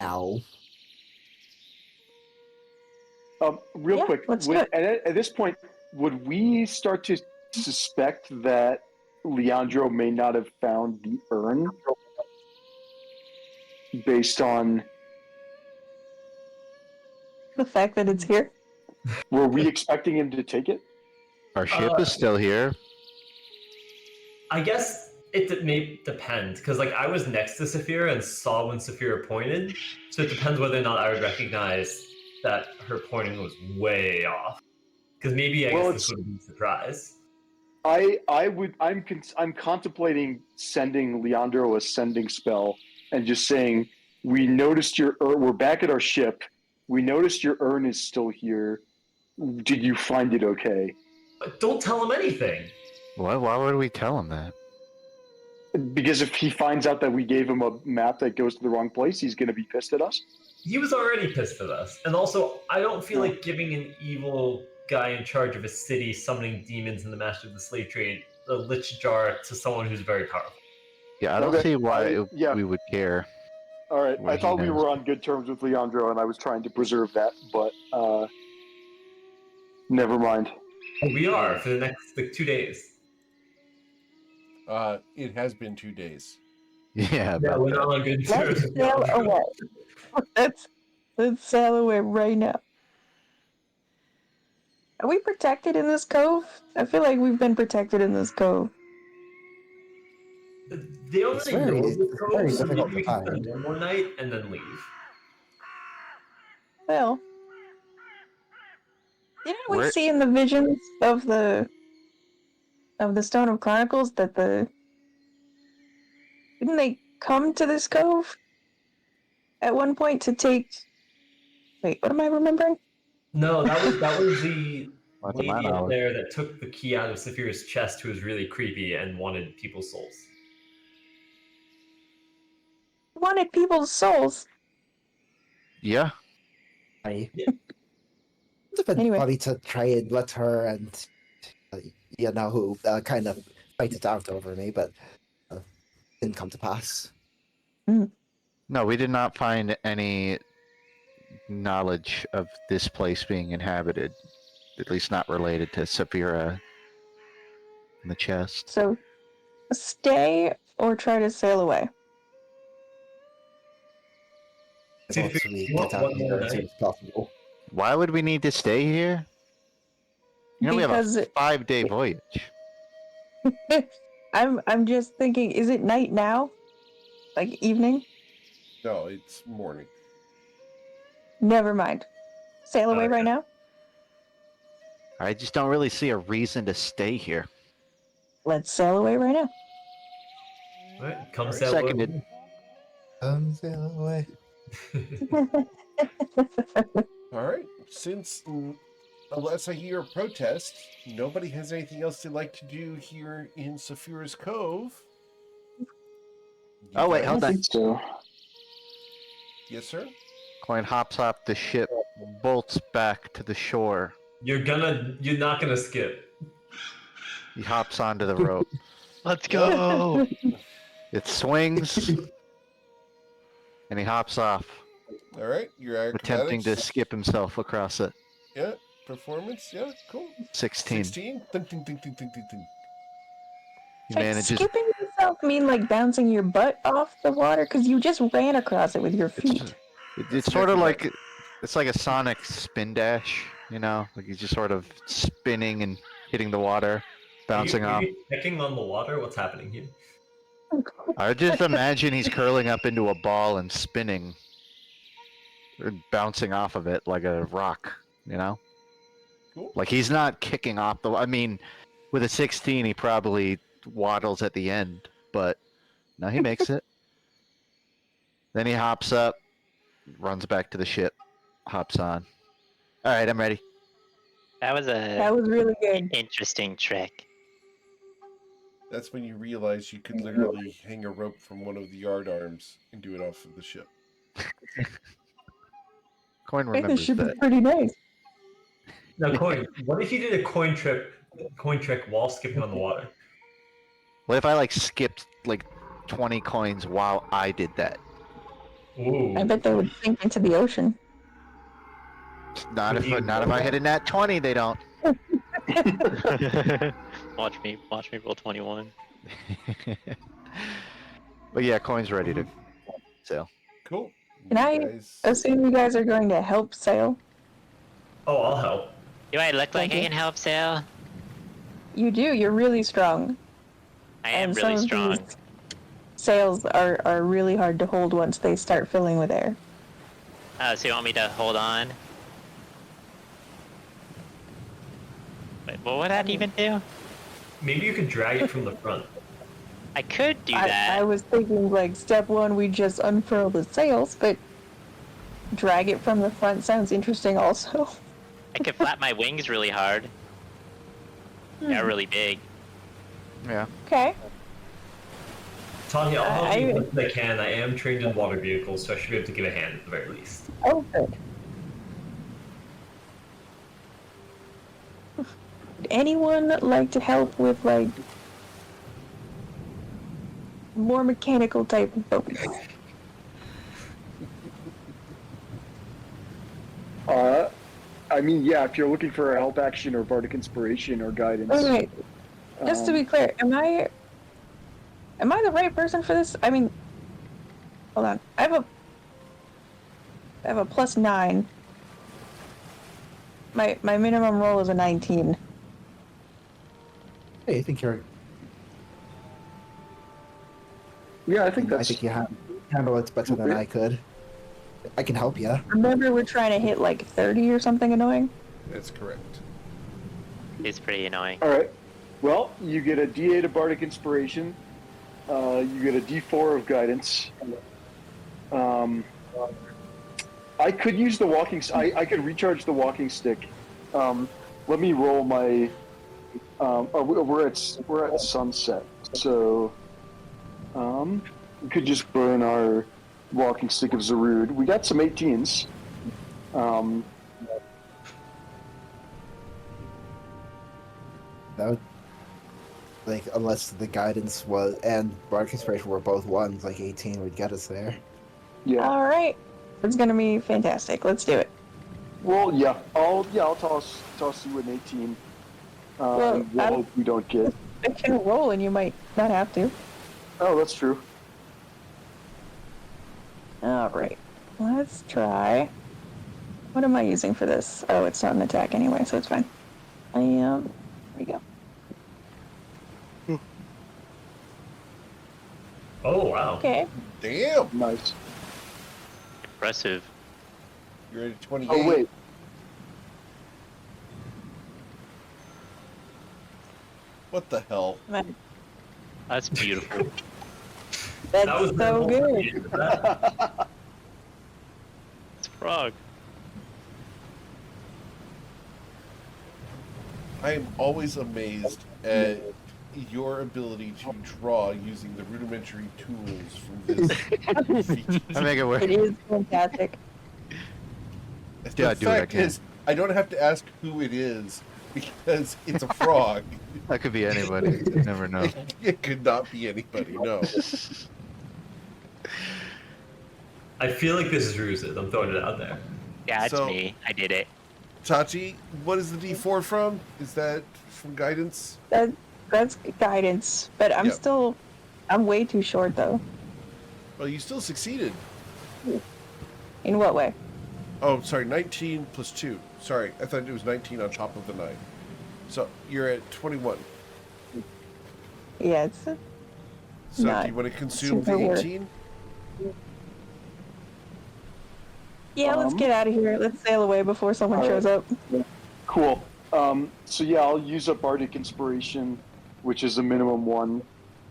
now. real Yeah, quick, let's do it. at this point, would we start to suspect that Leandro may not have found the urn based on? The fact that it's here. Were we expecting him to take it? Our ship is still here. I guess it may depend, because like I was next to Saphira and saw when Saphira pointed, so it depends whether or not I would recognize that her pointing was way off. Because maybe I guess this would have been a surprise. I'm contemplating sending Leandro a sending spell and just saying, we noticed your urn. We're back at our ship. We noticed your urn is still here. Did you find it okay? But don't tell him anything. Why would we tell him that? Because if he finds out that we gave him a map that goes to the wrong place, he's going to be pissed at us. He was already pissed at us. And also, I don't feel like giving an evil guy in charge of a city summoning demons and the master of the slave trade a lich jar to someone who's very powerful. Yeah, I don't Okay, see why yeah. we would care. All right, What I he thought we knows. were on good terms with Leandro, and I was trying to preserve that, but never mind. We are for the next 2 days. It has been 2 days. Yeah, Yeah, about we're that. not on good terms. Let's sail away. Let's sail away right now. Are we protected in this cove? I feel like we've been protected in this cove. They don't It's really know very- the it's code, very so difficult maybe we to can find. spend one more night and then leave. Well, didn't we Where- see in the visions of the Stone of Chronicles that didn't they come to this cove at one point to take? Wait, what am I remembering? No, that was the Not to my lady up knowledge. there that took the key out of Saphira's chest, who was really creepy and wanted people's souls. Wanted people's souls. Yeah. I Yeah. would have been Anyway. funny to try and let her and who kind of fight it out over me, but didn't come to pass. No, we did not find any knowledge of this place being inhabited. At least not related to Saphira in the chest. So, stay or try to sail away. As See, long as if we you want get out one of more here as soon night- as possible. Why would we need to stay here? You know, Because we have a 5-day voyage. I'm just thinking, is it night now? Like evening? No, it's morning. Never mind. Sail away right now? I just don't really see a reason to stay here. Let's sail away right now. Alright, come Alright, sail seconded. Sail away. All right. Since unless I hear a protest, nobody has anything else they'd like to do here in Saphira's Cove. Oh, wait, I hold don't on. think so. Yes, sir? Coin hops off the ship, bolts back to the shore. You're not gonna skip. He hops onto the rope. Let's go. It swings, and he hops off, All right, your acrobatics. attempting to skip himself across it. Yeah, performance. Yeah, cool. 16. 16. Ding, ding, ding, ding, ding, ding, ding. He Like, manages. skipping yourself mean like bouncing your butt off the water? Because you just ran across it with your feet. It's That's sort of exactly like it's like a Sonic spin dash, you know, like he's just sort of spinning and hitting the water, bouncing Are off. you checking on the water? What's happening here? I just imagine he's curling up into a ball and spinning, or bouncing off of it like a rock, you know. Cool. Like he's not kicking off the. I mean, with a 16, he probably waddles at the end, but no, he makes it. Then he hops up, runs back to the ship, hops on. All right, I'm ready. That was That was really good. interesting trick. That's when you realize you could literally hang a rope from one of the yard arms and do it off of the ship. Coin I think this remembers should be that. pretty nice. Now, Coin, what if you did a coin trick while skipping on the water? What if I like skipped like 20 coins while I did that? Ooh. I bet they would sink into the ocean. Not Would if you not if I hit a nat 20, they don't. watch me roll 21. But yeah, coin's ready to sail. Cool. Can I Guys, assume you guys are going to help sail? Oh, I'll help. Do I look like Thank I you. can help sail? You do. You're really strong. I am And really some of strong. these sails are really hard to hold once they start filling with air. Oh, so you want me to hold on? Wait, what would that even do? Maybe you could drag it from the front. I could do that. I was thinking like step one, we just unfurl the sails, but drag it from the front sounds interesting also. I could flap my wings really hard. They're really big. Yeah. Okay. Tanya, I'll help you I- once I can. I am trained in water vehicles, so I should be able to give a hand at the very least. Oh, good. Would anyone like to help with like more mechanical type of focus? I mean, yeah, if you're looking for a help action or bardic inspiration or guidance. Okay. Just to be clear, am I the right person for this? I mean, hold on. I have a +9. My minimum roll is a 19. Hey, I think you're. Yeah, I think I that's. think you handle it better than I could. I can help you. Remember, we're trying to hit like 30 or something annoying. that's correct. It's pretty annoying. All right. Well, you get a D8 of bardic inspiration. You get a D4 of guidance. I could use the walking. I could recharge the walking stick. Let me roll my. We're at sunset, so we could just burn our walking stick of Zarud. We got some 18s. That would, like, unless the guidance was and bardic inspiration were both ones, like 18 would get us there. Yeah. All right. It's gonna be fantastic. Let's do it. Well, yeah. I'll toss you an 18. Well, we'll hope we don't get. I can roll, and you might not have to. Oh, that's true. All right. Let's try. What am I using for this? Oh, it's not an attack anyway, so it's fine. There we go. Oh, wow. Okay. Damn! Nice. Impressive. You're at 28. Oh wait. What the hell? Man, That's beautiful. that's That was so good. It's frog. I am always amazed at your ability to draw using the rudimentary tools from this feat. I make it work. It is fantastic. The I do what I fact can. is, I don't have to ask who it is because it's a frog. That could be anybody. You never know. It could not be anybody, no. I feel like this is Ruzid. I'm throwing it out there. Yeah, it's So- me. I did it. Tachi, what is the D4 from? Is that from guidance? That's guidance, but Yep. I'm way too short though. Well, you still succeeded. In what way? Oh, sorry, 19 plus 2. Sorry, I thought it was 19 on top of the 9. So you're at 21. Yeah, it's So Not do you want to consume the super worth. 18? yeah. Let's get out of here. Let's sail away before someone All shows up. Cool. So yeah, I'll use up Bardic Inspiration, which is a minimum 1,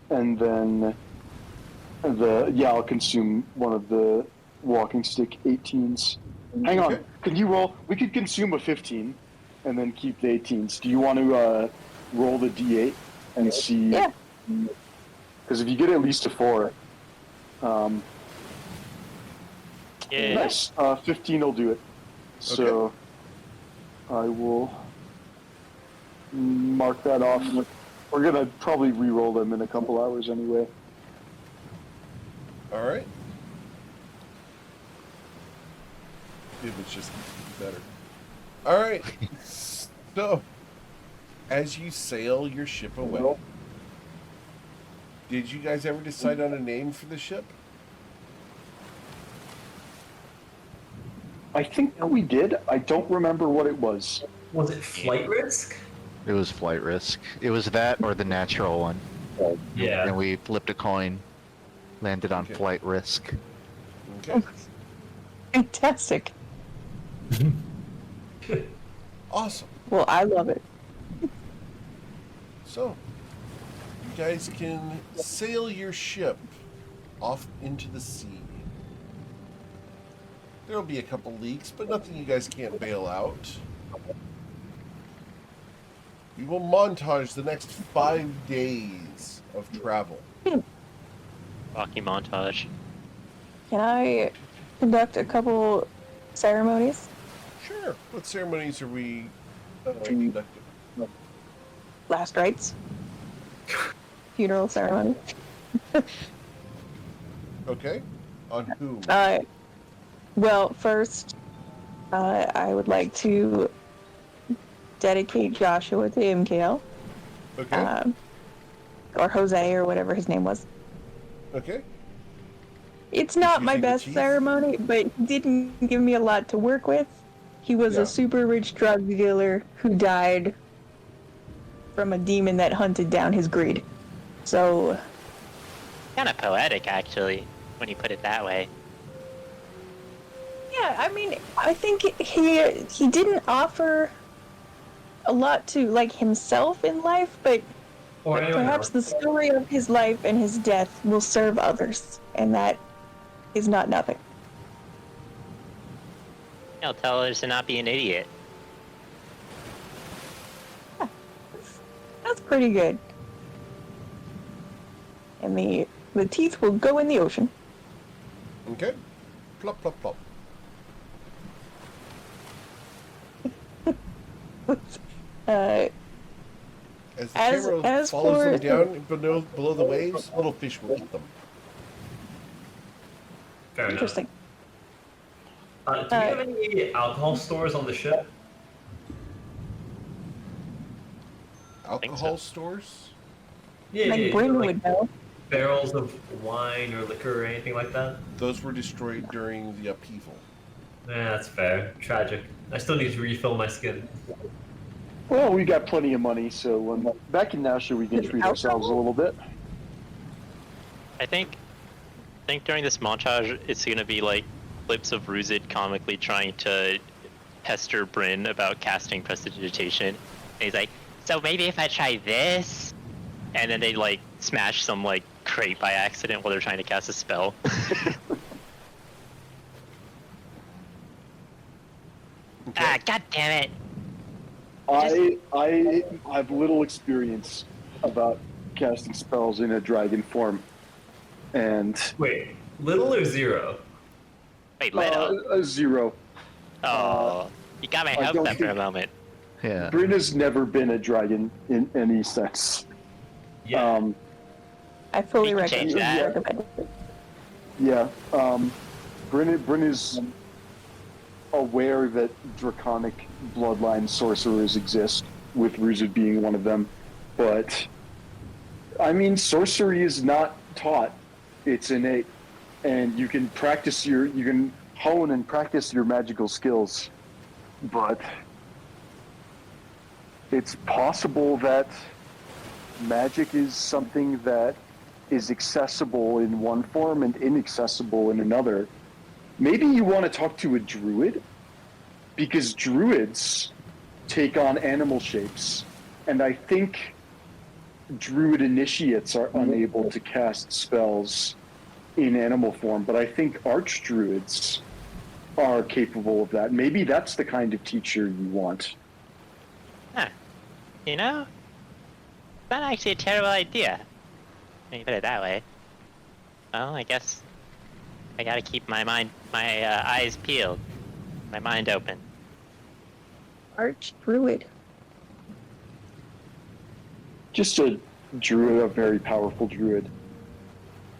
and then I'll consume one of the walking stick 18s. Hang on, Okay. can you roll? We could consume a 15, and then keep the 18s. Do you want to roll the D8 and see? Yeah. Because if you get at least a 4, Yeah. nice. 15 will do it. So I will mark that off. We're gonna probably re-roll them in a couple hours anyway. All right. It was just better. All right. So, as you sail your ship away, did you guys ever decide on a name for the ship? I think that we did. I don't remember what it was. Was it Flight Risk? It was Flight Risk. It was that or the natural one. Yeah. And we flipped a coin, landed on Okay. Flight Risk. Okay. Fantastic. Awesome. Well, I love it. So, you guys can sail your ship off into the sea. There'll be a couple leaks, but nothing you guys can't bail out. We will montage the next 5 days of travel. Walking montage. Can I conduct a couple ceremonies? Sure. What ceremonies are we conducting? Last rites? Funeral ceremony? Okay. On whom? Well, first, I would like to dedicate Joshua to MKL, Okay. or Jose, or whatever his name was. Okay. It's not my using the best teeth? ceremony, but he didn't give me a lot to work with. He was Yeah. a super rich drug dealer who died from a demon that hunted down his greed. So, Kind of poetic, actually, when you put it that way. yeah, I mean, I think he didn't offer a lot to like himself in life, but Or anyone perhaps else. the story of his life and his death will serve others, and that is not nothing. He'll tell us to not be an idiot. That's pretty good. And the teeth will go in the ocean. Okay. Plop, plop, plop. Uh, As the As- camera as follows for- them down below the waves, little fish will eat them. Fair enough. interesting. Do we have any alcohol stores on the ship? Alcohol stores? Yeah, Like yeah, Bryn like would know. barrels of wine or liquor or anything like that. Those were destroyed during the upheaval. Yeah, that's fair. Tragic. I still need to refill my skin. Well, we got plenty of money, so back in Nashua we can Is treat ourselves a alcohol? little bit. I think during this montage, it's gonna be like clips of Ruzid comically trying to pester Bryn about casting prestidigitation. And he's like, "So maybe if I try this," and then they like smash some like crate by accident while they're trying to cast a spell. Ah, god damn it! I have little experience about casting spells in a dragon form, and Wait, little or zero? Wait, little. a 0. Oh, you got my I hopes don't up for a think- moment. Yeah. Bryn has never been a dragon in any sense. Yeah. I fully You can recommend change that. it. Yeah, Bryn is aware that draconic bloodline sorcerers exist, with Ruzid being one of them, but I mean, sorcery is not taught; it's innate, and you can you can hone and practice your magical skills, but it's possible that magic is something that is accessible in one form and inaccessible in another. Maybe you want to talk to a druid, because druids take on animal shapes, and I think druid initiates are unable to cast spells in animal form, but I think archdruids are capable of that. Maybe that's the kind of teacher you want. Huh. You know, not actually a terrible idea. When you put it that way. Well, I guess I gotta keep my eyes peeled, my mind open. Archdruid. Just a druid, a very powerful druid.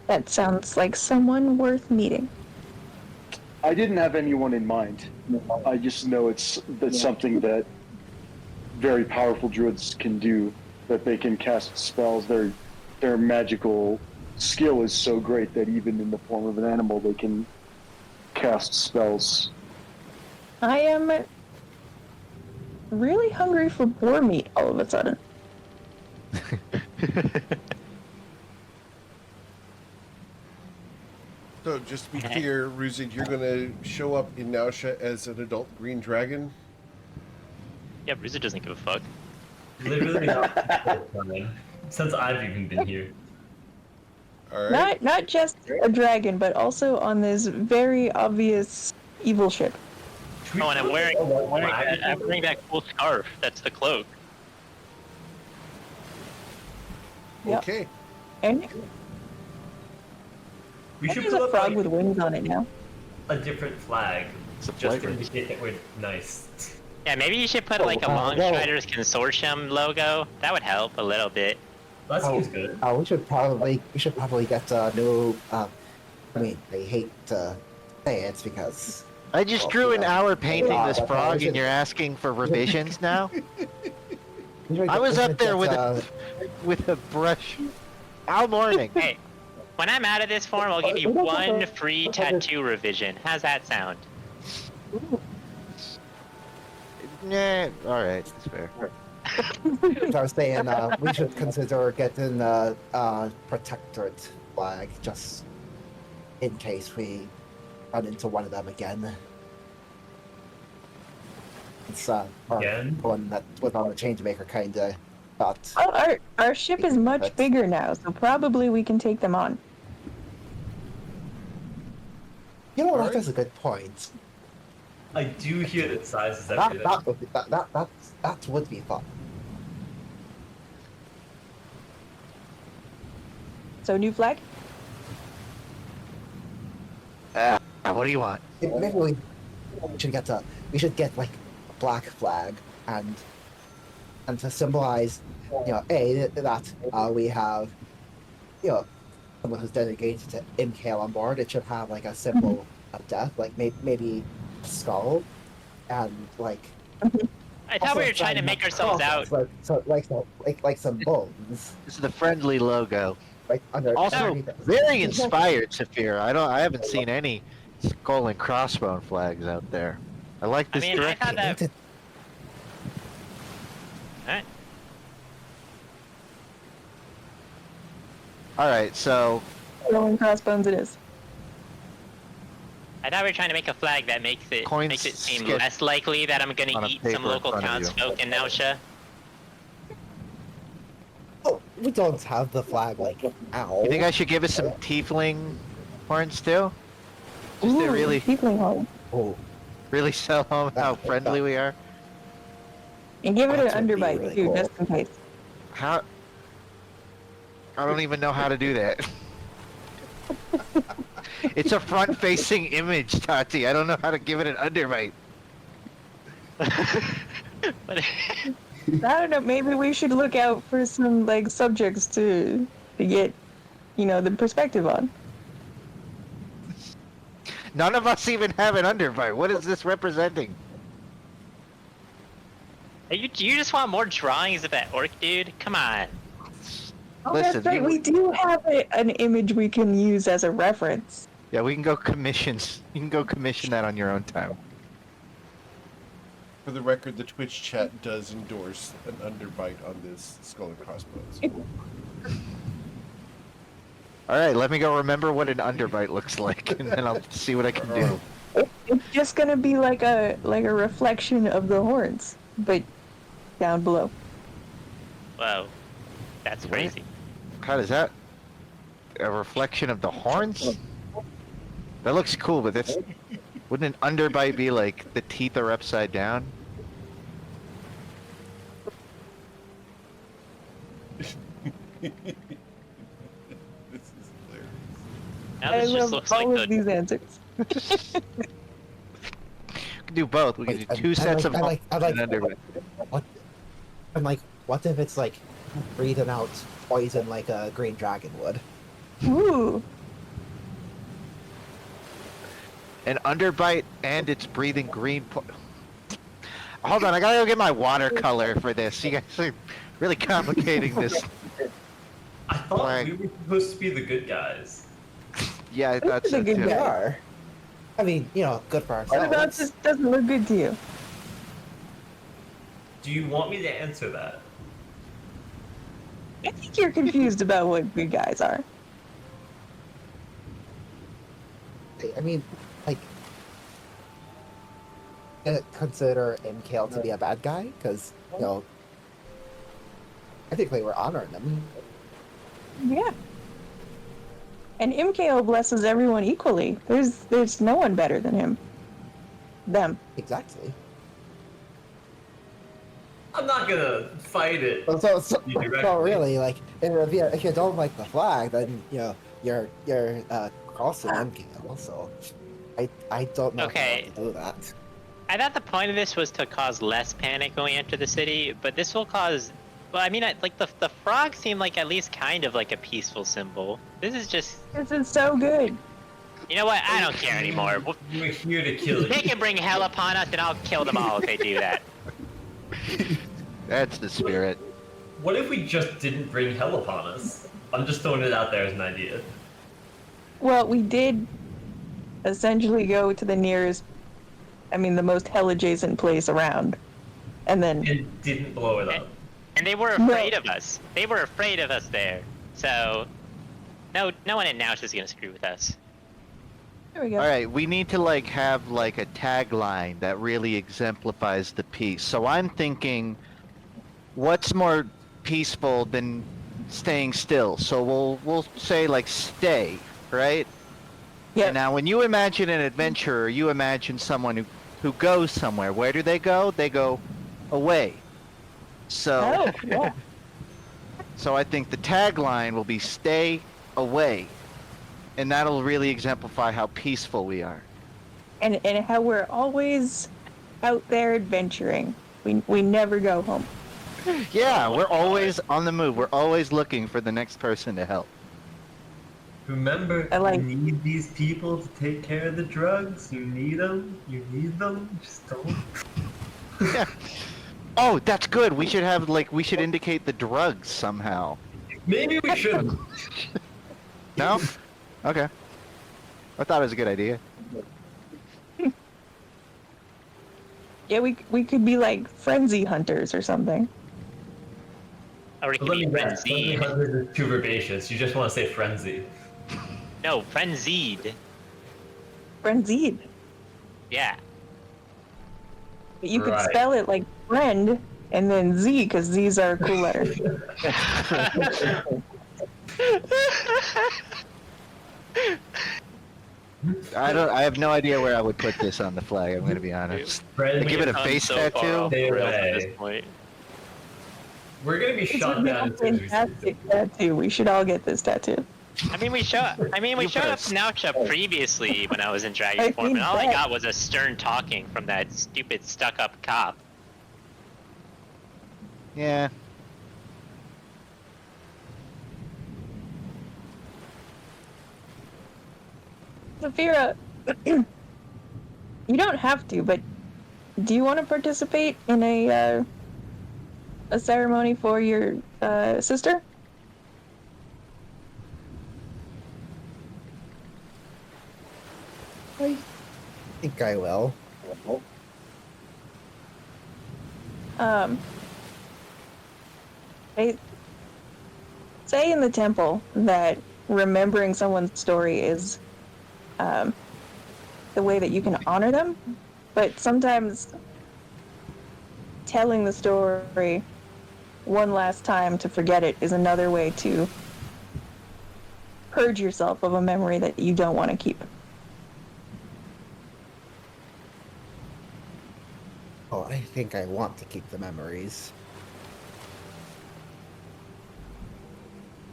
That sounds like someone worth meeting. I didn't have anyone in mind. I just know that's something that very powerful druids can do, that they can cast spells. Their magical skill is so great that even in the form of an animal, they can cast spells. I am really hungry for boar meat all of a sudden. So, just to be clear, Ruzid, you're going to show up in Nausea as an adult green dragon? Yeah, Bruiser doesn't give a fuck. Literally not since I've even been here. All right. Not just a dragon, but also on this very obvious evil ship. Oh, and I'm wearing that cool scarf. That's the cloak. Yep. Okay. And We should there's put a up frog like, with wings on it now. a different flag, It's a just to flavor. indicate that we're nice. Yeah, maybe you should put like a Longstriders Consortium logo. That would help a little bit. That Oh. seems good. We should probably get new. I mean, I hate to say it because I just drew an hour painting this that's frog, how and you're asking for revisions now? we should I was we up should there get, with a brush all morning. Hey, when I'm out of this form, I'll give you one free tattoo revision. How's that sound? Nah, all right, that's fair. I was saying we should consider getting a protectorate flag just in case we run into one of them again. It's our Again? one that was on the Changemaker kind of got. Oh, our ship is much bigger now, so probably we can take them on. You know, Alright. that is a good point. I do hear that size is That everything. that would be fun. So new flag? What do you want? Maybe we should get like a black flag and to symbolize, that we have, someone who's dedicated to Imkale on board. It should have like a symbol of death, like maybe a skull, and like. I thought we were trying to make ourselves out. Like some bones, This is the friendly logo. like under. Also, underneath it. very inspired, Saphir. I haven't seen any skull and crossbone flags out there. I like I this mean, I direction. thought that. Alright. All right, so Rolling crossbones it is. I thought we were trying to make a flag that makes it Coins seem skip less likely that I'm on gonna a eat paper some in local front of you. townsfolk in Nausea. Oh, we don't have the flag like ow. you think I should give us some tiefling horns too? Just to Ooh, really, tiefling home. Oh, really sell home how friendly we are. And give it an That would be underbite really too, cool. just in case. How? I don't even know how to do that. It's a front-facing image, Tati. I don't know how to give it an underbite. But I don't know. Maybe we should look out for some like subjects to get, the perspective on. None of us even have an underbite. What is this representing? you just want more drawings of that orc dude? Come on. Oh, Listen, that's right. you- We do have an image we can use as a reference. Yeah, we can go commissions. You can go commission that on your own time. For the record, the Twitch chat does endorse an underbite on this Skull and Crossbones. All right, let me go remember what an underbite looks like, and then I'll see what I can do. It's just gonna be like a reflection of the horns, but down below. Whoa. That's crazy. How does that? A reflection of the horns? That looks cool, but that's... Wouldn't an underbite be like the teeth are upside down? This is hilarious. Now I this just love looks all like of the these answers. We can do both. We can do two sets of I like, horns and underbite. I'm like, what if it's like breathing out poison like a green dragon would? Ooh. An underbite and it's breathing green. Hold on, I gotta go get my watercolor for this. You guys are really complicating this. I thought Like- we were supposed to be the good guys. Yeah, that's a it good too. We guy. are. I mean, good for What about ourselves. this doesn't look good to you? Do you want me to answer that? I think you're confused about what good guys are. I mean, like, consider MKL to be a bad guy because I think they were honoring him. Yeah. And MKO blesses everyone equally. There's no one better than him. Them. Exactly. I'm not gonna fight it. So Directly. really, like, if you don't like the flag, then you're crossing MKL. So I don't know Okay. how to do that. I thought the point of this was to cause less panic when we enter the city, but this will cause... Well, I mean, like, the frog seemed like at least kind of like a peaceful symbol. This is just... This is so good. You know what? I don't care anymore. We're here to kill They you. can bring hell upon us and I'll kill them all if they do that. That's the spirit. What if we just didn't bring hell upon us? I'm just throwing it out there as an idea. Well, we did essentially go to the nearest, the most hell-adjacent place around. And then... And didn't blow it up. And they were afraid of us. They were afraid of us there. So, no one in Naush is gonna screw with us. There we go. All right, we need to have a tagline that really exemplifies the peace. So I'm thinking, what's more peaceful than staying still? So we'll say stay, right? Yeah. And now, when you imagine an adventurer, you imagine someone who goes somewhere. Where do they go? They go away. So, Oh, yeah. so I think the tagline will be "Stay away," and that'll really exemplify how peaceful we are. And how we're always out there adventuring. We never go home. Yeah, we're always on the move. We're always looking for the next person to help. Remember, I like- you need these people to take care of the drugs. You need them. You need them. Just don't. Yeah. Oh, that's good. We should have we should indicate the drugs somehow. Maybe we should. No? Okay. I thought it was a good idea. Yeah, we could be like frenzy hunters or something. Or it But could let be me guess. frenzied. Is too herbaceous. You just want to say frenzy. No, frenzied. Frenzied. Yeah. But you could Right. spell it like friend and then Z, because Z's are a cool letter. I have no idea where I would put this on the flag. I'm going to be honest. Brad, Give it a I'm face so far tattoo. off the rails at this Hey. point. We're gonna be This shot would be down a as soon as we see fantastic it. tattoo. We should all get this tattoo. We showed You up first. Naucha previously when I was in dragon I form, mean, and all I that- got was a stern talking from that stupid stuck-up cop. Yeah. Zafira, you don't have to, but do you want to participate in a ceremony for your sister? I think I will. They say in the temple that remembering someone's story is the way that you can honor them, but sometimes telling the story one last time to forget it is another way to purge yourself of a memory that you don't want to keep. Oh, I think I want to keep the memories.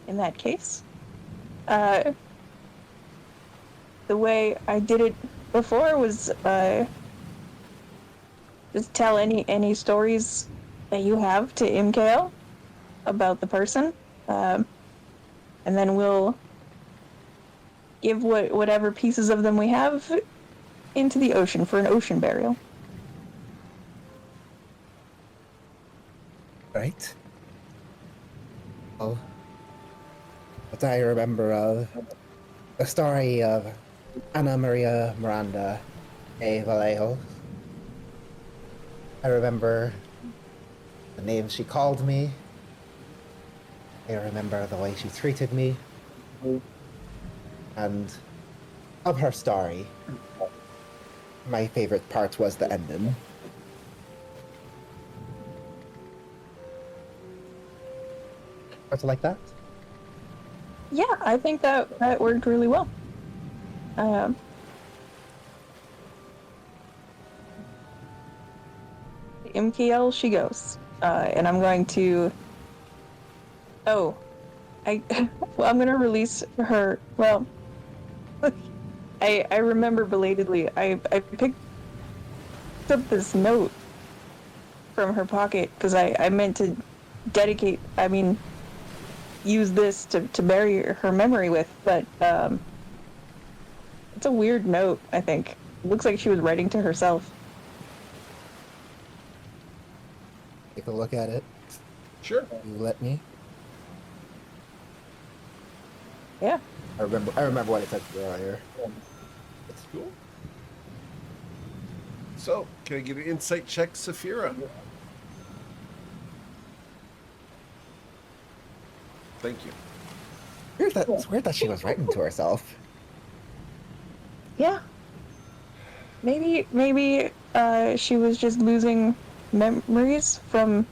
In that case, the way I did it before was just tell any stories that you have to MKL about the person, and then we'll give whatever pieces of them we have into the ocean for an ocean burial. Right? Oh. But I remember the story of Ana Maria Miranda de Vallejo. I remember the names she called me. I remember the way she treated me. And of her story, my favorite part was the ending. Parts like that? Yeah, I think that worked really well. MKL she goes, and I'm going to. Oh, well, I'm gonna release her. Well, I remember belatedly. I picked up this note from her pocket because I meant to dedicate. I mean, use this to bury her memory with, but it's a weird note, I think. It looks like she was writing to herself. Take a look at it. Sure. You let me. Yeah. I remember what it said earlier. That's cool. So, can I get an insight check, Saphira? Thank you. It's weird that she was writing to herself. Yeah. Maybe she was just losing memories from,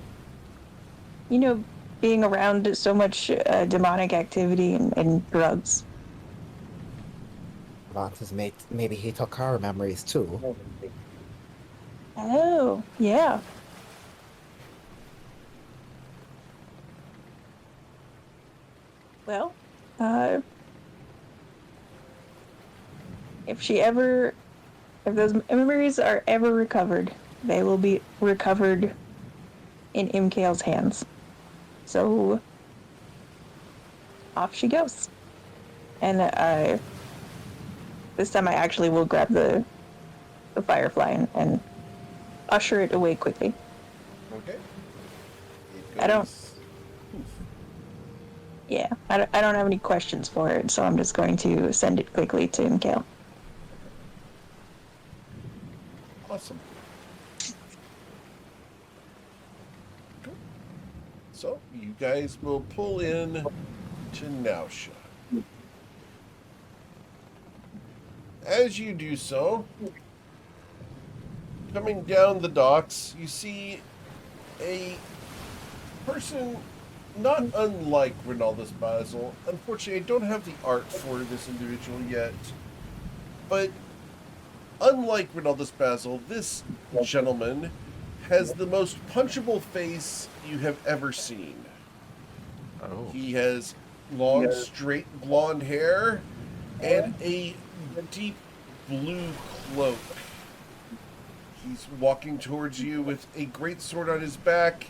being around so much demonic activity and drugs. Vance's mate, maybe he took her memories too. Oh, yeah. Well, if those memories are ever recovered, they will be recovered in MKL's hands. So, off she goes. And this time I actually will grab the firefly and usher it away quickly. Okay. I don't have any questions for it, so I'm just going to send it quickly to MKL. Awesome. Cool. So, you guys will pull in to Nausha. As you do so, coming down the docks, you see a person not unlike Ronaldus Basil. Unfortunately, I don't have the art for this individual yet. But unlike Ronaldus Basil, this gentleman has the most punchable face you have ever seen. Oh. He has long, straight blonde hair and a deep blue cloak. He's walking towards you with a great sword on his back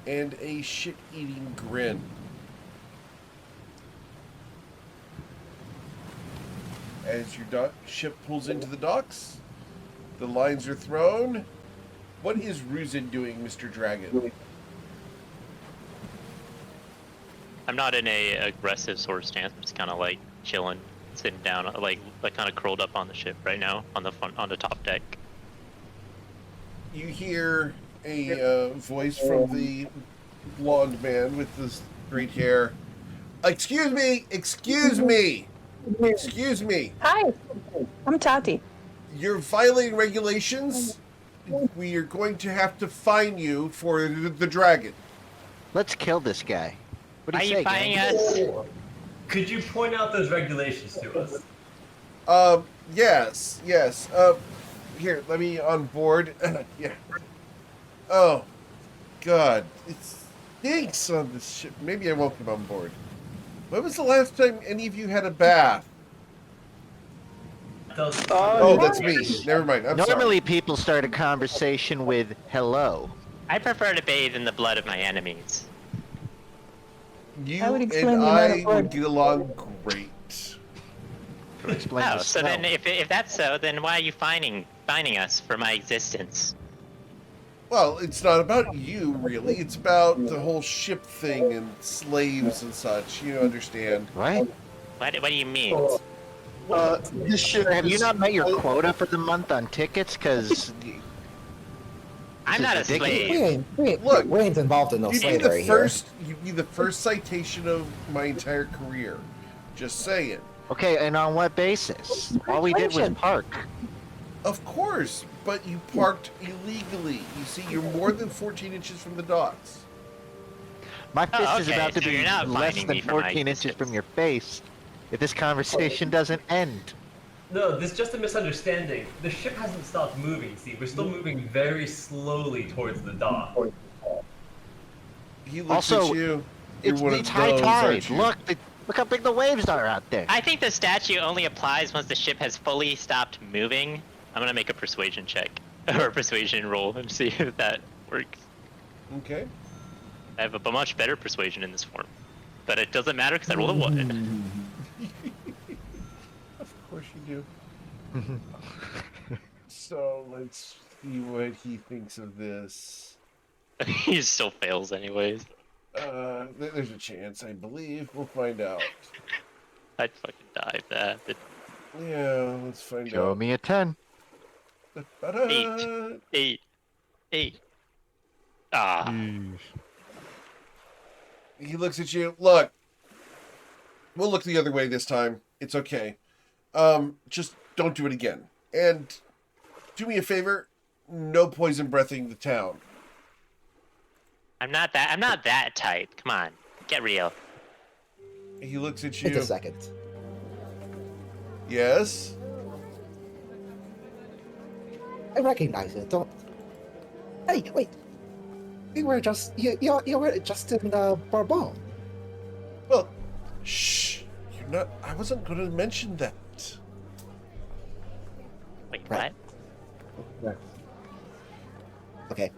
and a shit-eating grin. As your ship pulls into the docks, the lines are thrown. What is Ruzin doing, Mr. Dragon? I'm not in a aggressive sort of stance. I'm just kind of like chilling, sitting down, like kind of curled up on the ship right now on the top deck. You hear a voice from the blonde man with this great hair. Excuse me! Excuse me! Excuse me! Hi, I'm Tati. You're violating regulations. We are going to have to fine you for the dragon. Let's kill this guy. What do Are you you say, fighting gang? us? Could you point out those regulations to us? Yes. Here, let me on board. Yeah. Oh, God. It stinks on this ship. Maybe I won't come on board. When was the last time any of you had a bath? Oh, that's me. Never mind. I'm Normally sorry. people start a conversation with hello. I prefer to bathe in the blood of my enemies. You I would and explain the amount I of would blood. get along great. Explain Oh, the so smell. then if that's so, then why are you finding us for my existence? Well, it's not about you, really. It's about the whole ship thing and slaves and such. You understand. What? What do you mean? This ship Have you is- not met your quota for the month on tickets? Because I'm not a slave. Look, we ain't involved in no You'd be the slavery here. first. You'd be the first citation of my entire career. Just saying. Okay, and on what basis? All we did was park. Of course, but you parked illegally. You see, you're more than 14 inches from the docks. My fist is okay, about to so be you're not less finding than me for my 14 inches existence. from your face if this conversation doesn't end. No, this is just a misunderstanding. The ship hasn't stopped moving, see? We're still moving very slowly towards the dock. He looks Also, at you. You're It's, one it's of high those, tide. aren't you? Look how big the waves are out there. I think the statue only applies once the ship has fully stopped moving. I'm gonna make a persuasion check or a persuasion roll and see if that works. Okay. I have a much better persuasion in this form, but it doesn't matter because I rolled a 1. Of course you do. So let's see what he thinks of this. He still fails anyways. There's a chance, I believe. We'll find out. I'd fucking die if that happened. Yeah, let's find Show out. me a 10. Ta-da! 8. Ah, He looks at you. Look, we'll look the other way this time. It's okay. Just don't do it again. And do me a favor. No poison breathing the town. I'm not that type. Come on, get real. He looks at Wait a you. second. Yes. I recognize it. Don't. Hey, wait. You were just you were just in Bourbon. Well, shh. You're not. I wasn't going to mention that. Wait, Right. what? Okay.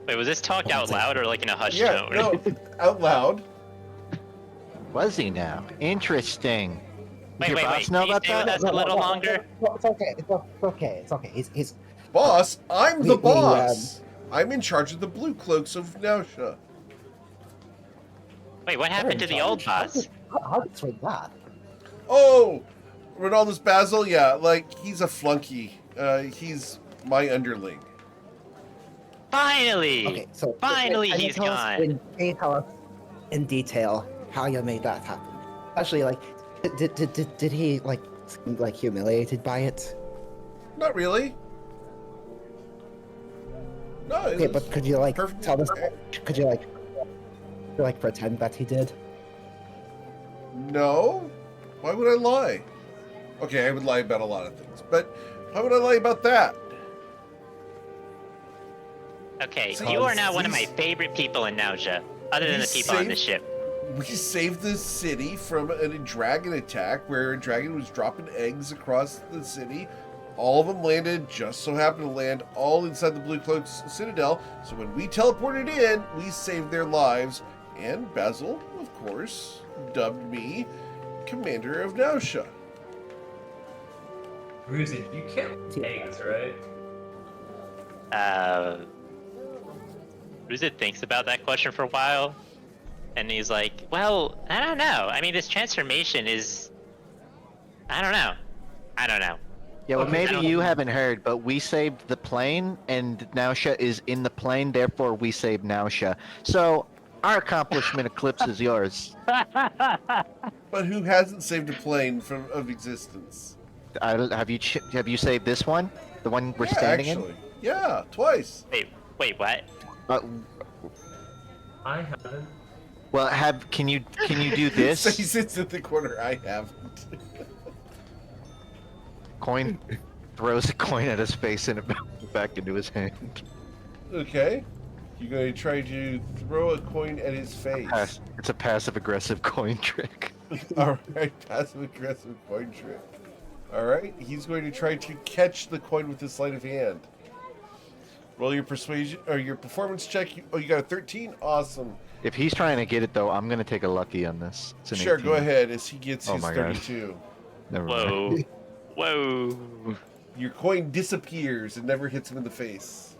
Wait, was this talked out loud or like in a hushed Yeah. tone? No. Out loud. Was he now? Interesting. Does Wait, your wait, boss wait. know Can you about stay with that? us a little longer? It's okay. It's okay. He's Boss. I'm the We, boss. I'm in charge of the blue cloaks of Nausha. Wait, what happened to the old boss? How did you that? Oh, Ronaldus Basil. Yeah, like he's a flunky. He's my underling. Finally! Okay, so Finally can you he's tell us gone. can you tell us in detail how you made that happen? Actually, like, did he like seem, like humiliated by it? Not really. No. it Okay, was but could you like perfect. tell us? Could you like pretend that he did? No. Why would I lie? Okay, I would lie about a lot of things, but how would I lie about that? Okay, See, you are now one of my these- favorite people in Nausea, other than we the people on the saved- ship. We saved the city from a dragon attack where a dragon was dropping eggs across the city. All of them landed, just so happened to land all inside the Blue Cloaks Citadel. So when we teleported in, we saved their lives. And Basil, of course, dubbed me Commander of Nausea. Ruzi, you can't eggs, right? Ruzit thinks about that question for a while, and he's like, well, I don't know. I mean, this transformation is... I don't know. Yeah, well, Okay, maybe now- you haven't heard, but we saved the plane, and Nausea is in the plane, therefore we saved Nausea. So, our accomplishment eclipses yours. But who hasn't saved a plane of existence? Have you saved this one? The one we're Yeah, standing actually. Yeah, twice. Wait, what? in? I haven't. Well, can you do this? So he sits at the corner. I haven't. Coin throws a coin at his face and it back into his hand. Okay. You're going to try to throw a coin at his face. It's a passive-aggressive coin trick. All right, passive aggressive coin trick. All right, he's going to try to catch the coin with his sleight of hand. Roll your persuasion or your performance check. You got a 13. Awesome. If he's trying to get it though, I'm gonna take a lucky on this. It's an Sure, 18. go ahead as he gets Oh his my God. 32. Never mind. Whoa. Whoa. Your coin disappears and never hits him in the face.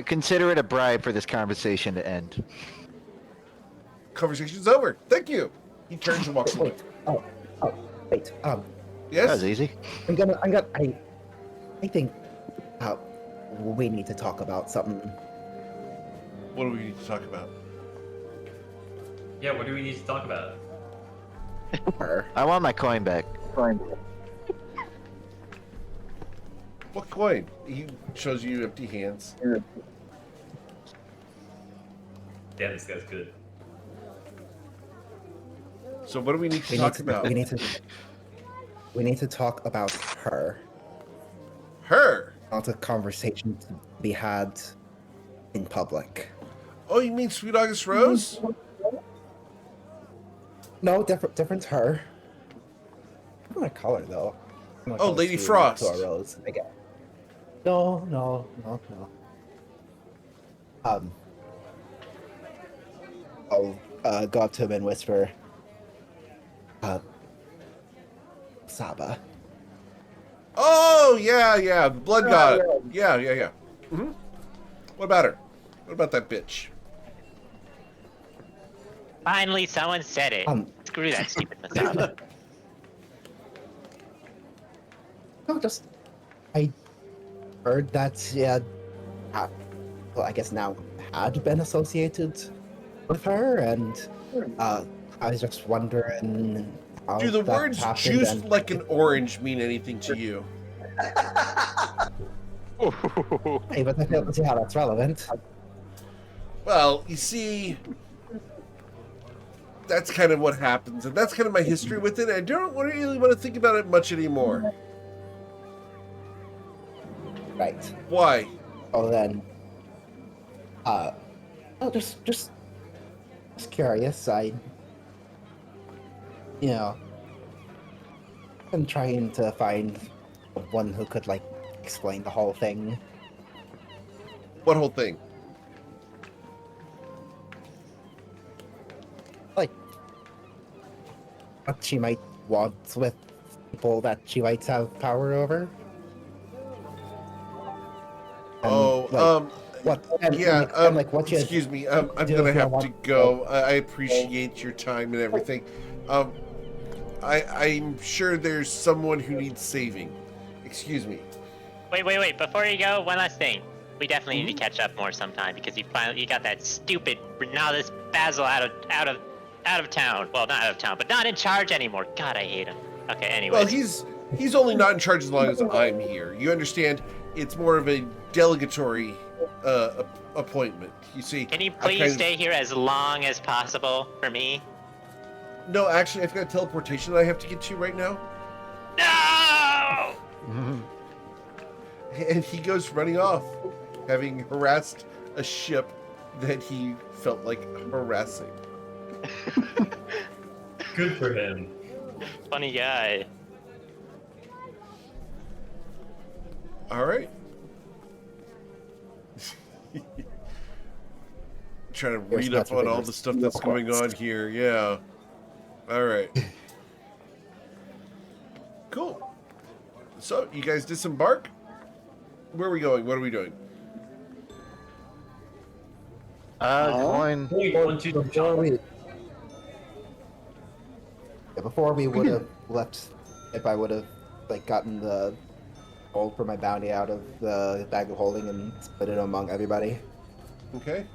Consider it a bribe for this conversation to end. Conversation's over. Thank you. He turns and walks away. Wait. That Yes. was easy. I think we need to talk about something. What do we need to talk about? Yeah, what do we need to talk about? Her. I want my coin back. What coin? He shows you empty hands. Damn, this guy's good. So what do we need to We talk about? We need to talk about her. Her. Not a conversation to be had in public. Oh, you mean Sweet August Rose? No, different her. I'm gonna call her though. I'm gonna Oh, call her Lady Sweet Frost. to a Rose. I guess. No. I'll go up to him and whisper. Saba. Oh, yeah. The blood god. Yeah. Mm-hmm. What about her? What about that bitch? Finally, someone said it. Screw that stupid Masaba. No, just I heard that she had, well, I guess now had been associated with her, and I was just wondering how Do the that words happened juiced and- like an orange mean anything to you? Hey, but I don't see how that's relevant. Well, you see, that's kind of what happens, and that's kind of my history with it. I don't really want to think about it much anymore. Right. Why? Oh, then. Just curious. I'm trying to find one who could explain the whole thing. What whole thing? What she might want with people that she might have power over. And, what? And, Yeah, what she has- excuse me, I'm do gonna if you have to want- go. I appreciate your time and everything. I'm sure there's someone who needs saving. Excuse me. Wait. Before you go, one last thing. We definitely need to catch up more sometime because you got that stupid Renatus Basil out of town. Well, not out of town, but not in charge anymore. God, I hate him. Okay, anyways. Well, he's only not in charge as long as I'm here. You understand? It's more of a delegatory appointment. You see? Can you I please kind of- stay here as long as possible for me? No, actually, I've got a teleportation that I have to get to right now. No! And he goes running off, having harassed a ship that he felt like harassing. Good for him. Funny guy. All right. Trying to read up on all the stuff that's going on here. Yeah. All right. Cool. So, you guys disembark? Where are we going? What are we doing? Coin. Before we would have left, if I would have gotten the gold for my bounty out of the bag of holding and split it among everybody. Okay.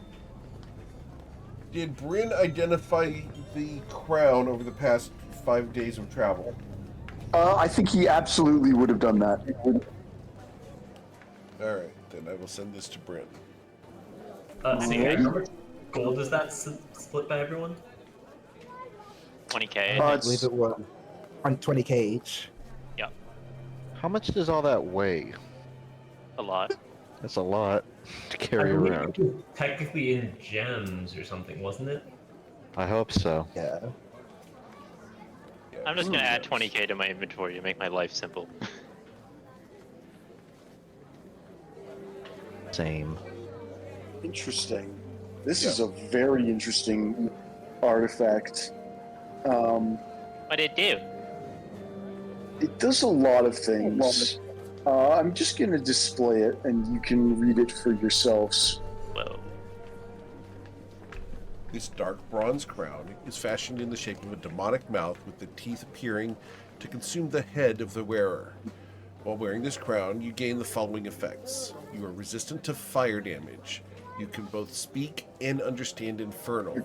Did Bryn identify the crown over the past 5 days of travel? I think he absolutely would have done that. All right, then I will send this to Bryn. So how much gold is that split by everyone? 20k. I believe it was on 20k each. Yep. How much does all that weigh? A lot. That's a lot to I carry believe around. it was technically in gems or something, wasn't it? I hope so. Yeah. I'm just gonna add 20k to my inventory to make my life simple. Same. Interesting. This is a very interesting artifact. What did it do? It does a lot of things. I'm just going to display it, and you can read it for yourselves. Whoa. This dark bronze crown is fashioned in the shape of a demonic mouth with the teeth appearing to consume the head of the wearer. While wearing this crown, you gain the following effects. You are resistant to fire damage. You can both speak and understand Infernal.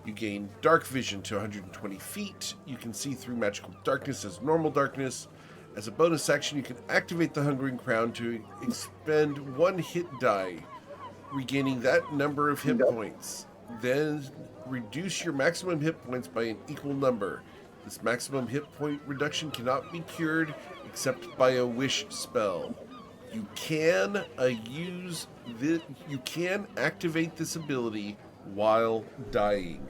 You gain dark vision to 120 feet. You can see through magical darkness as normal darkness. As a bonus action, you can activate the Hungering Crown to expend 1 hit die, regaining that number of hit points. Then reduce your maximum hit points by an equal number. This maximum hit point reduction cannot be cured except by a wish spell. You can activate this ability while dying.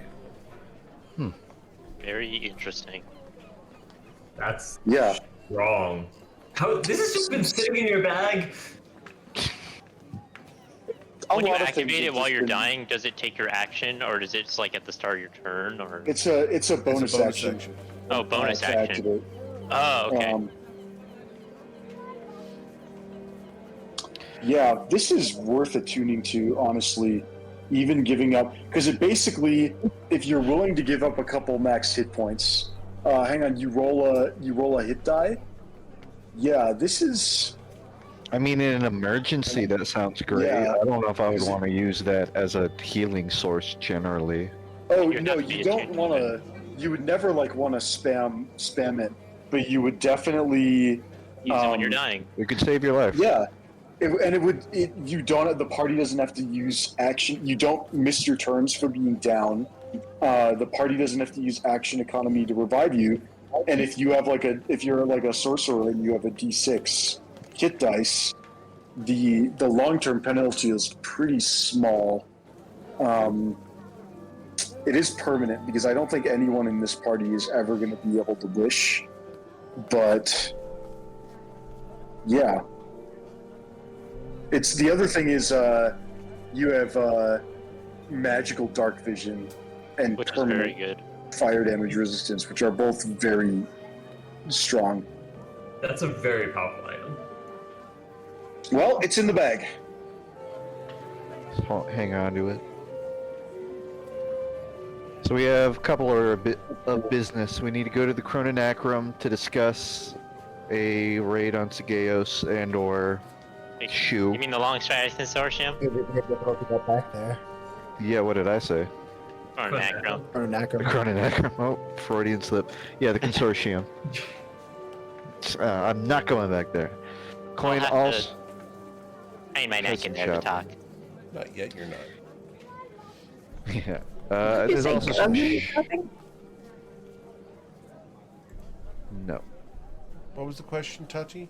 Very interesting. That's Yeah. wrong. How this has just been sitting in your bag? When you lot of activate things it have while just you're been- dying, does it take your action, or does it just like at the start of your turn, or? It's a bonus, action. Oh, bonus to action. activate. Oh, okay. Yeah, this is worth attuning to, honestly. Even giving up, because it basically, if you're willing to give up a couple max hit points, hang on, you roll a hit die. Yeah, this is. I mean, in an emergency, that sounds great. Yeah. I don't know if I would want to use that as a healing source generally. Oh You'd no, have to you be don't attuned want to to. You would never want to spam it, but you would definitely. Use it when you're dying. It could save your life. Yeah, you don't. The party doesn't have to use action. You don't miss your turns for being down. The party doesn't have to use action economy to revive you. And if you have if you're like a sorcerer and you have a D6 hit dice, the long-term penalty is pretty small. It is permanent because I don't think anyone in this party is ever going to be able to wish. But yeah. It's the other thing is you have magical dark vision and Which is very permanent good. fire damage resistance, which are both very strong. That's a very powerful item. Well, it's in the bag. So hang on to it. So we have a couple of business. We need to go to the Chrononacrum to discuss a raid on Sagaeos and or Shu. You mean the long stride consortium? Maybe we'll get back there. Yeah, what did I say? Or Necro? Or The Nacrum. Chrononacrum. Oh, Freudian slip. Yeah, the consortium. I'm not going back there. Coin I'll have to- also. I need my neck in there to Shop. talk. Not yet, you're not. Yeah. You There's say also some. onion shopping? No. What was the question, Tati?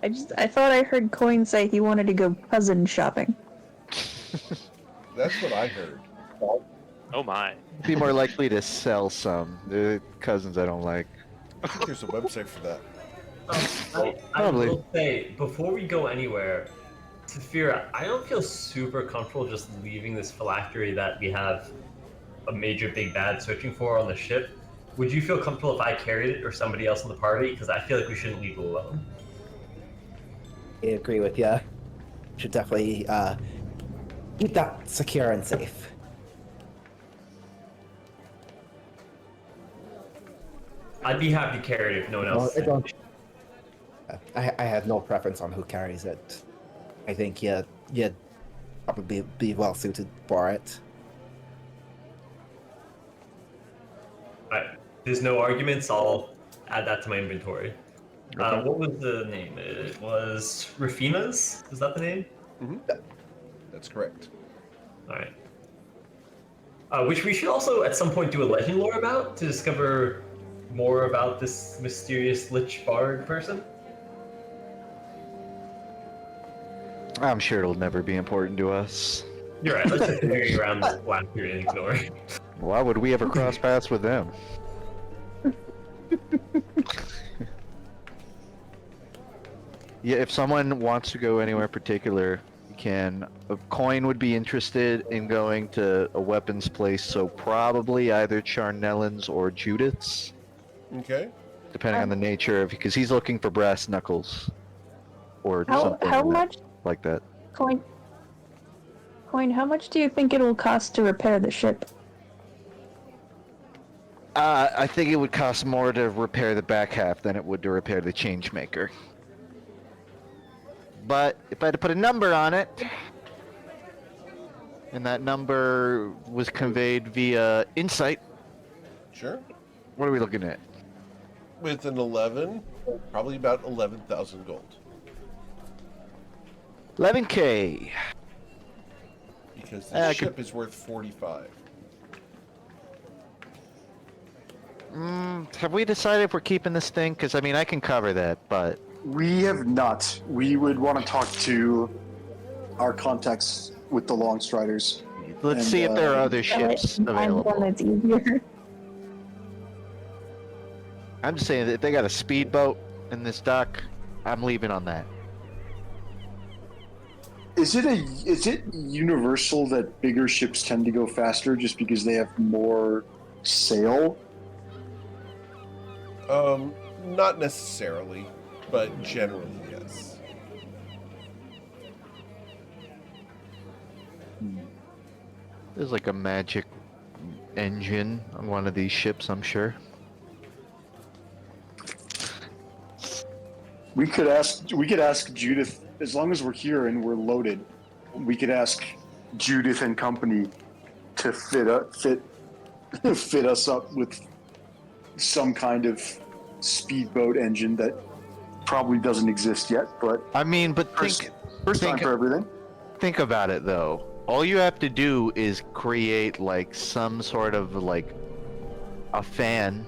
I thought I heard Coin say he wanted to go cousin shopping. That's what I heard. Oh my. Be more likely to sell some. They're cousins I don't like. I think there's a website for that. I Probably. will say, before we go anywhere, Saphira, I don't feel super comfortable just leaving this phylactery that we have a major big bad searching for on the ship. Would you feel comfortable if I carried it or somebody else in the party? Because I feel like we shouldn't leave it alone. I agree with you. Should definitely keep that secure and safe. I'd be happy to carry it if no one else. I don't. I have no preference on who carries it. I think you'd probably be well suited for it. Alright, there's no arguments. I'll add that to my inventory. Okay. What was the name? It was Rafina's? Is that the name? Mm-hmm. That's correct. Alright. Which we should also at some point do a legend lore about to discover more about this mysterious lich bard person. I'm sure it'll never be important to us. You're right, let's just carry around this black period and ignore it. Why would we ever cross paths with them? Yeah, if someone wants to go anywhere particular, you can. A Coin would be interested in going to a weapons place, so probably either Charnellan's or Judith's, Okay. depending on the nature of, because he's looking for brass knuckles or something How much like that. Coin? How much do you think it will cost to repair the ship? I think it would cost more to repair the back half than it would to repair the changemaker. But if I had to put a number on it, and that number was conveyed via insight, Sure. what are we looking at? With an 11, probably about 11,000 gold. 11K. Because the I ship is worth 45. Have we decided if we're keeping this thing? Because, I mean, I can cover that, but... We have not. We would want to talk to our contacts with the Longstriders. Let's And, see if there are other ships I'm available. one that's easier. I'm just saying that if they got a speedboat in this dock, I'm leaving on that. Is it universal that bigger ships tend to go faster just because they have more sail? Not necessarily, but generally, yes. There's like a magic engine on one of these ships, I'm sure. We could ask Judith, as long as we're here and we're loaded, we could ask Judith and company to fit us up with some kind of speedboat engine that probably doesn't exist yet, but I mean, but first time think- for everything. think about it though. All you have to do is create like some sort of like a fan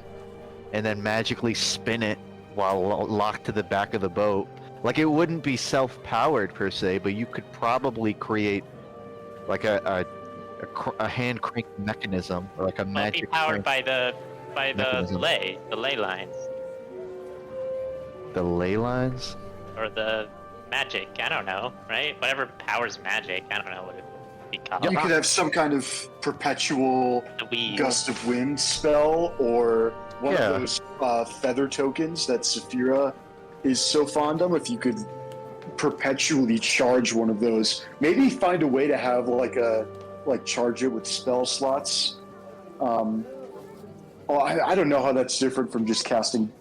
and then magically spin it while locked to the back of the boat. Like it wouldn't be self-powered per se, but you could probably create like a hand crank mechanism or like a Well, be magic powered crank- by the mechanism. ley lines, the ley lines. or the magic. I don't know, right? Whatever powers magic. I don't know what it would be called. You could have some kind of perpetual The weave. gust of wind spell or one Yeah. of those feather tokens that Saphira is so fond of. If you could perpetually charge one of those, maybe find a way to have charge it with spell slots. I don't know how that's different from just casting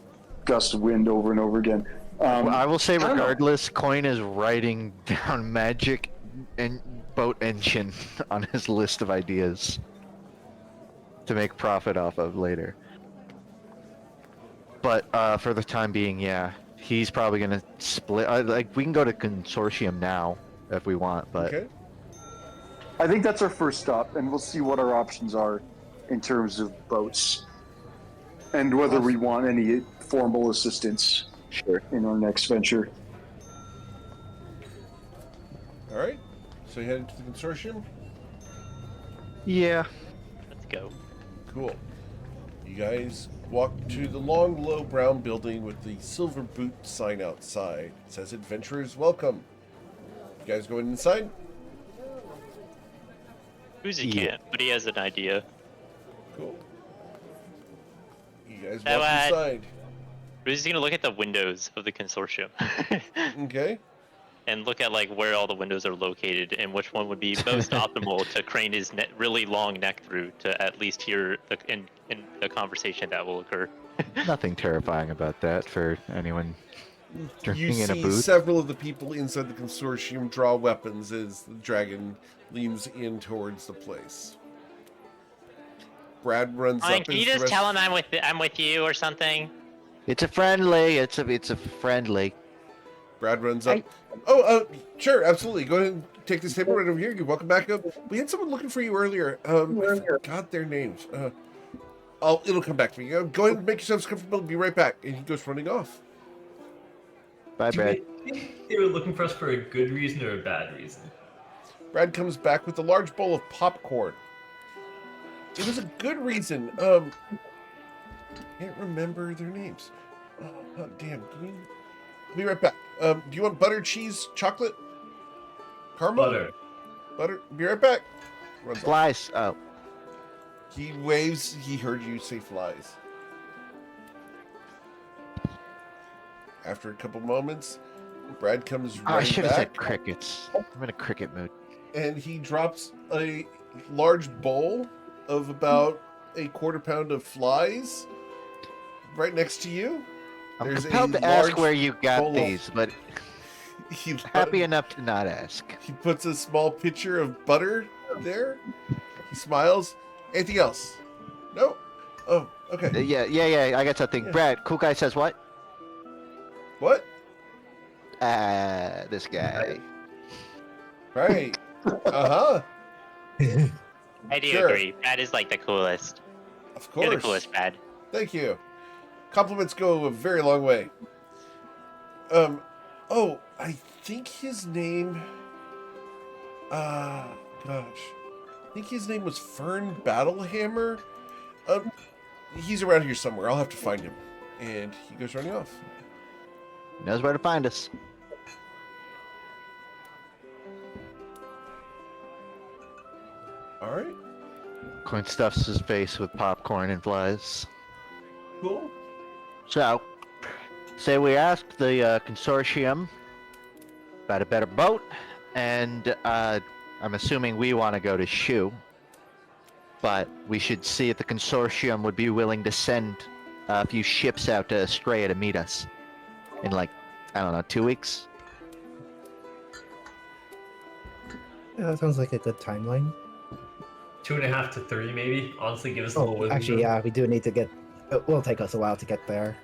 gust of wind over and over again. Well, I will say, I don't know. regardless, Coin is writing down magic and boat engine on his list of ideas to make profit off of later. But for the time being, yeah, he's probably gonna split. Like we can go to consortium now if we want, but Okay. I think that's our first stop, and we'll see what our options are in terms of boats, and whether we want any formal assistance Sure. in our next venture. All right. So you headed to the consortium. Yeah. Let's go. Cool. You guys walk to the long, low brown building with the silver boot sign outside. It says "Adventurers Welcome." You guys going inside? Uzi Yeah. can't, but he has an idea. Cool. You guys So, walk inside. Uzi's gonna look at the windows of the consortium. Okay. And look at like where all the windows are located and which one would be most optimal to crane his really long neck through to at least hear in the conversation that will occur. Nothing terrifying about that for anyone You drinking in a see booth. several of the people inside the consortium draw weapons as the dragon leans in towards the place. Brad runs Fine, up. can you as the just rest- tell him I'm with you or something? It's a friendly. It's a friendly. Brad runs up. Oh, sure, absolutely. Go ahead and take this table right over here. You're welcome back up. We had someone looking for you earlier. I forgot their names. It'll come back to me. Go ahead and make yourselves comfortable. Be right back. And he goes running off. Bye, Do Brad. you think they were looking for us for a good reason or a bad reason? Brad comes back with a large bowl of popcorn. It was a good reason. Can't remember their names. Oh damn. I'll be right back. Do you want butter, cheese, chocolate? Caramel? Butter. Be right back. Runs off. Flies. Oh. He waves. He heard you say flies. After a couple moments, Brad comes I running should have said back, crickets. I'm in a cricket mood. and he drops a large bowl of about a quarter pound of flies right next to you. I'm There's compelled a to ask large where you bowl got of- these, but He, happy enough to not ask. he puts a small pitcher of butter there. He smiles. Anything else? No? Oh, okay. Yeah. I got something. Yeah. Brad, cool guy says what? What? This guy. Right. Uh-huh. I do Sure. agree. Brad is like the coolest. Of You're the course. coolest, Brad. Thank you. Compliments go a very long way. I think his name... gosh. I think his name was Fern Battlehammer. He's around here somewhere. I'll have to find him. And he goes running off. Knows where to find us. All right. Coin stuffs his face with popcorn and flies. Cool. So, say we asked the consortium about a better boat, and I'm assuming we want to go to Shu, but we should see if the consortium would be willing to send a few ships out to Estrella to meet us in, like, I don't know, 2 weeks? Yeah, that sounds like a good timeline. 2.5 to 3, maybe. Honestly, give us a little Oh, wiggle actually, room. yeah, we do need to get. It will take us a while to get there.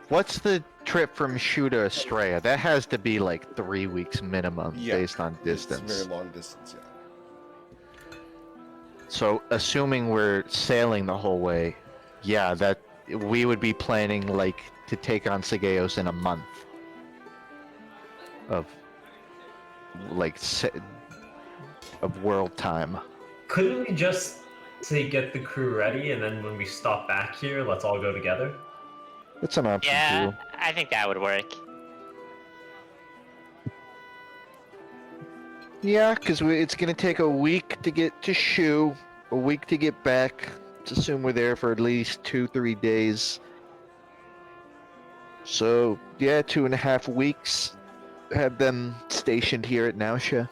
What's the trip from Shu to Estrella? That has to be like 3 weeks minimum, Yeah, based on It's a distance. very long distance, yeah. So, assuming we're sailing the whole way, yeah, that we would be planning like to take on Segeos in a month of like of world time. Couldn't we just say get the crew ready, and then when we stop back here, let's all go together? It's an option Yeah, too. I think that would work. Yeah, because it's gonna take a week to get to Shu, a week to get back. Let's assume we're there for at least 2-3 days. So yeah, 2.5 weeks. Have them stationed here at Nausea.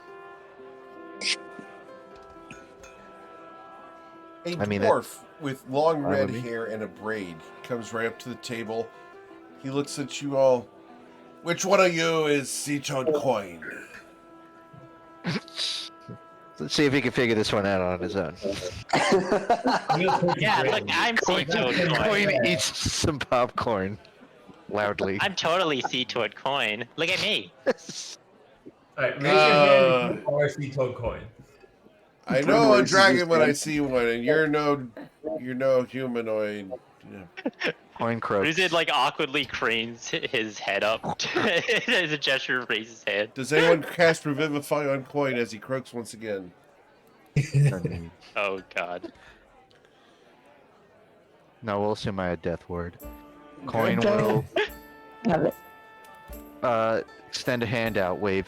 A I mean, that- dwarf with long Fine red with me. hair and a braid comes right up to the table. He looks at you all. Which one of you is Seaton Coin? Let's see if he can figure this one out on his own. I'm gonna take Yeah, the look, brain. I'm C-Toad Coin Coin. eats some popcorn loudly. I'm totally C-Toad Coin. Look at me. Alright, raise your hand if you are Seatoad Coin. I Brim know a raises dragon his when I hand. see one, and you're no humanoid. Yeah. Coin croaks. Ruzid like awkwardly cranes his head up as a gesture of raise his hand. Does anyone cast Revivify on Coin as he croaks once again? Oh god. No, we'll assume I had death ward. Coin Okay. will Have it. extend a hand out, wave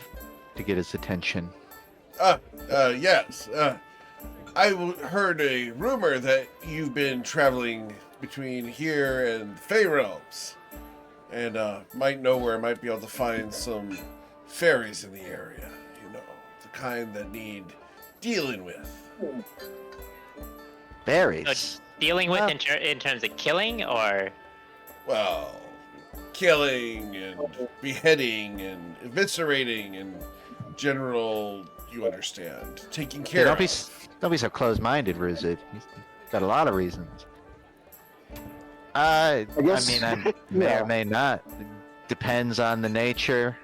to get his attention. Yes. I heard a rumor that you've been traveling between here and Fey Realms, and might know where I might be able to find some fairies in the area. You know, the kind that need dealing with. Fairies. Dealing with Well- in terms of killing or Well, killing and beheading and eviscerating and general, you understand, taking care Yeah, of. don't be so close-minded, Ruzid. He's got a lot of reasons. I guess- mean, I may yeah. or may not. Depends on the nature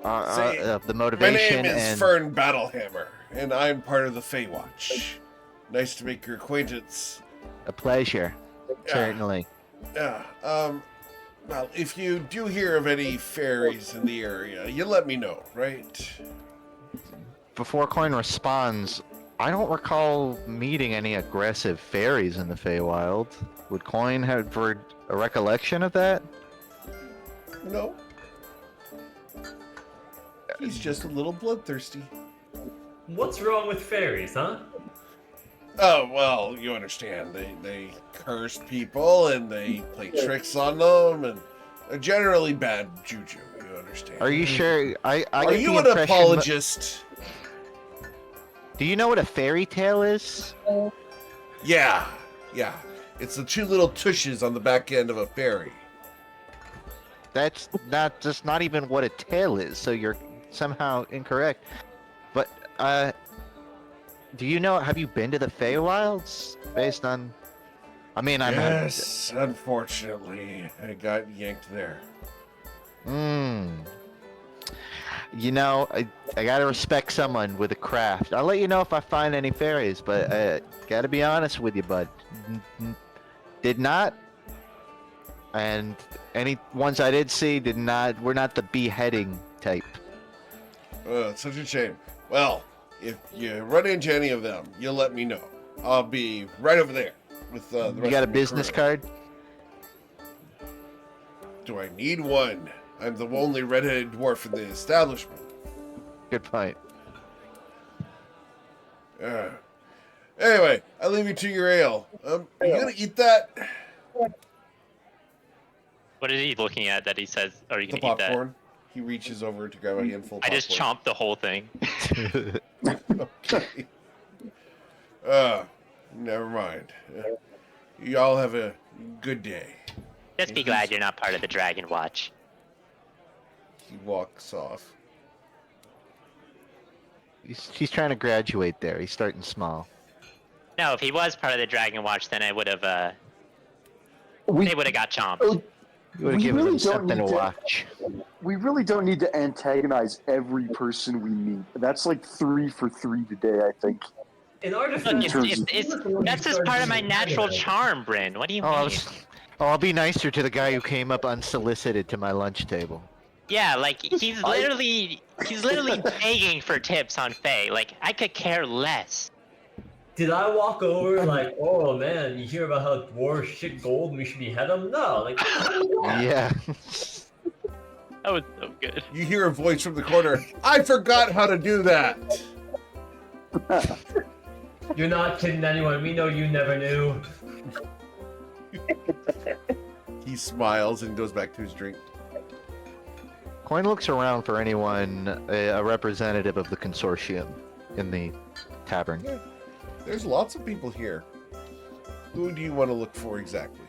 Say, of the My motivation name is and Fern Battlehammer, and I'm part of the Feywatch. Nice to make your acquaintance. a pleasure. Yeah. Certainly. Yeah. Well, if you do hear of any fairies in the area, you let me know, right? Before Coin responds, I don't recall meeting any aggressive fairies in the Feywild. Would Coin have a recollection of that? No. He's just a little bloodthirsty. What's wrong with fairies, huh? Oh, well, you understand. They curse people and they play tricks on them and are generally bad juju, you understand. Are you sure? I Are get you the an impression- apologist? Do you know what a fairy tale is? Yeah. It's the two little tushes on the back end of a fairy. That's not even what a tale is, so you're somehow incorrect. But do you know, have you been to the Feywilds? Based on Yes, unfortunately, I got yanked there. You know, I gotta respect someone with a craft. I'll let you know if I find any fairies, but I gotta be honest with you, bud. Did not. And any ones I did see were not the beheading type. It's such a shame. Well, if you run into any of them, you'll let me know. I'll be right over there with the rest You got a of my business crew. card? Do I need one? I'm the only redheaded dwarf in the establishment. Good point. Anyway, I leave you to your ale. Are you gonna eat that? what is he looking at that he says are you The gonna eat that? popcorn. He reaches over to grab a handful of I popcorn. just chomped the whole thing. Okay. Never mind. Y'all have a good day. Just be glad you're not part of the Dragon Watch. He walks off. He's trying to graduate there. He's starting small. No, if he was part of the Dragon Watch, then I would have We, they would have got chomped. oh, You would have We given really him don't something to need to- watch. we really don't need to antagonize every person we meet. That's like 3 for 3 today, I think. In our Look, defense, that's just part of my natural charm, Bryn. What do you mean? I'll be nicer to the guy who came up unsolicited to my lunch table. Yeah, like he's literally begging for tips on Faye. Like I could care less. Did I walk over like, oh man, you hear about how dwarves shit gold and we should behead them? No, like, Yeah. That was so good. You hear a voice from the corner. I forgot how to do that. you're not kidding anyone. We know you never knew. He smiles and goes back to his drink. Coin looks around for anyone, a representative of the consortium in the tavern. Yeah. There's lots of people here. Who do you want to look for exactly?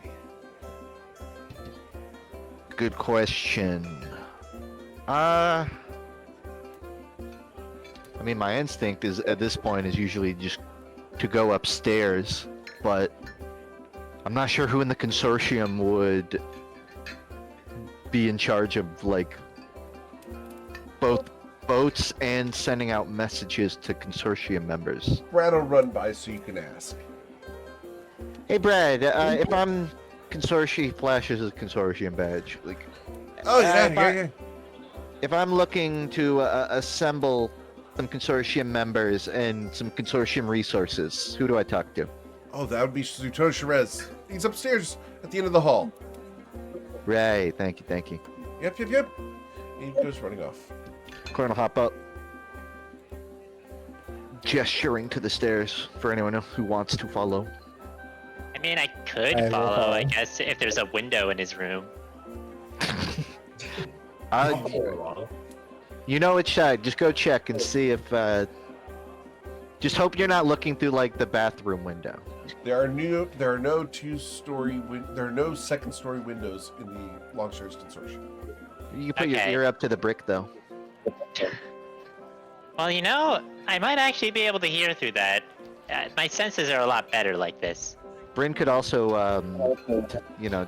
Good question. I mean, my instinct is at this point is usually just to go upstairs, but I'm not sure who in the consortium would be in charge of like both boats and sending out messages to consortium members. Brad will run by so you can ask. Hey, Brad. If I'm consortium, flashes his consortium badge. Like, Oh, yeah, if yeah, yeah. if I'm looking to assemble some consortium members and some consortium resources, who do I talk to? Oh, that would be Zuton Sherez. He's upstairs at the end of the hall. Right. Thank you. Thank you. Yep, yep, yep. He goes running off. Corn will hop up, gesturing to the stairs for anyone who wants to follow. I mean, I could I will follow, follow. I guess, if there's a window in his room. You know which side. Just go check and see if. Just hope you're not looking through like the bathroom window. There are no second-story windows in the Longstairs Consortium. You can put your Okay. ear up to the brick though. Well, I might actually be able to hear through that. My senses are a lot better like this. Bryn could also,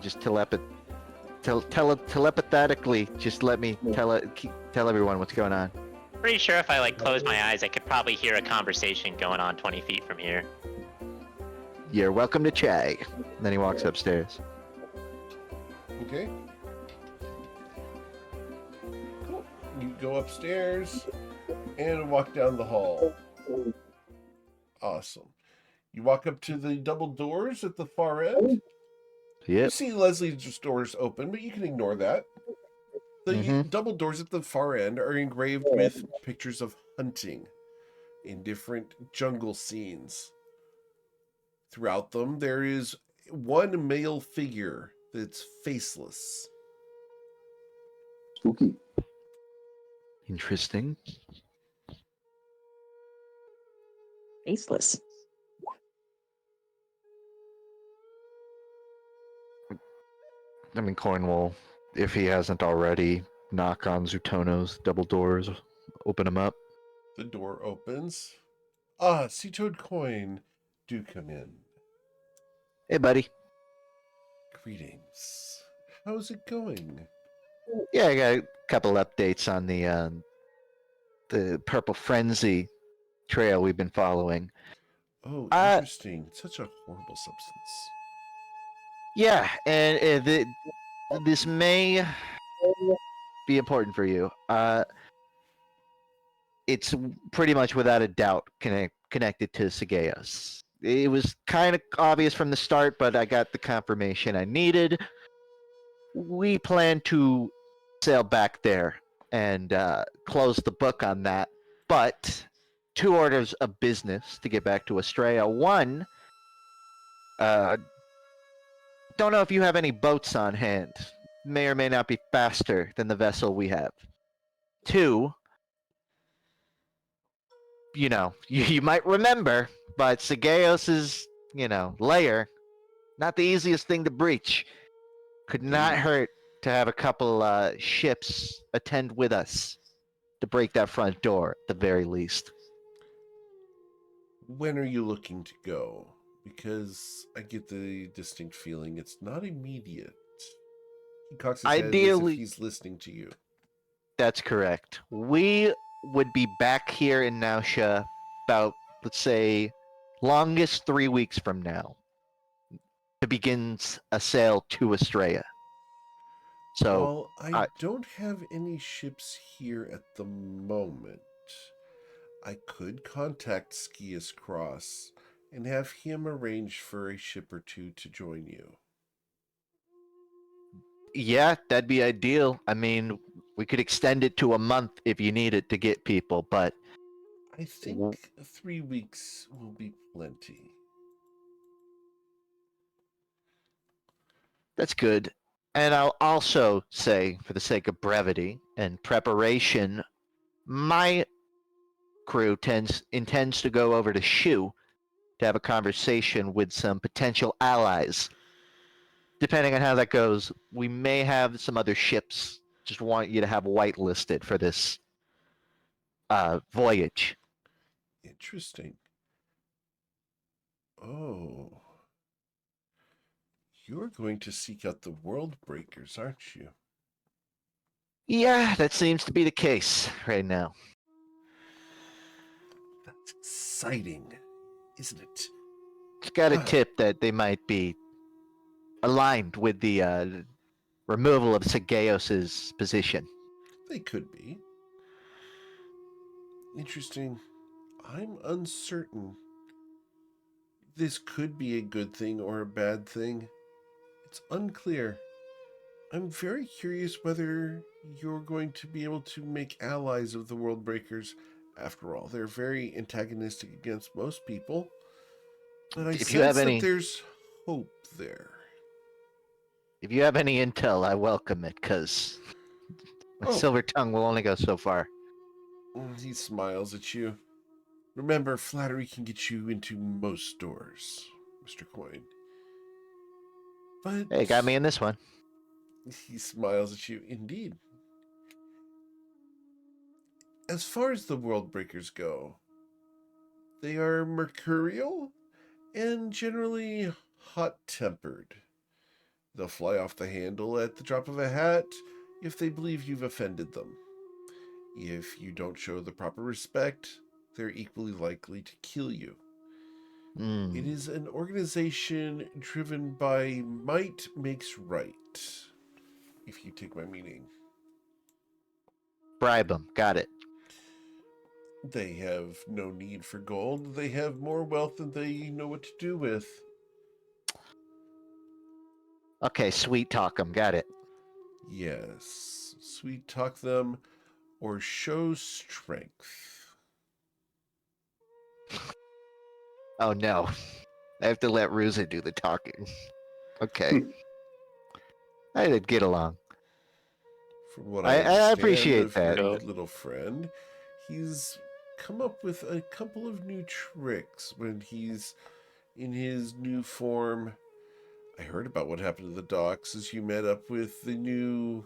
just telepathetically, just let me tell everyone what's going on. Pretty sure if I close my eyes, I could probably hear a conversation going on 20 feet from here. You're welcome to Chag. And then he walks upstairs. Okay. Cool. You go upstairs and walk down the hall. Awesome. You walk up to the double doors at the far end. You Yep. see Leslie's doors open, but you can ignore that. The double doors at the far end are engraved with pictures of hunting in different jungle scenes. Throughout them, there is one male figure that's faceless. Spooky. Interesting. Faceless. I mean, Cornwall, if he hasn't already, knock on Zutono's double doors, open them up. The door opens. Ah, Sea Toad Coin, do come in. Hey, buddy. Greetings. How's it going? Yeah, I got a couple updates on the Purple Frenzy trail we've been following. Oh, Uh, interesting. Such a horrible substance. Yeah, and this may be important for you. It's pretty much without a doubt connected to Sagaeos. It was kind of obvious from the start, but I got the confirmation I needed. We plan to sail back there and close the book on that. But 2 orders of business to get back to Australia. One, don't know if you have any boats on hand. May or may not be faster than the vessel we have. 2, you might remember, but Sagaeos' lair, not the easiest thing to breach. Could not hurt to have a couple ships attend with us to break that front door at the very least. When are you looking to go? Because I get the distinct feeling it's not immediate. He cocks his head as Ideally- if he's listening to you. That's correct. We would be back here in Nausea about, let's say, longest 3 weeks from now to begin a sail to Australia. So, Well, I don't have any ships here at the moment. I could contact Skias Cross and have him arrange for a ship or two to join you. yeah, that'd be ideal. I mean, we could extend it to a month if you need it to get people, but I think 3 weeks will be plenty. that's good. And I'll also say, for the sake of brevity and preparation, my crew intends to go over to Shu to have a conversation with some potential allies. Depending on how that goes, we may have some other ships. Just want you to have whitelisted for this voyage. Interesting. Oh. You're going to seek out the world breakers, aren't you? Yeah, that seems to be the case right now. That's exciting, isn't it? It's got a tip that they might be aligned with the removal of Segeos's position. They could be. Interesting. I'm uncertain. This could be a good thing or a bad thing. It's unclear. I'm very curious whether you're going to be able to make allies of the World Breakers. After all, they're very antagonistic against most people. But I If you have sense any- that there's hope there. If you have any intel, I welcome it, because my Oh. silver tongue will only go so far. He smiles at you. Remember, flattery can get you into most doors, Mr. Coin. But Hey, got me in this one. he smiles at you. Indeed. As far as the World Breakers go, they are mercurial and generally hot-tempered. They'll fly off the handle at the drop of a hat if they believe you've offended them. If you don't show the proper respect, they're equally likely to kill you. It is an organization driven by might makes right, if you take my meaning. Bribe them. Got it. They have no need for gold. They have more wealth than they know what to do with. Okay, sweet talk them. Got it. Yes, sweet talk them or show strength. Oh no. I have to let Ruza do the talking. Okay. I did get along. From what I understand appreciate of that. your little friend, he's come up with a couple of new tricks when he's in his new form. I heard about what happened to the docks as you met up with the new,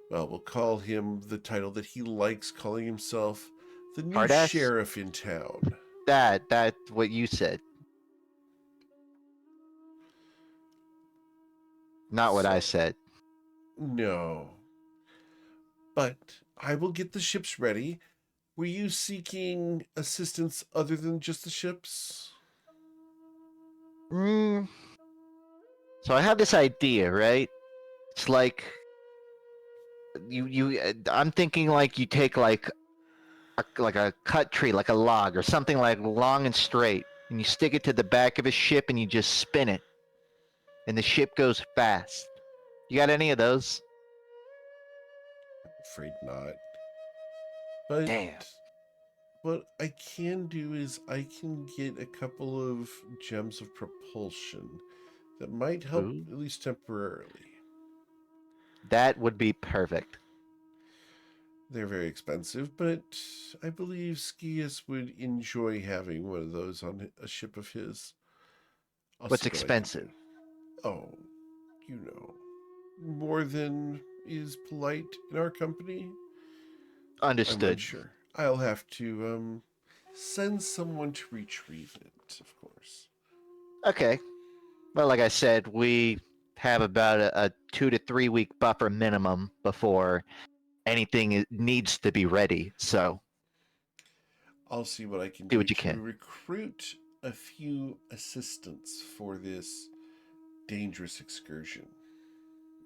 well, we'll call him the title that he likes calling himself, the new Hardass? sheriff in town. That's what you said. Not what I said. No. But I will get the ships ready. Were you seeking assistance other than just the ships? So I have this idea, right? It's like I'm thinking like you take like a cut tree, like a log or something like long and straight, and you stick it to the back of a ship and you just spin it, and the ship goes fast. You got any of those? Afraid not. But Damn. what I can do is I can get a couple of gems of propulsion that might help, Ooh. at least temporarily. That would be perfect. They're very expensive, but I believe Skias would enjoy having one of those on a ship of his. What's see what I can expensive? do. Oh, you know, more than is polite in our company. I'm Understood. unsure. I'll have to send someone to retrieve it, of course. Okay. Well, like I said, we have about a 2 to 3 week buffer minimum before anything needs to be ready. So I'll see what I can Do do what you to can. recruit a few assistants for this dangerous excursion.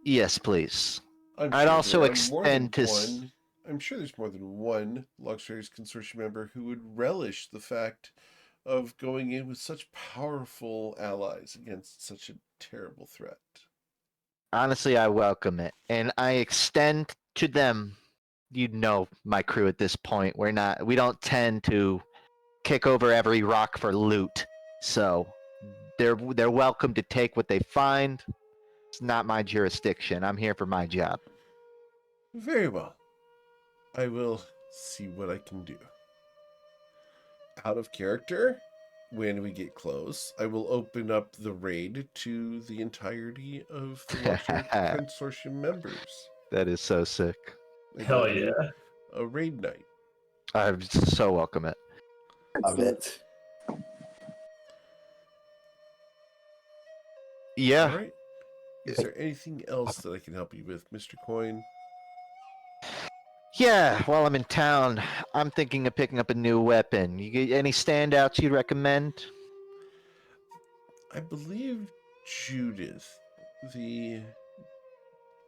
yes, please. I'm I'd sure also there are more than extend to one. I'm sure there's more than one Luxuries Consortium member who would relish the fact of going in with such powerful allies against such a terrible threat. Honestly, I welcome it, and I extend to them. You know, my crew at this point. We don't tend to kick over every rock for loot, so they're welcome to take what they find. It's not my jurisdiction. I'm here for my job. Very well. I will see what I can do. Out of character, when we get close, I will open up the raid to the entirety of the Luxury Consortium members. That is so sick. Hell yeah. A raid night. I so welcome it. Love it. Yeah. All right. Is there anything else that I can help you with, Mr. Coin? Yeah, while I'm in town, I'm thinking of picking up a new weapon. You get any standouts you'd recommend? I believe Judith, the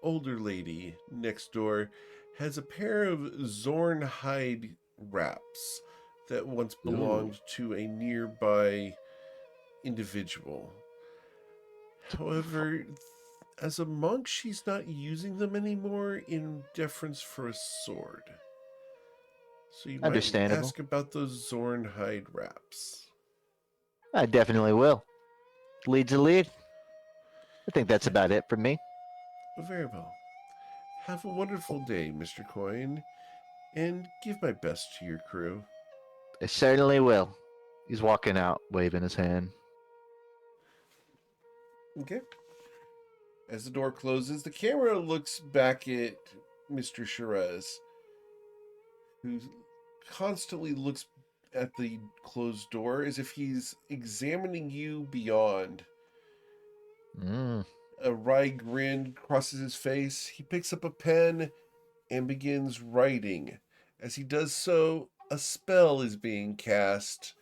older lady next door, has a pair of Zorn hide wraps that once belonged to a nearby individual. However, as a monk, she's not using them anymore in deference for a sword. So you might Understandable. ask about those Zorn hide wraps. I definitely will. Lead's a lead. I think that's about it for me. Very well. Have a wonderful day, Mr. Coin, and give my best to your crew. I certainly will. He's walking out, waving his hand. Okay. As the door closes, the camera looks back at Mr. Shiraz, who constantly looks at the closed door as if he's examining you beyond. A wry grin crosses his face. He picks up a pen and begins writing. As he does so, a spell is being cast,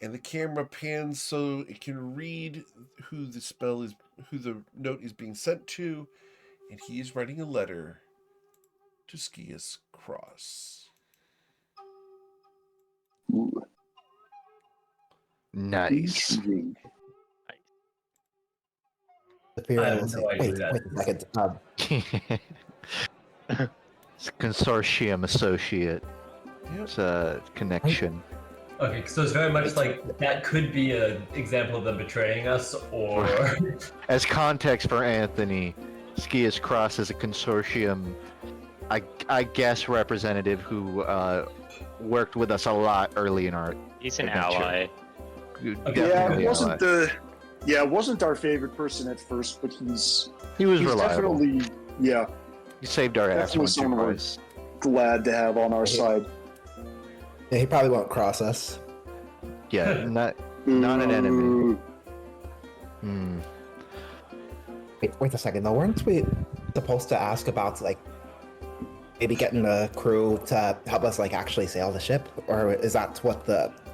and the camera pans so it can read who the note is being sent to, and he is writing a letter to Skius Cross. Ooh. Nice. Intriguing. I have no idea Wait a second. It's a consortium associate. Yep. It's a connection. Okay, so it's very much like that could be an example of them betraying us, or As context for Anthony, Skius Cross is a consortium, I guess, representative who worked with us a lot early in our He's an adventure. ally. Definitely It wasn't ally. it wasn't our favorite person at first, but he's He was reliable. definitely He saved our ass definitely once or someone we're twice. glad to have on our side. Yeah, he probably won't cross us. Yeah, not an enemy. Ooh. Hmm. Wait a second. Though, weren't we supposed to ask about like maybe getting a crew to help us like actually sail the ship, or is that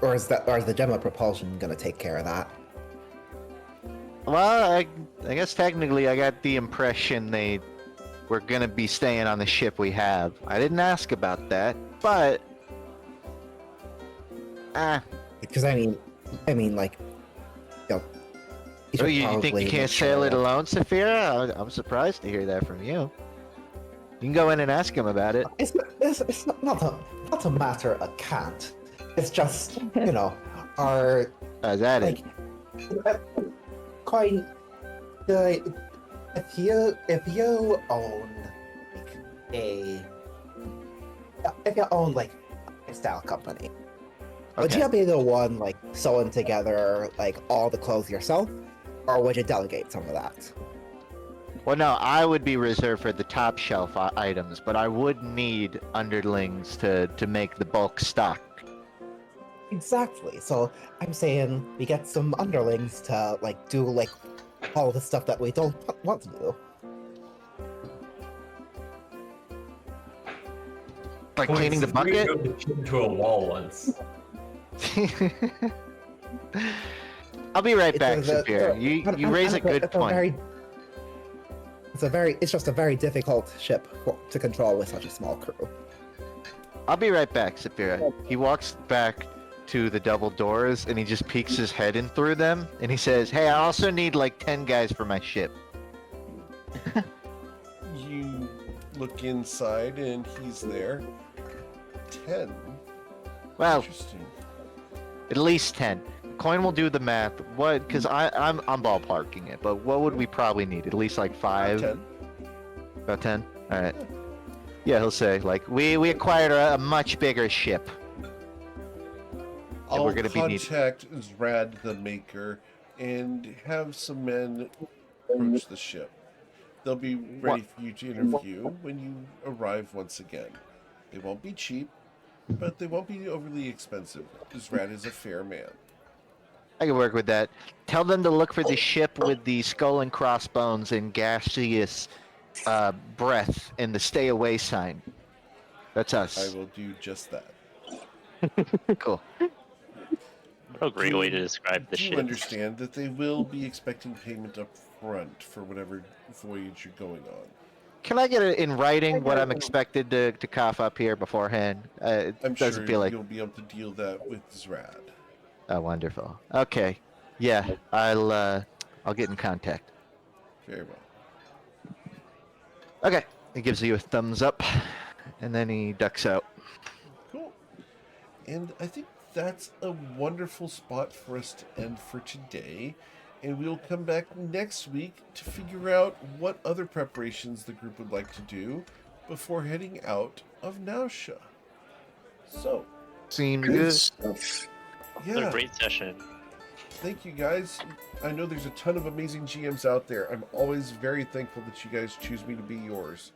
or is the gem of propulsion gonna take care of that? Well, I guess technically I got the impression they were gonna be staying on the ship we have. I didn't ask about that, but Because I mean, like, you know, he oh, should you think probably you can't make sail sure it that- alone, Saphira? I'm surprised to hear that from you. You can go in and ask him about it. It's not a matter of can't. It's just our Is that like it? quite if you own like a style company, would Okay. you be the one like sewing together like all the clothes yourself, or would you delegate some of that? Well, no, I would be reserved for the top shelf items, but I would need underlings to make the bulk stock. Exactly. So I'm saying we get some underlings to like do like all the stuff that we don't want to do. Like cleaning the We bucket? drove the ship into a wall once. I'll be right It's back, a- Saphira. You raise a good point. It's just a very difficult ship to control with such a small crew. I'll be right back, Saphira. He walks back to the double doors and he just peeks his head in through them and he says, "Hey, I also need like 10 guys for my ship." You look inside and he's there. 10. Well, Interesting. at least 10. Coin will do the math. What? Because I'm ballparking it, but what would we probably need? At least like 5? 10. About 10? Alright. Yeah, he'll say, like, we acquired a much bigger ship. I'll we're gonna be need- contact Zrad the Maker and have some men approach the ship. They'll be ready for you to interview when you arrive once again. They won't be cheap, but they won't be overly expensive. Zrad is a fair man. I can work with that. Tell them to look for the ship with the skull and crossbones and gaseous breath and the stay away sign. That's I us. will do just that. Cool. What a great way to describe the do ship. understand that they will be expecting payment up front for whatever voyage you're going on. Can I get it in writing what I'm expected to cough up here beforehand? It I'm doesn't sure feel like. you'll be able to deal that with Zrad. Oh, wonderful. Okay. Yeah, I'll get in contact. Very well. Okay. He gives you a thumbs up, and then he ducks out. Cool. And I think that's a wonderful spot for us to end for today. And we'll come back next week to figure out what other preparations the group would like to do before heading out of Nausea. So, Seems Good good. stuff. What a yeah, great session. thank you guys. I know there's a ton of amazing GMs out there. I'm always very thankful that you guys choose me to be yours.